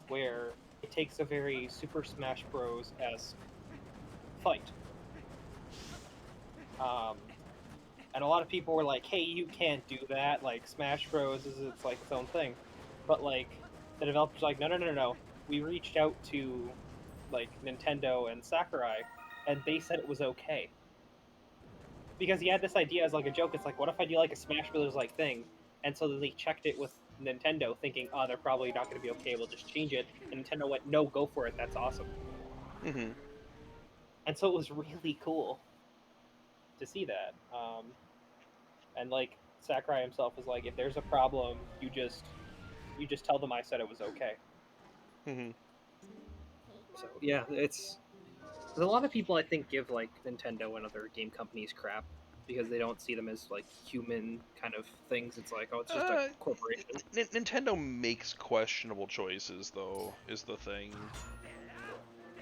where it takes a very Super Smash Bros. Esque fight. Um, and a lot of people were like, "Hey, you can't do that. Like Smash Bros. Is it's like its own thing." But like the developers are like, "No, no, no, no, no. We reached out to like Nintendo and Sakurai, and they said it was okay." Because he had this idea as like a joke. It's like, what if I do like a Smash Brothers like thing? And so then they checked it with Nintendo, thinking, oh, they're probably not going to be okay. We'll just change it. And Nintendo went, no, go for it. That's awesome. Hmm. And so it was really cool to see that. And like Sakurai himself was like, if there's a problem, you just tell them I said it was okay. Hmm. So yeah, it's there's a lot of people I think give like Nintendo and other game companies crap because they don't see them as like human kind of things. It's like, oh, it's just a Uh, corporation. Nintendo makes questionable choices, though, is the thing.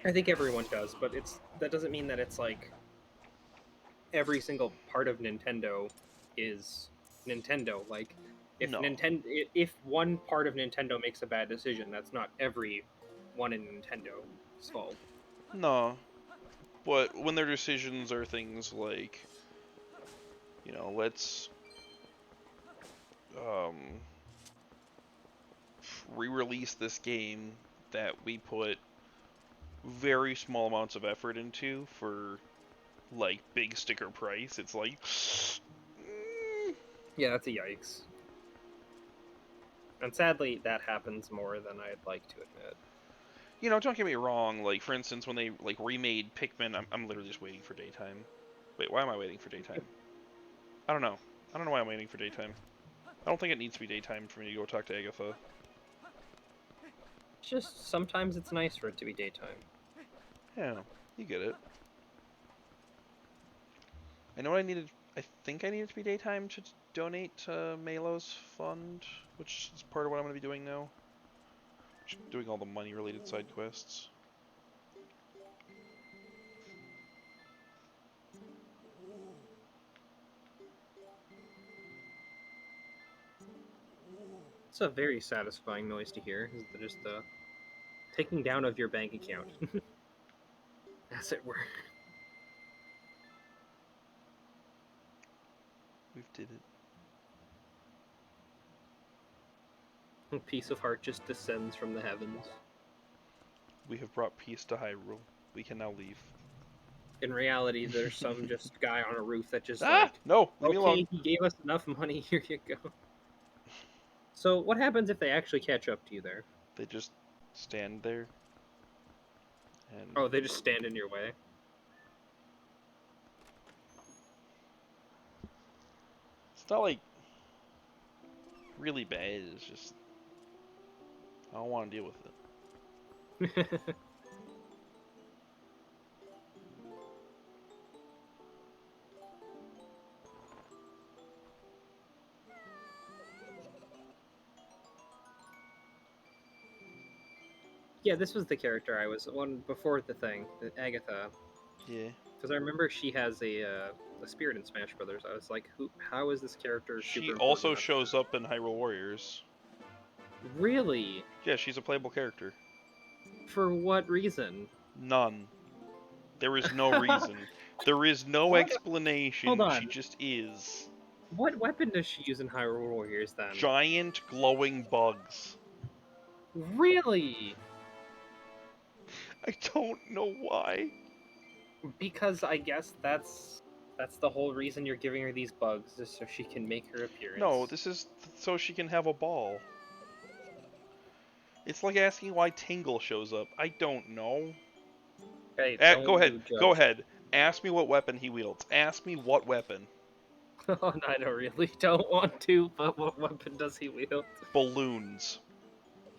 I think everyone does, but it's that doesn't mean that it's like every single part of Nintendo is Nintendo. Like No. if one part of Nintendo makes a bad decision, that's not every one in Nintendo's fault. No. But when their decisions are things like, let's um, re-release this game that we put very small amounts of effort into for like big sticker price, it's like, Yeah, that's a yikes. And sadly, that happens more than I'd like to admit. don't get me wrong. Like for instance, when they like remade Pikmin, I'm literally just waiting for daytime. Wait, why am I waiting for daytime? I don't know. I don't know why I'm waiting for daytime. I don't think it needs to be daytime for me to go talk to Agatha. It's just sometimes it's nice for it to be daytime. Yeah, you get it. I know I needed. I think I needed to be daytime to donate to Malo's fund, which is part of what I'm going to be doing now. Just doing all the money-related side quests. It's a very satisfying noise to hear. Is just the taking down of your bank account, as it were. We've did it. A piece of heart just descends from the heavens. We have brought peace to Hyrule. We can now leave. In reality, there's some just guy on a roof that just Ah! like, No! Leave me alone! okay, he gave us enough money, here you go. So what happens if they actually catch up to you there? They just stand there. And Oh, they just stand in your way? it's not like really bad. It's just I don't want to deal with it. Yeah, this was the character I was on before the thing, Agatha. Yeah. Because I remember she has a spirit in Smash Brothers. I was like, who? How is this character She super also important? shows up in Hyrule Warriors. Really? Yeah, she's a playable character. For what reason? None. There is no reason. There is no What? Hold explanation. She on. just is. What weapon does she use in Hyrule Warriors then? Giant glowing bugs. Really? I don't know why. Because I guess that's the whole reason you're giving her these bugs, just so she can make her appearance. No, this is so she can have a ball. It's like asking why Tingle shows up. I don't know. Hey, Go don't ahead. you Go judge. ahead. Ask me what weapon he wields. Ask me what weapon. Oh, I really don't want to, but what weapon does he wield? Balloons.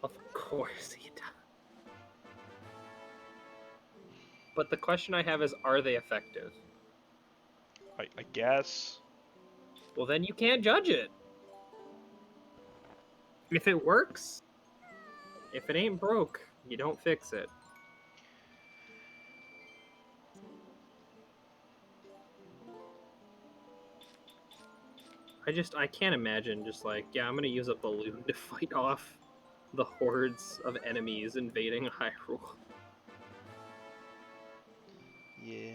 Of course he does. But the question I have is, are they effective? I guess. Well, then you can't judge it. If it works, if it ain't broke, you don't fix it. I can't imagine just like, yeah, I'm gonna use a balloon to fight off the hordes of enemies invading Hyrule. Yeah.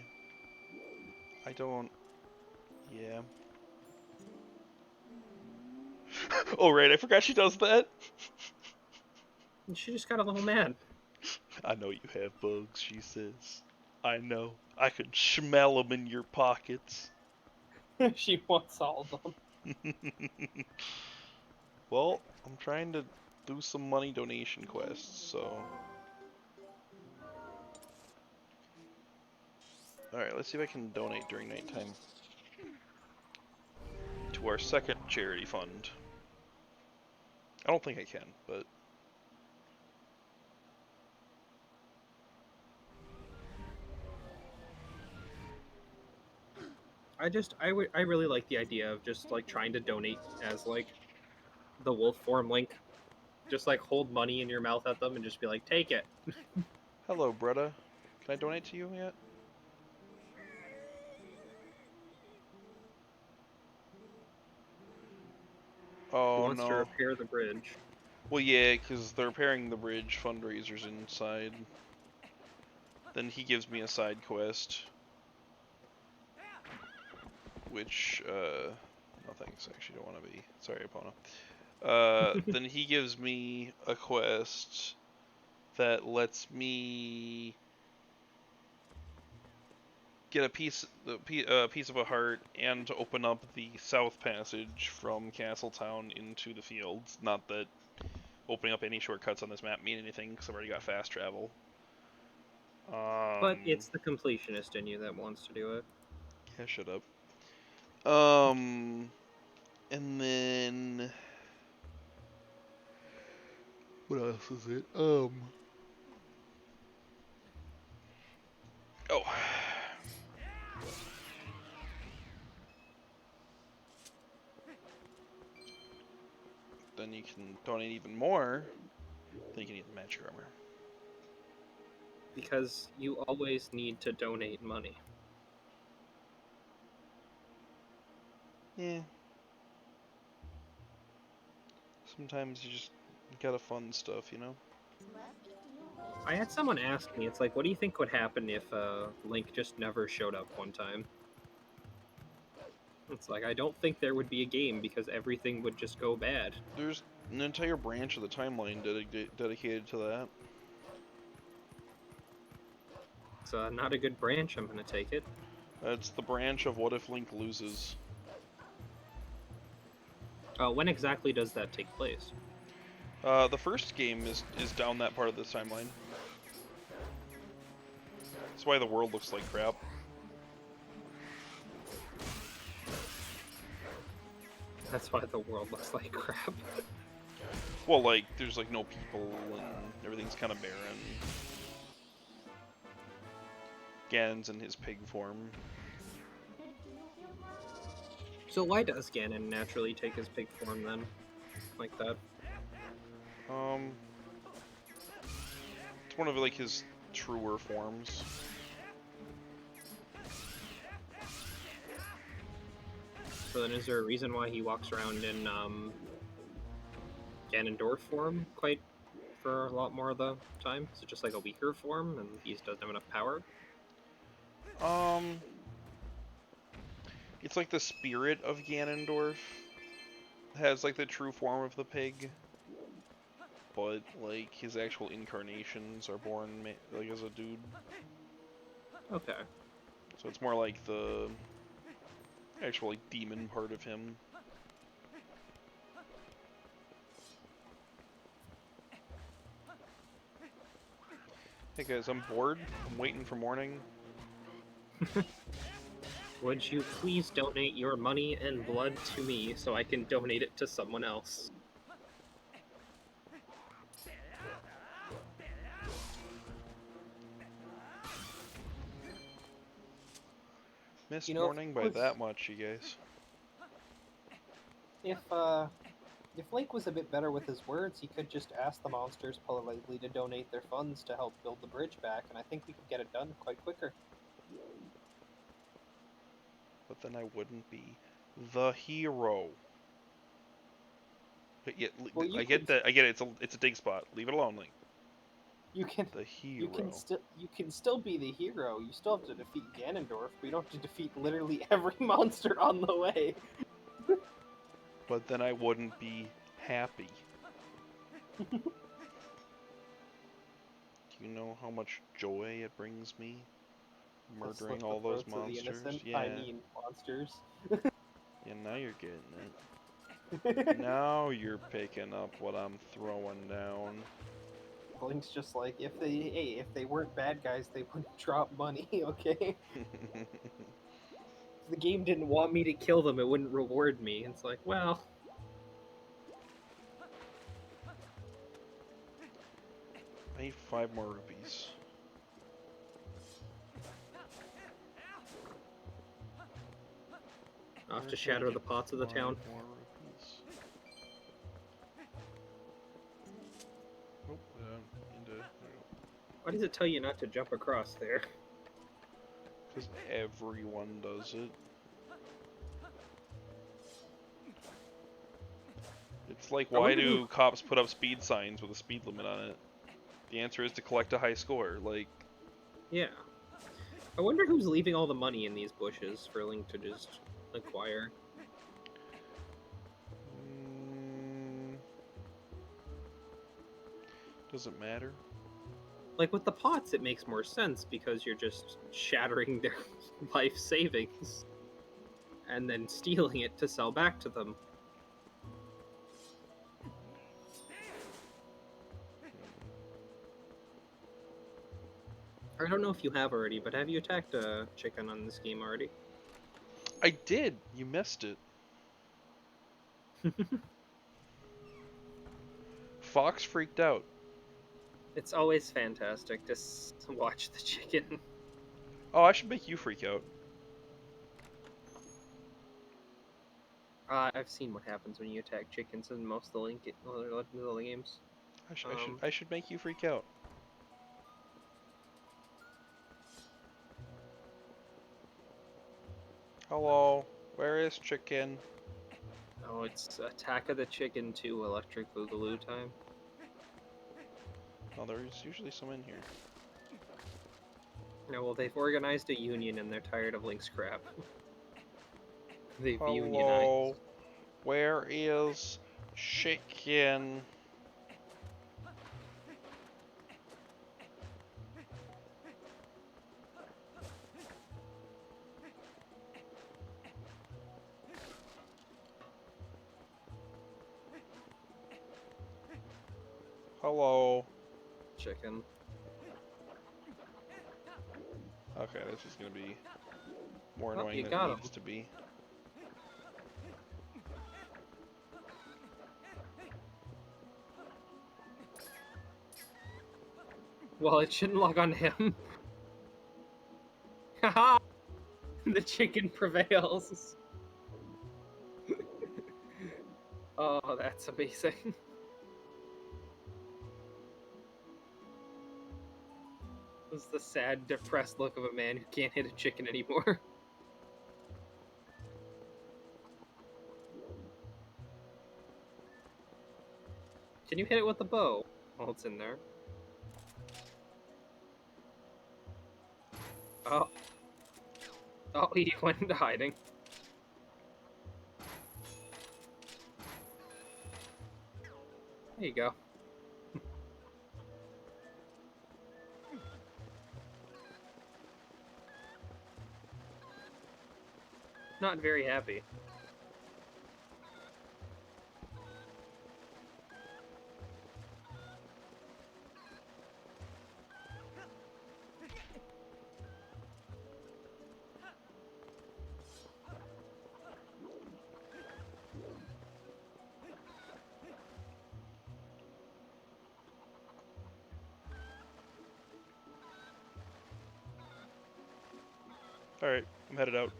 I don't... Yeah. Oh, right, I forgot she does that. And she just got a little mad. I know you have bugs, she says. I know. I can smell them in your pockets. She wants all of them. Well, I'm trying to do some money donation quests, so... Alright, let's see if I can donate during nighttime. To our second charity fund. I don't think I can, but... I really like the idea of just like trying to donate as like the wolf form Link. Just like hold money in your mouth at them and just be like, take it. Hello, Bretta. Can I donate to you yet? He Oh, wants to no. repair the bridge. Well, yeah, because the repairing the bridge fundraiser's inside. Then he gives me a side quest. Which, no thanks, I actually don't want to be. Sorry, Epona. Then he gives me a quest that lets me get a piece of a heart and to open up the south passage from Castletown into the fields. Not that opening up any shortcuts on this map mean anything, because I've already got fast travel. But it's the completionist in you that wants to do it. Yeah, shut up. And then what else is it? Oh. Then you can donate even more. Then you can get the magic armor. Because you always need to donate money. Yeah. Sometimes you just gotta fund stuff, you know? I had someone ask me, it's like, what do you think would happen if Link just never showed up one time? It's like, I don't think there would be a game because everything would just go bad. There's an entire branch of the timeline dedicated to that. It's not a good branch, I'm gonna take it. It's the branch of what if Link loses. When exactly does that take place? The first game is down that part of this timeline. That's why the world looks like crap. That's why the world looks like crap. Well, like, there's like no people and everything's kind of barren. Ganon's in his pig form. So why does Ganon naturally take his pig form then? Like that? It's one of like his truer forms. So then is there a reason why he walks around in Ganondorf form for a lot more of the time? Is it just like a weaker form and he just doesn't have enough power? It's like the spirit of Ganondorf has like the true form of the pig, but like his actual incarnations are born like as a dude. Okay. So it's more like the actual like demon part of him. Hey guys, I'm bored. I'm waiting for morning. Would you please donate your money and blood to me so I can donate it to someone else? Missed morning by that much, you guys. If Link was a bit better with his words, he could just ask the monsters politely to donate their funds to help build the bridge back, and I think we could get it done quite quicker. But then I wouldn't be the hero. But yet, Well, you I get could. that. I get it. It's a dig spot. Leave it alone, Link. You can. The hero. You can still be the hero. You still have to defeat Ganondorf, but you don't have to defeat literally every monster on the way. But then I wouldn't be happy. Do you know how much joy it brings me? Murdering all those monsters? Innocent, Yeah. I mean, monsters. Yeah, now you're getting it. Now you're picking up what I'm throwing down. Link's just like, if they weren't bad guys, they wouldn't drop money, okay? If the game didn't want me to kill them, it wouldn't reward me. It's like, well... I need 5 more rupees. I'll have to shatter the pots of the town. More rupees. Oh, Why does it tell you not to jump across there? because everyone does it. It's like, why do cops put up speed signs with a speed limit on it? The answer is to collect a high score. Like, Yeah. I wonder who's leaving all the money in these bushes for Link to just acquire. Does it matter? Like, with the pots, it makes more sense because you're just shattering their life savings and then stealing it to sell back to them. I don't know if you have already, but have you attacked a chicken on this game already? I did. You missed it. Fox freaked out. It's always fantastic to watch the chicken. Oh, I should make you freak out. I've seen what happens when you attack chickens in most of the Zelda games. I should make you freak out. Hello, where is chicken? Oh, it's Attack of the Chicken 2 Electric Boogaloo time. Oh, there's usually some in here. No, well, they've organized a union and they're tired of Link's crap. They've Hello, unionized. where is chicken? Hello. Chicken. Okay, this is gonna be more Oh, annoying you than got it him. needs to be. Well, it shouldn't log on him. Haha! The chicken prevails. Oh, that's amazing. This is the sad, depressed look of a man who can't hit a chicken anymore. Can you hit it with the bow? Oh, it's in there. Oh. Oh, he went into hiding. There you go. Not very happy. Alright, I'm headed out.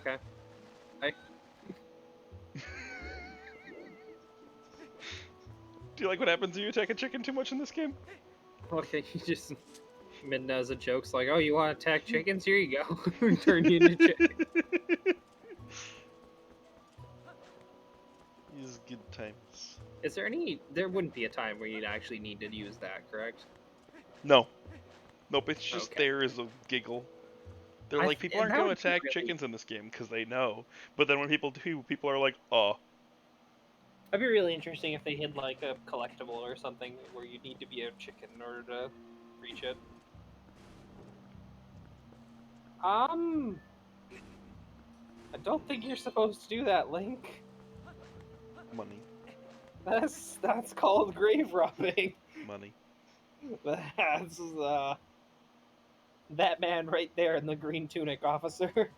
Okay. Bye. like what happens when you attack a chicken too much in this game? Okay, you just Midna as a joke's like, oh, you want to attack chickens? Here you go. Turn you into chicken. These good times. Is there any? There wouldn't be a time where you'd actually need to use that, correct? No. Nope, it's just Okay. there as a giggle. They're like, people aren't that going to would be attack really- chickens in this game because they know. But then when people do, people are like, oh. That'd be really interesting if they had like a collectible or something where you need to be a chicken in order to reach it. I don't think you're supposed to do that, Link. Money. That's called grave robbing. Money. That's that man right there in the green tunic, officer.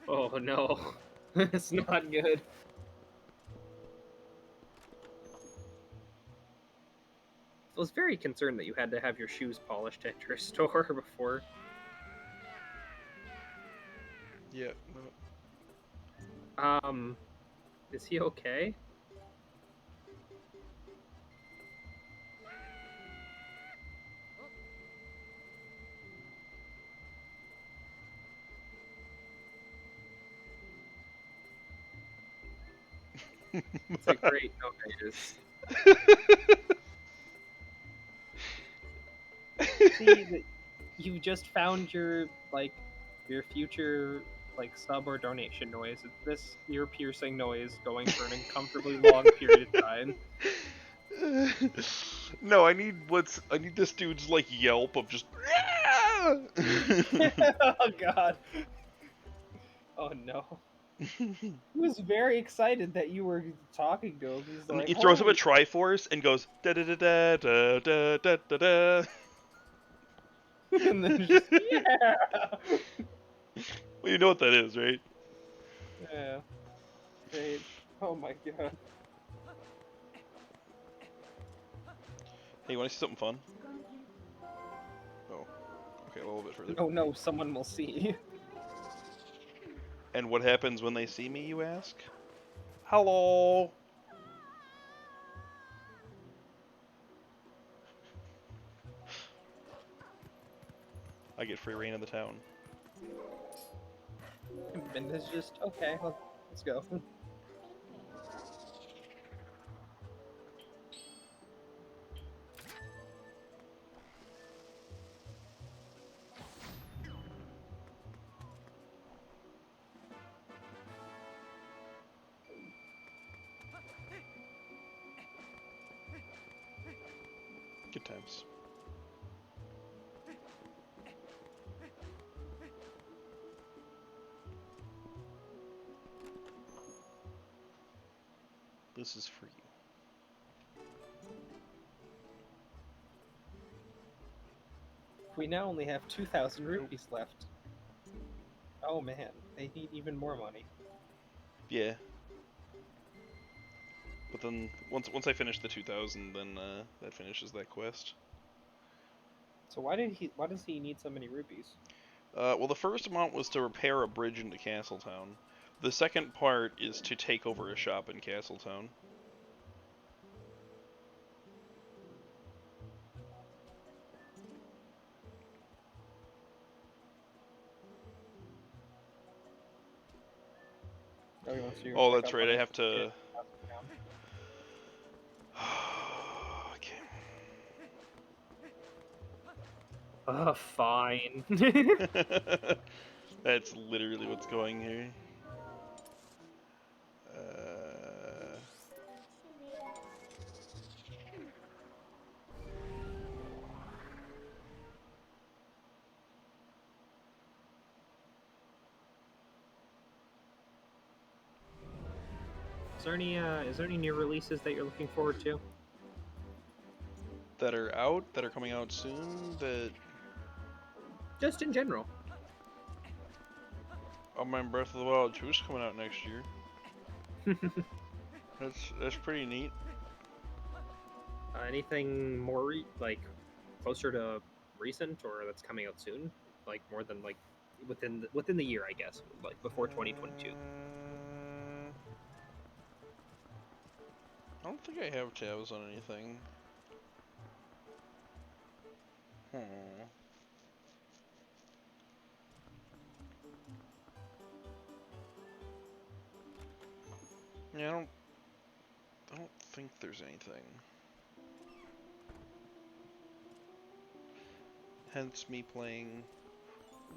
Oh no, it's not good. I was very concerned that you had to have your shoes polished at your store before. Yeah. Is he okay? It's a great noise. See, you just found your future sub or donation noise. It's this ear piercing noise going for an uncomfortably long period of time. No, I need this dude's like yelp of just. Oh god. Oh no. He was very excited that you were talking to him. He's And like, he throws up a "Holy Triforce and goes da da da da da da da da da. and then just yeah. Well, you know what that is, right? Yeah. Great. Oh my god. Hey, you want to see something fun? Oh, okay, a little bit further. Oh no, someone will see. And what happens when they see me, you ask? Hello. I get free reign of the town. And it's just okay. Let's go. Good times. This is for you. We now only have 2,000 rupees left. Oh man, they need even more money. Yeah. But then once I finish the 2,000, then that finishes that quest. So why does he need so many rupees? Well, the first amount was to repair a bridge into Castletown. The second part is to take over a shop in Castletown. Oh, he wants you to Oh, check that's up right. on I his have to. Okay. Fine. That's literally what's going here. Is there any new releases that you're looking forward to? That are out, that are coming out soon, that... Just in general. Oh, my Breath of the Wild 2 is coming out next year. That's pretty neat. Anything more closer to recent or that's coming out soon? Like more than within the year, I guess, like before 2022. I don't think I have tabs on anything. Yeah, I don't think there's anything. Hence me playing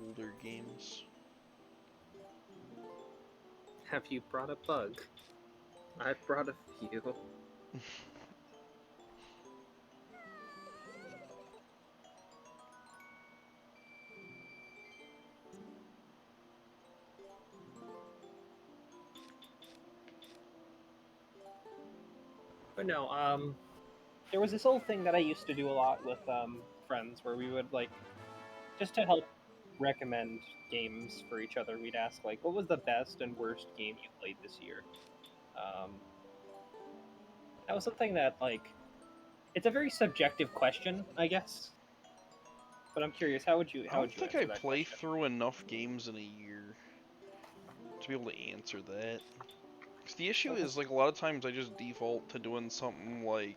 older games. Have you brought a bug? I've brought a few. But no, there was this old thing that I used to do a lot with friends where we would like just to help recommend games for each other. We'd ask like, what was the best and worst game you played this year? Um, that was something that like it's a very subjective question, I guess. But I'm curious, I how don't would you think I answer that play question? through enough games in a year to be able to answer that. Because the issue Like, is, like, a lot of times I just default to doing something like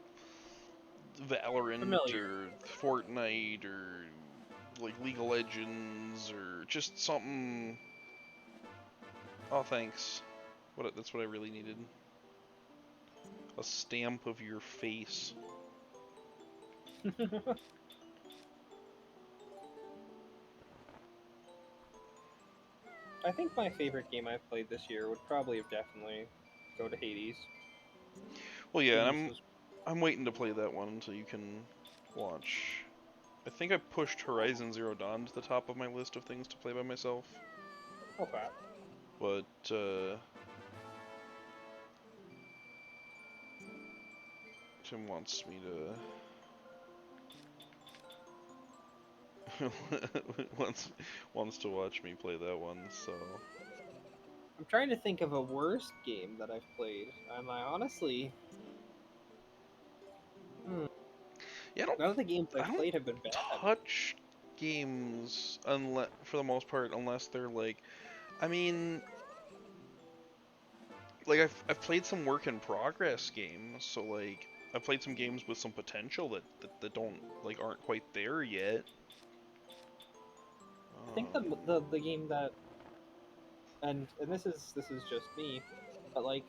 Valorant familiar. or Fortnite or like League of Legends or just something. Oh, thanks. That's what I really needed. A stamp of your face. I think my favorite game I've played this year would probably have definitely go to Hades. Well, yeah, and Hades was I'm waiting to play that one until you can watch. I think I pushed Horizon Zero Dawn to the top of my list of things to play by myself, okay. but Tim wants me to wants to watch me play that one, so. I'm trying to think of a worst game that I've played, and I honestly, Yeah, none of the games I I've don't played have been bad. touch games unless, for the most part, unless they're like, I mean, like I've played some work in progress games, so like I've played some games with some potential that don't like aren't quite there yet. I think the game that and this is just me, but like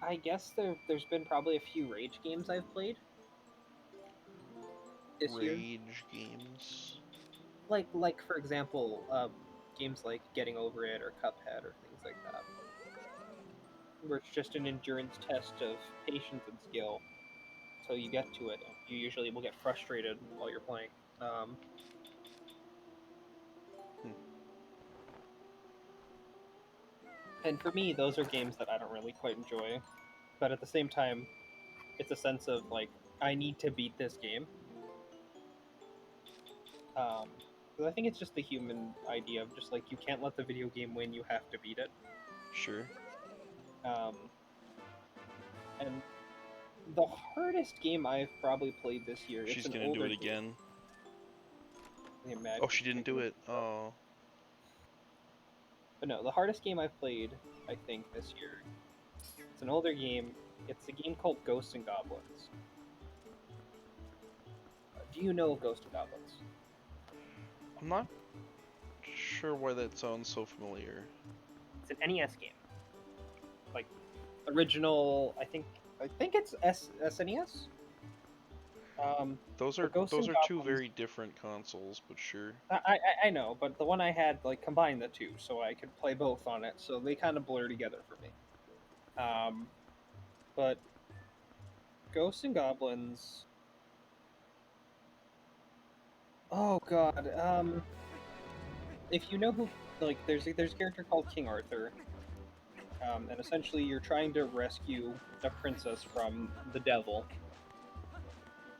I guess there's been probably a few Rage games I've played this year. Rage games. Like for example, games like Getting Over It or Cuphead or things like that, where it's just an endurance test of patience and skill. So you get to it, and you usually will get frustrated while you're playing. Um, Hmm. and for me, those are games that I don't really quite enjoy. But at the same time, it's a sense of like I need to beat this game. 'Cause I think it's just the human idea of just like you can't let the video game win, you have to beat it. Sure. Um, and the hardest game I've probably played this year, it's She's an gonna do older it game. again. I imagine Oh, she didn't do thinking it. about. Oh. But no, the hardest game I've played, I think, this year, it's an older game. It's a game called Ghosts and Goblins. Do you know of Ghosts and Goblins? I'm not sure why that sounds so familiar. It's an NES game. Like original, I think it's SNES. But Ghosts Those and are two Goblins. very different consoles, but sure. I know, but the one I had like combined the two, so I could play both on it. So they kind of blur together for me. But Ghosts and Goblins. Oh God. If you know who, like, there's a character called King Arthur, and essentially you're trying to rescue a princess from the devil,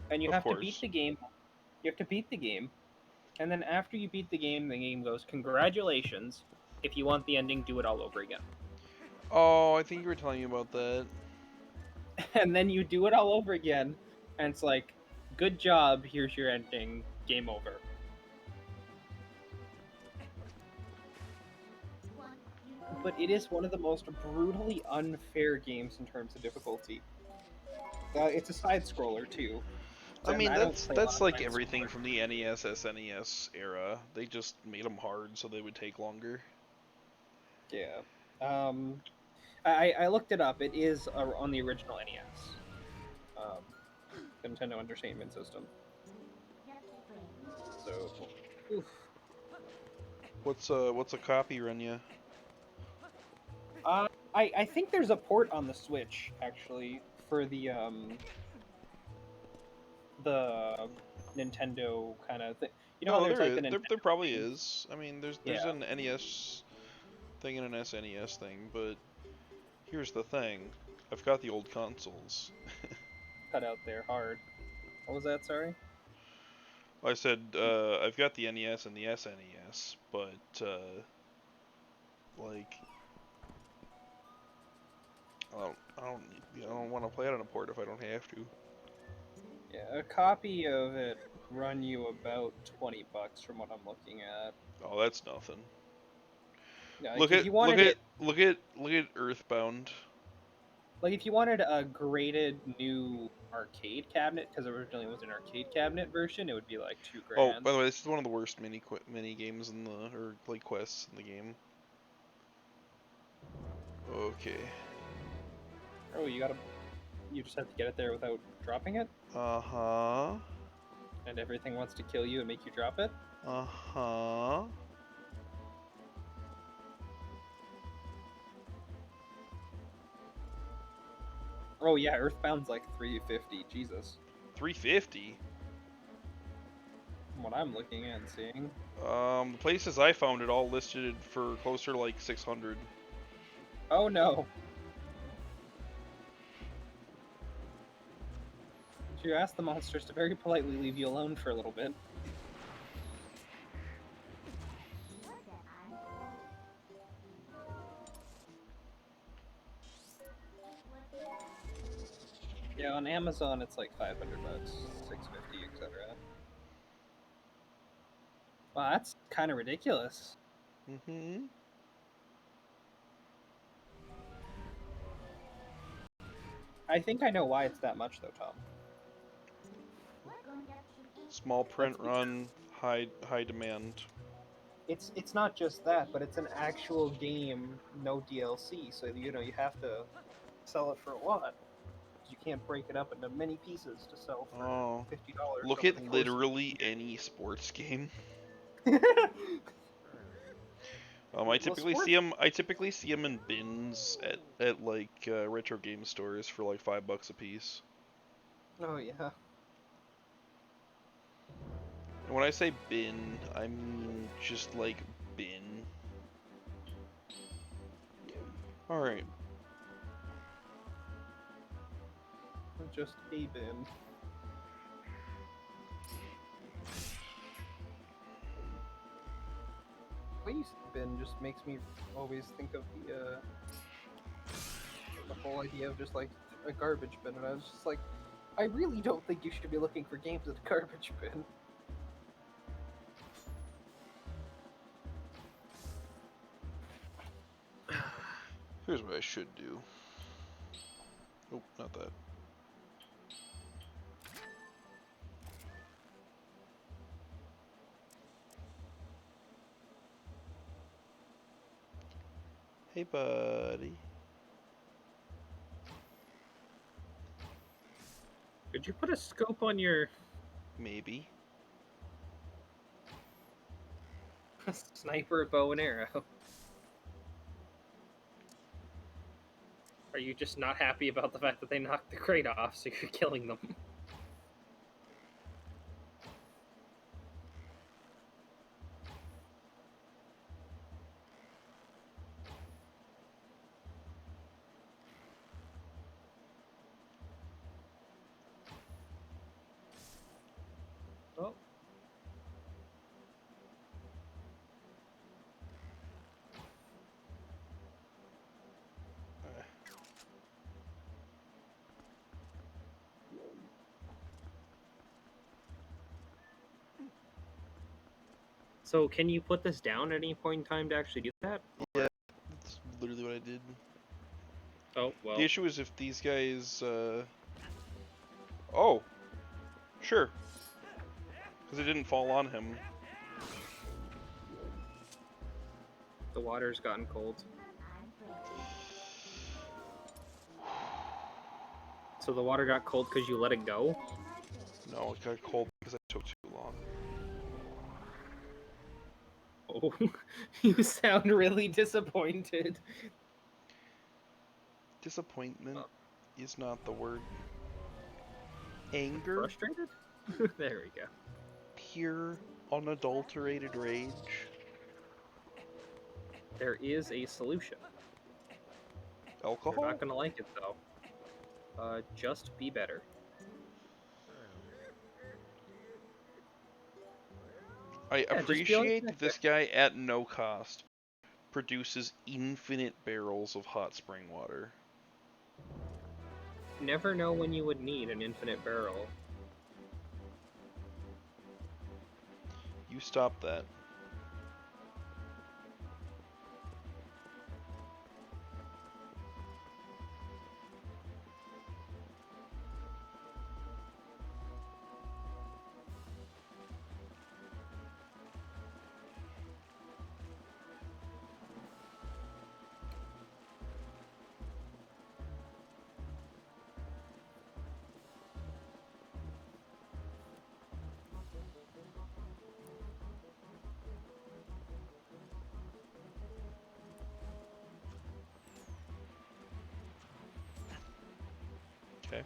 and you Of have to beat course. the game. You have to beat the game, and then after you beat the game goes, "Congratulations! If you want the ending, do it all over again." Oh, I think you were telling me about that. And then you do it all over again, and it's like, "Good job! Here's your ending. Game over." but it is one of the most brutally unfair games in terms of difficulty. It's a side scroller too. I mean, I don't play a lot that's of like side everything scrollers. from the NES, SNES era. They just made them hard so they would take longer. Yeah. I looked it up. It is on the original NES, Nintendo Entertainment System. So, oof. What's a copy run you? I think there's a port on the Switch actually for the Nintendo kind of thing. You know how No, there's there like is. the Nintendo There probably thing? is. I mean, there's Yeah. an NES thing and an SNES thing, but here's the thing. I've got the old consoles. Cut out there hard. What was that? Sorry. I said I've got the NES and the SNES, but like I don't want to play it on a port if I don't have to. Yeah, a copy of it run you about $20 from what I'm looking at. Oh, that's nothing. Yeah, like Look if at you wanted it, Earthbound. like if you wanted a graded new arcade cabinet, because originally it was an arcade cabinet version, it would be like two Oh, grand. by the way, this is one of the worst mini games in the or like quests in the game. Okay. Oh, you just have to get it there without dropping it, Uh-huh. and everything wants to kill you and make you drop it. Uh-huh. Oh yeah, Earthbound's like 350. Jesus, 350. from what I'm looking at and seeing. The places I found it all listed for closer to like 600. Oh no. You ask the monsters to very politely leave you alone for a little bit. Yeah, on Amazon it's like $500, 650, etc. Wow, that's kind of ridiculous. Mm-hmm. I think I know why it's that much though, Tom. Small print That's run, high demand. it's not just that, but it's an actual game, no DLC. So you know you have to sell it for a lot. You can't break it up into many pieces to sell for Oh, $50 look over at the course of literally any sports game. the well, sports. I typically see them in bins at like retro game stores for like $5 a piece. Oh yeah. And when I say bin, I mean just like bin. All right. Just a bin. Waste bin just makes me always think of the whole idea of just like a garbage bin, and I was just like, I really don't think you should be looking for games at a garbage bin. Here's what I should do. Nope, not that. Hey, buddy. Did you put a scope on your Maybe. Sniper, bow, and arrow. Are you just not happy about the fact that they knocked the crate off, so you're killing them? Oh, So can you put this down at any point in time to actually do that? Yeah, Oh, well. The issue is if these guys, oh, sure. Because it didn't fall on him. The water's gotten cold. So the water got cold because you let it go? No, it got cold because it took too long. Oh, you sound really disappointed. Disappointment is not the word. Anger? Frustrated? There we go. Pure, unadulterated rage. There is a solution. Alcohol? You're not gonna like it though. Just be better. I appreciate that this guy, at no cost, produces infinite barrels of hot spring water. Never know when you would need an infinite barrel. You stop that. Okay.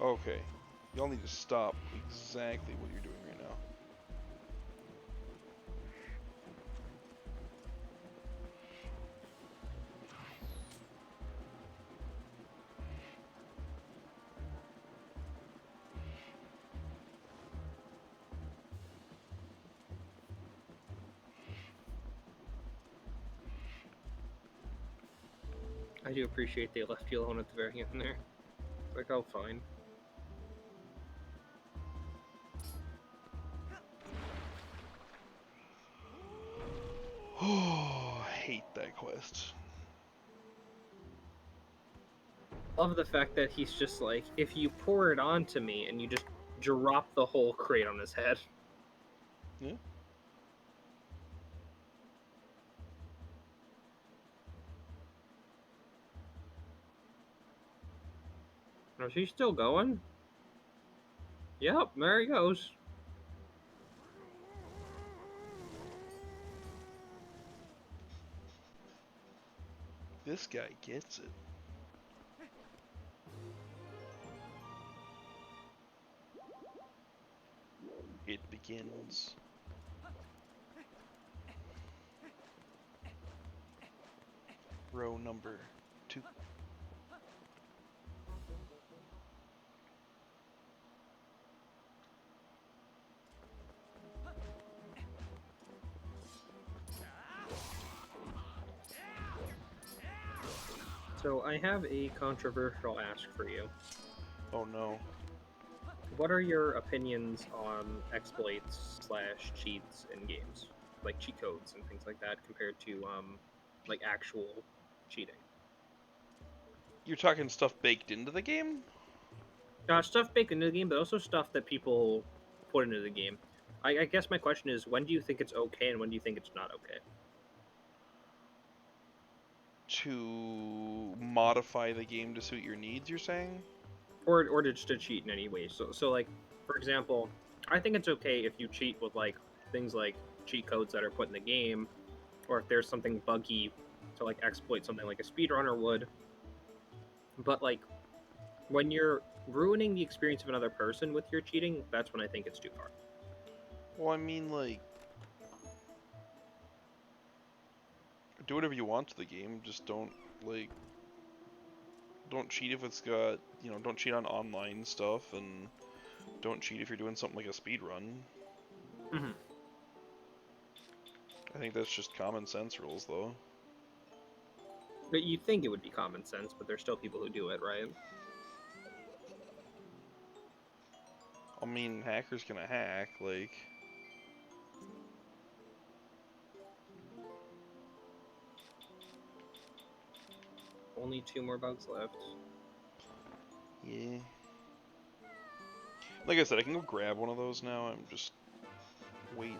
Okay. Y'all need to stop exactly what you're doing right now. I do appreciate they left you alone at the very end there. Like, oh, fine. Oh, I hate that quest. Love the fact that he's just like, if you pour it onto me and you just drop the whole crate on his head. Yeah. Is he still going? Yep, there he goes. This guy gets it. It begins. Row number 2. So I have a controversial ask for you. Oh no. What are your opinions on exploits / cheats in games, like cheat codes and things like that, compared to like actual cheating? You're talking stuff baked into the game? Stuff baked into the game, but also stuff that people put into the game. I guess my question is, when do you think it's okay, and when do you think it's not okay? To modify the game to suit your needs, you're saying? Or just to cheat in any way. So like, for example, I think it's okay if you cheat with like things like cheat codes that are put in the game, or if there's something buggy to like exploit something like a speedrunner would. But like, when you're ruining the experience of another person with your cheating, that's when I think it's too far. Well, I mean, like, do whatever you want to the game, just don't, like, don't cheat if it's got, you know, don't cheat on online stuff, and don't cheat if you're doing something like a speed run. Mm-hmm. I think that's just common sense rules, though. But you'd think it would be common sense, but there's still people who do it, right? I mean, hackers gonna hack, like... Only 2 more bugs left. Yeah. Like I said, I can go grab one of those now. I'm just waiting.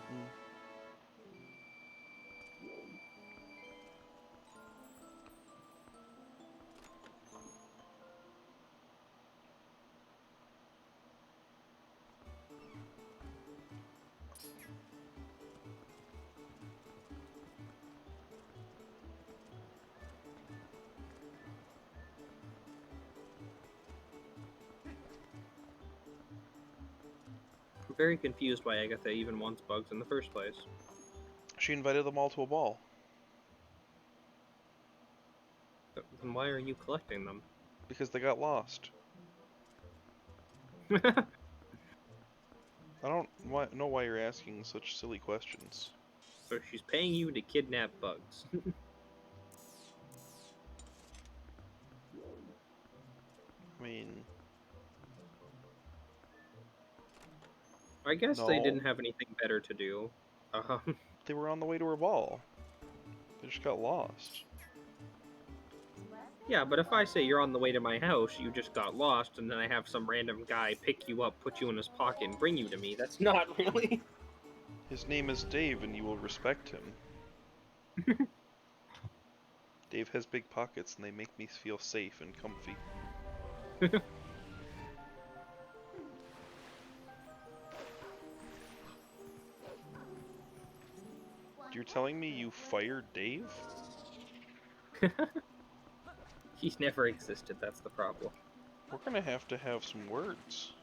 I'm very confused why Agatha even wants bugs in the first place. She invited them all to a ball. Then why are you collecting them? Because they got lost. I don't know why you're asking such silly questions. So she's paying you to kidnap bugs. I mean... I guess No. they didn't have anything better to do. They were on the way to her ball. They just got lost. Yeah, but if I say you're on the way to my house, you just got lost, and then I have some random guy pick you up, put you in his pocket, and bring you to me, that's not really... His name is Dave, and you will respect him. Dave has big pockets, and they make me feel safe and comfy. You're telling me you fired Dave? He's never existed, that's the problem. We're gonna have to have some words.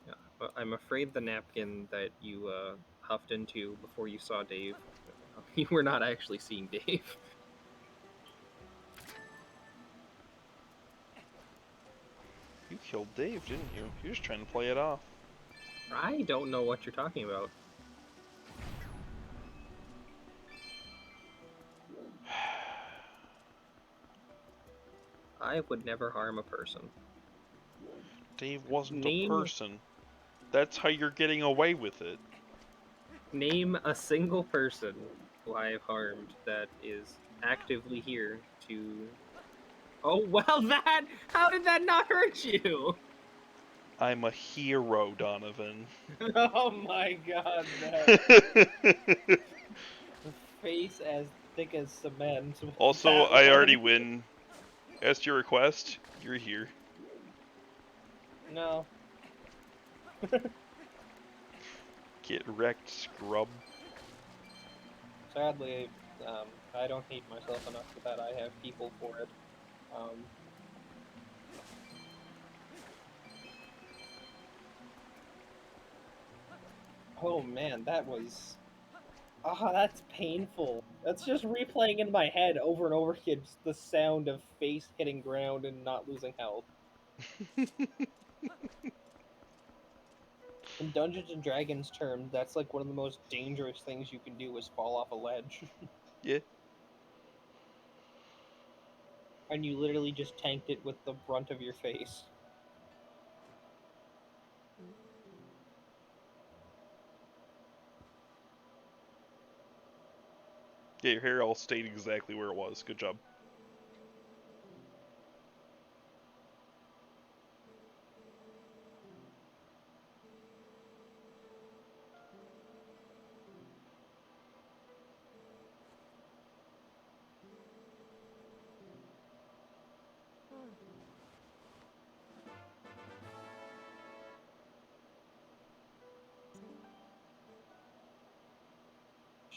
Yeah, but I'm afraid the napkin that you huffed into before you saw Dave, you were not actually seeing Dave. You killed Dave, didn't you? You're just trying to play it off. I don't know what you're talking about. I would never harm a person. Dave wasn't a Name person. That's how you're getting away with it. Name a single person who I have harmed that is actively here to... Oh, well, that... How did that not hurt you? I'm a hero, Donovan. Oh my god, that face as thick as cement. Also, That I already one. win. As to your request, you're here. No. Get wrecked, scrub. Sadly, I don't hate myself enough for that. I have people for it. Oh man, that was... Ah, that's painful. That's just replaying in my head over and over again, just the sound of face hitting ground and not losing health. In Dungeons and Dragons terms, that's like one of the most dangerous things you can do is fall off a ledge. Yeah. And you literally just tanked it with the brunt of your face. Yeah, your hair all stayed exactly where it was. Good job.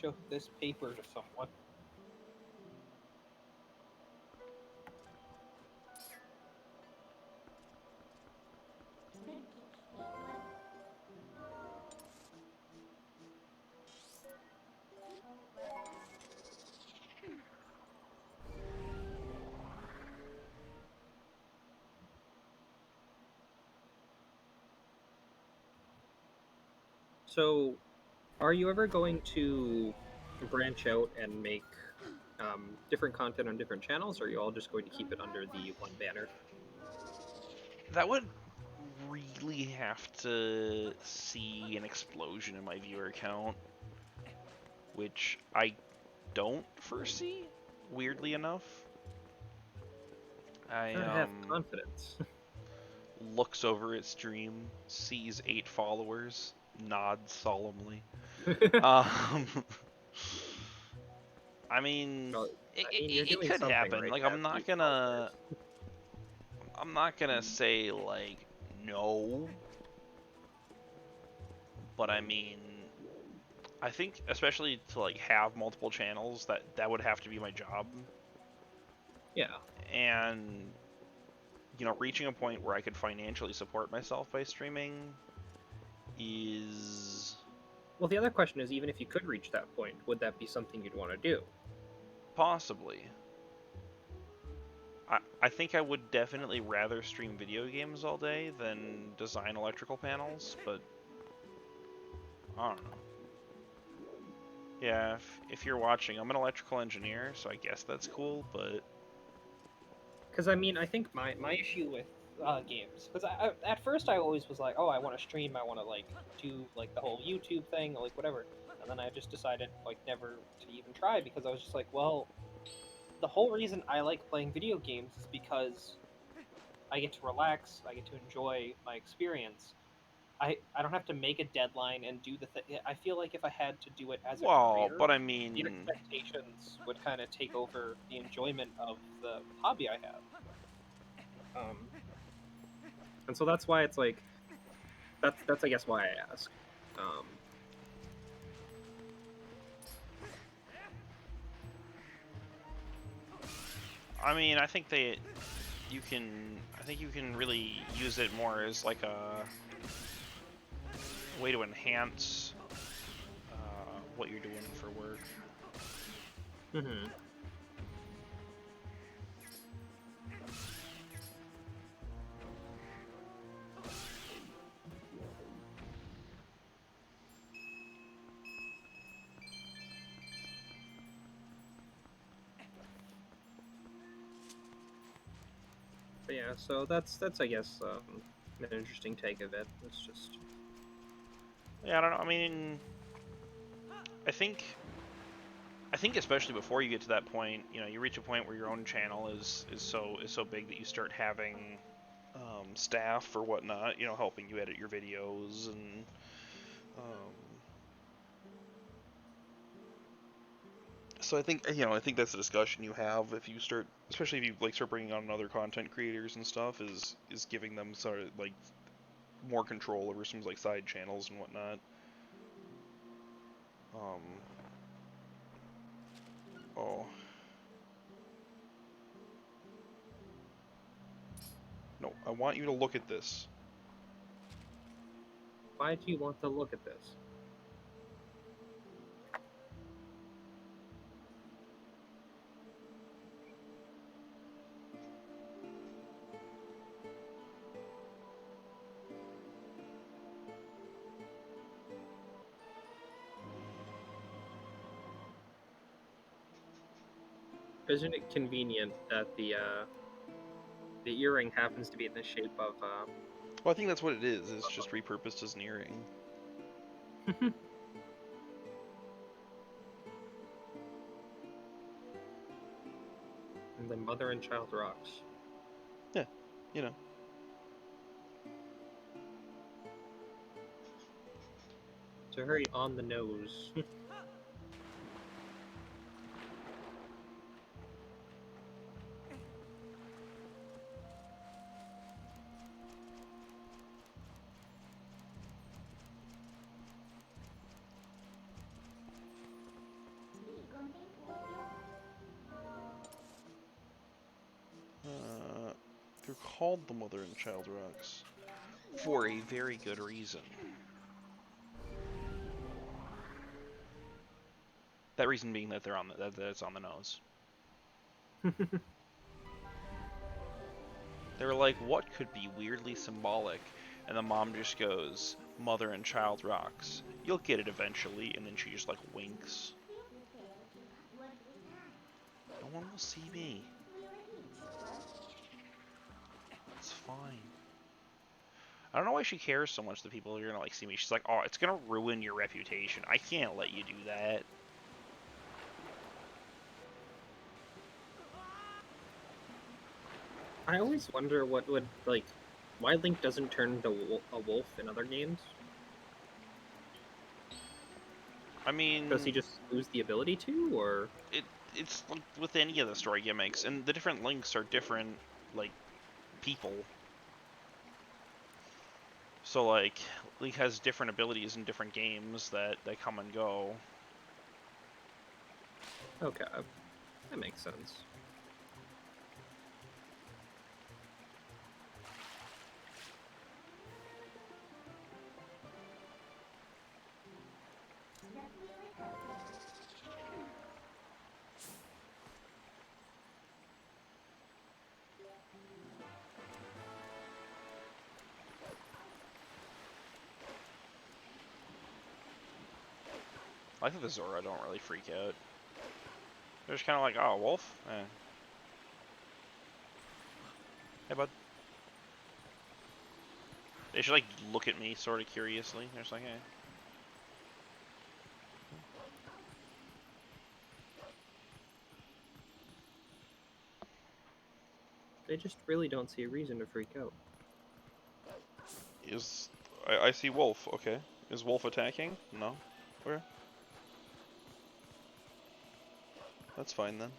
Show this paper to someone. So, are you ever going to branch out and make different content on different channels, or are you all just going to keep it under the one banner? That would really have to see an explosion in my viewer count, which I don't foresee, weirdly enough. I Gotta have confidence. looks over its stream, sees 8 followers, nods solemnly. um, I mean, Well, it, I mean, you're it, it doing could something happen. right Like to have huge followers. I'm not gonna say like no, but I mean, I think especially to like have multiple channels, that would have to be my job, Yeah. and reaching a point where I could financially support myself by streaming is Well, the other question is, even if you could reach that point, would that be something you'd want to do? possibly. I think I would definitely rather stream video games all day than design electrical panels, but I don't know. Yeah, if you're watching, I'm an electrical engineer, so I guess that's cool, but Because I mean, I think my issue with games, because at first I always was like, oh, I want to stream, I want to like do like the whole YouTube thing, like whatever, and then I just decided like never to even try because I was just like, well, the whole reason I like playing video games is because I get to relax, I get to enjoy my experience. I don't have to make a deadline and do the thing. I feel like if I had to do it as a well, career, but I the mean, expectations would kind of take over the enjoyment of the hobby I have. um, and so that's why it's like that's I guess why I ask. Um, I think I think you can really use it more as like a way to enhance what you're doing for work. mhm. But yeah, so that's I guess an interesting take of it. It's just Yeah, I don't know. I mean, I think I think especially before you get to that point, you reach a point where your own channel is so big that you start having staff or whatnot, helping you edit your videos and um, so I think that's a discussion you have if you start, especially if you like start bringing on other content creators and stuff, is giving them sort of like more control over some like side channels and whatnot. Um, oh no, I want you to look at this. why do you want to look at this? Isn't it convenient that the earring happens to be in the shape of Well, I think that's what it is. It's just repurposed as an earring. the mother and child rocks? Yeah, you know. It's very on the nose. They're called the mother and child rocks for a very good reason. That reason being that that it's on the nose. They were like, what could be weirdly symbolic? And the mom just goes, mother and child rocks. You'll get it eventually, and then she just like winks. No one will see me. It's fine. I don't know why she cares so much that people are gonna like see me. She's like, oh, it's gonna ruin your reputation. I can't let you do that. I always wonder what would like why Link doesn't turn into a wolf in other games. I mean, Does he just lose the ability to, or it's like with any of the story gimmicks, and the different Links are different, like, people. So like, Link has different abilities in different games that come and go. okay, that makes sense. I think the Zora don't really freak out. They're just kind of like, oh, wolf? Eh. Hey, bud. They should, like, look at me sort of curiously. They're just like, eh. They just really don't see a reason to freak out. I see wolf, okay. Is wolf attacking? No? Where? That's fine then.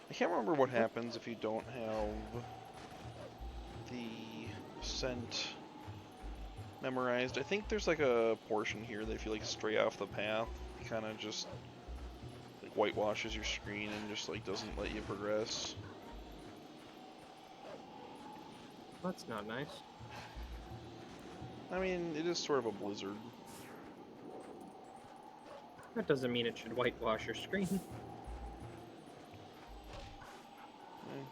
I can't remember what happens if you don't have the scent memorized. I think there's like a portion here that if you like stray off the path, it kind of just like whitewashes your screen and just like doesn't let you progress. That's not nice. I mean, it is sort of a blizzard. That doesn't mean it should whitewash your screen. Eh.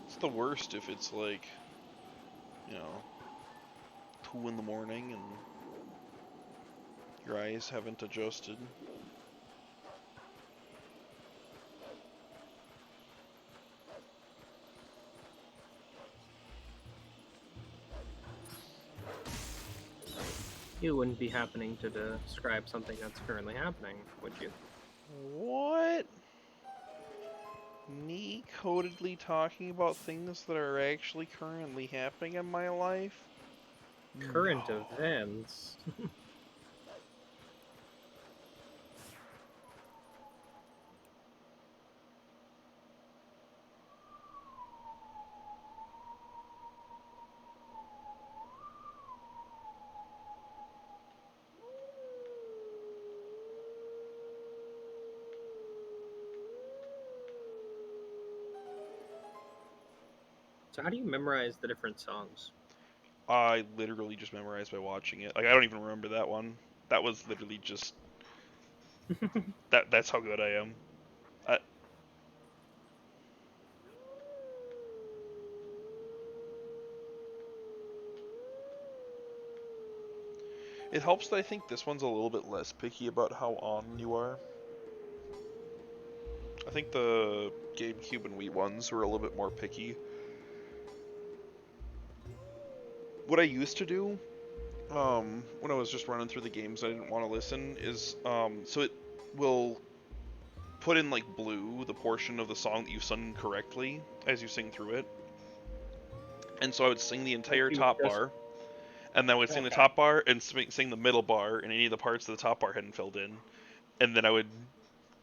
It's the worst if it's like, you know, 2 in the morning and your eyes haven't adjusted. You wouldn't be happening to describe something that's currently happening, would you? What? Me codedly talking about things that are actually currently happening in my life? Current No. events. So how do you memorize the different songs? I literally just memorized by watching it. Like I don't even remember that one. That was literally just that's how good I am. I, it helps that I think this one's a little bit less picky about how on you are. I think the GameCube and Wii ones were a little bit more picky. What I used to do, when I was just running through the games I didn't want to listen, is so it will put in like blue the portion of the song that you sung correctly as you sing through it. And so I would sing the Like entire you would top just bar, and then I would sing the Okay. top bar and sing the middle bar, and any of the parts of the top bar hadn't filled in, and then I would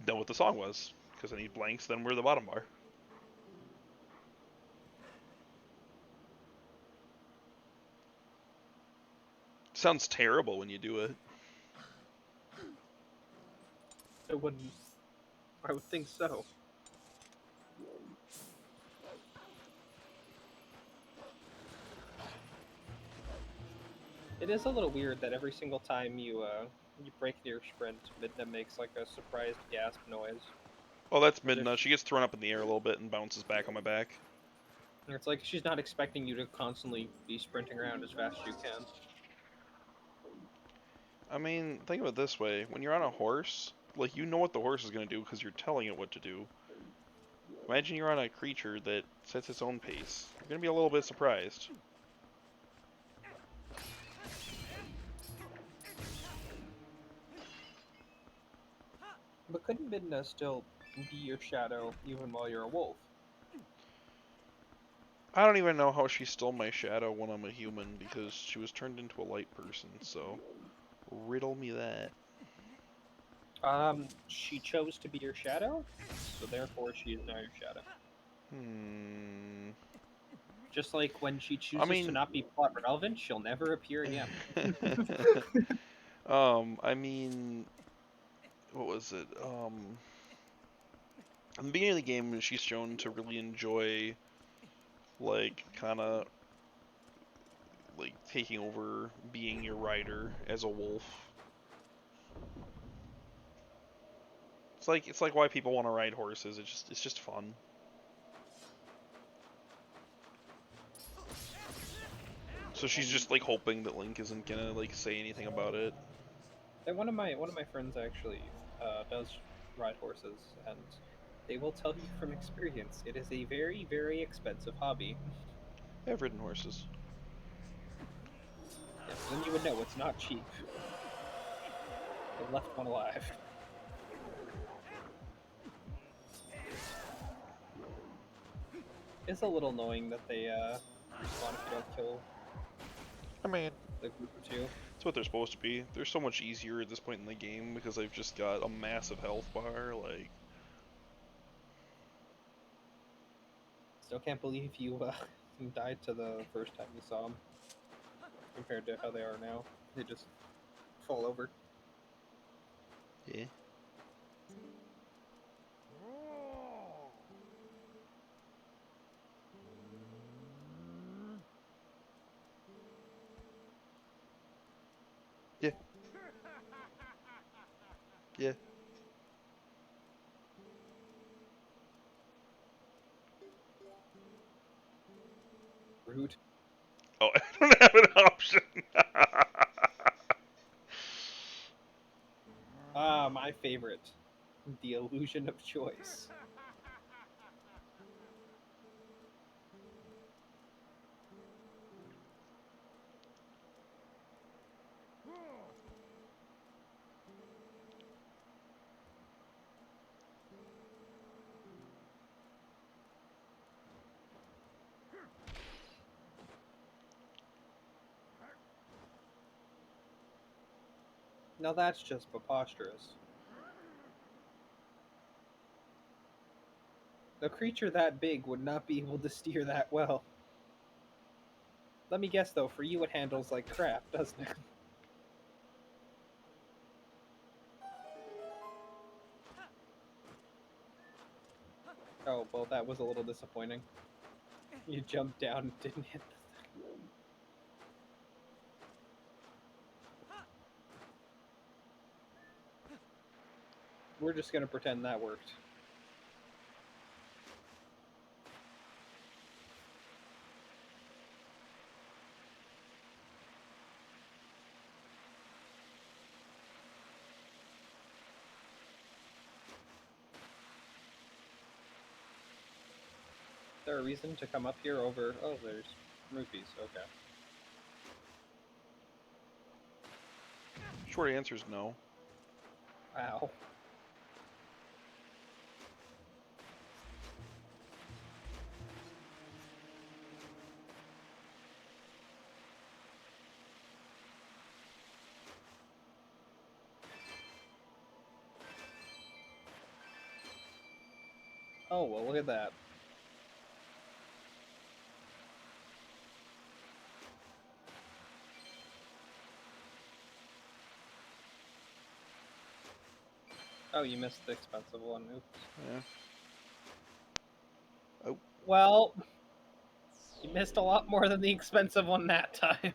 know what the song was, because any blanks then were the bottom bar. Sounds terrible when you do it. it wouldn't. I would think so. It is a little weird that every single time you break your sprint, Midna makes like a surprised gasp noise. Oh, that's Midna. She gets thrown up in the air a little bit and bounces back on my back. It's like she's not expecting you to constantly be sprinting around as fast as you can. I mean, think of it this way. When you're on a horse, like, you know what the horse is going to do because you're telling it what to do. Imagine you're on a creature that sets its own pace. You're going to be a little bit surprised. But couldn't Midna still be your shadow even while you're a wolf? I don't even know how she's still my shadow when I'm a human because she was turned into a light person, so riddle me that. She chose to be your shadow, so therefore she is now your shadow. Just like when she chooses to not be plot relevant, she'll never appear again. I mean, what was it? In the beginning of the game, she's shown to really enjoy, like, kind of, like, taking over being your rider as a wolf. It's like why people want to ride horses. It's just fun. So she's just like hoping that Link isn't gonna like say anything about it. And one of my friends actually does ride horses, and they will tell you from experience it is a very, very expensive hobby. I've ridden horses. Yes, then you would know it's not cheap. They left one alive. It's a little annoying that they respawn if you don't kill I mean, the group of two. that's what they're supposed to be. They're so much easier at this point in the game because they've just got a massive health bar. Like, Still can't believe you died to the first time you saw them compared to how they are now. They just fall over. yeah. Yeah. Yeah. Rude. Oh, I don't have an option. My favorite. The illusion of choice. Now that's just preposterous. A creature that big would not be able to steer that well. Let me guess though, for you it handles like crap, doesn't it? Oh, well that was a little disappointing. You jumped down and didn't hit the thing. We're just gonna pretend that worked. Is there a reason to come up here over... Oh, there's rupees, okay. Short answer is no. Ow. Oh, well, look at that. Oh, you missed the expensive one. Oops. Yeah. Oh. Well, you missed a lot more than the expensive one that time.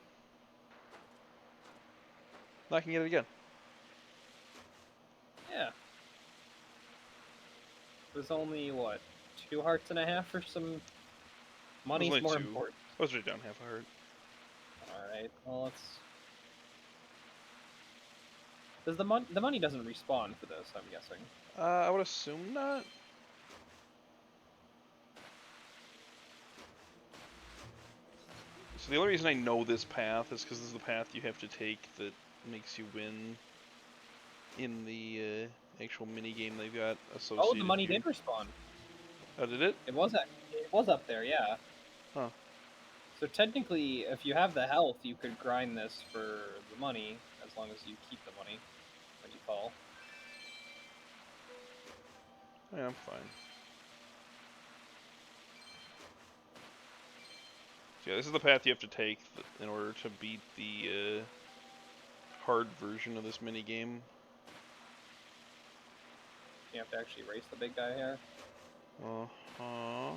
Now I can get it again. Yeah. It was only, what, 2 hearts and a half for some... Money's only more 2. important. I was right down half a heart. Alright, well, let's... Does the money doesn't respawn for this, I'm guessing. I would assume not. So the only reason I know this path is because this is the path you have to take that makes you win in the actual mini game they've got associated Oh, the money here. did respawn. Oh, did it? It was up there, yeah. Huh. So technically, if you have the health, you could grind this for the money, as long as you keep the money when you fall. Yeah, I'm fine. So yeah, this is the path you have to take in order to beat the hard version of this mini game. You have to actually race the big guy here. Uh-huh.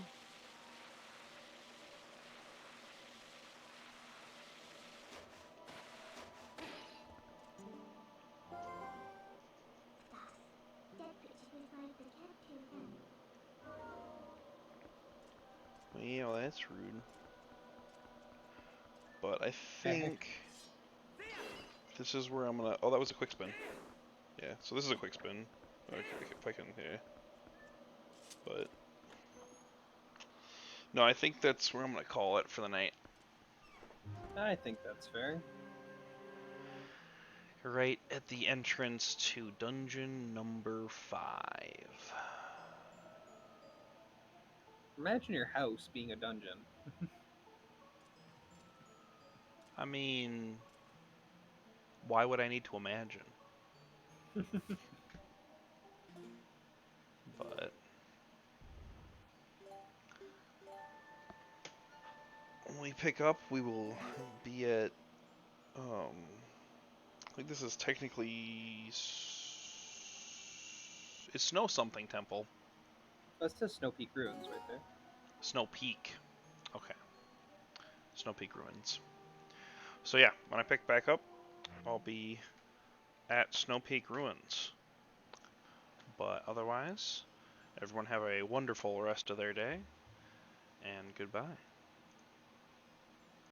Well, that's rude. But I think this is where I'm gonna... Oh, that was a quick spin. Yeah, so this is a quick spin. Okay, if I can... Yeah. But... No, I think that's where I'm gonna call it for the night. I think that's fair. Right at the entrance to dungeon number 5. Imagine your house being a dungeon. I mean... Why would I need to imagine? But... When we pick up, we will be at... I think this is technically... It's Snow Something Temple. That's just Snow Peak Ruins right there. Snow Peak. Okay. Snow Peak Ruins. So yeah, when I pick back up, I'll be at Snow Peak Ruins. But otherwise, everyone have a wonderful rest of their day, and goodbye.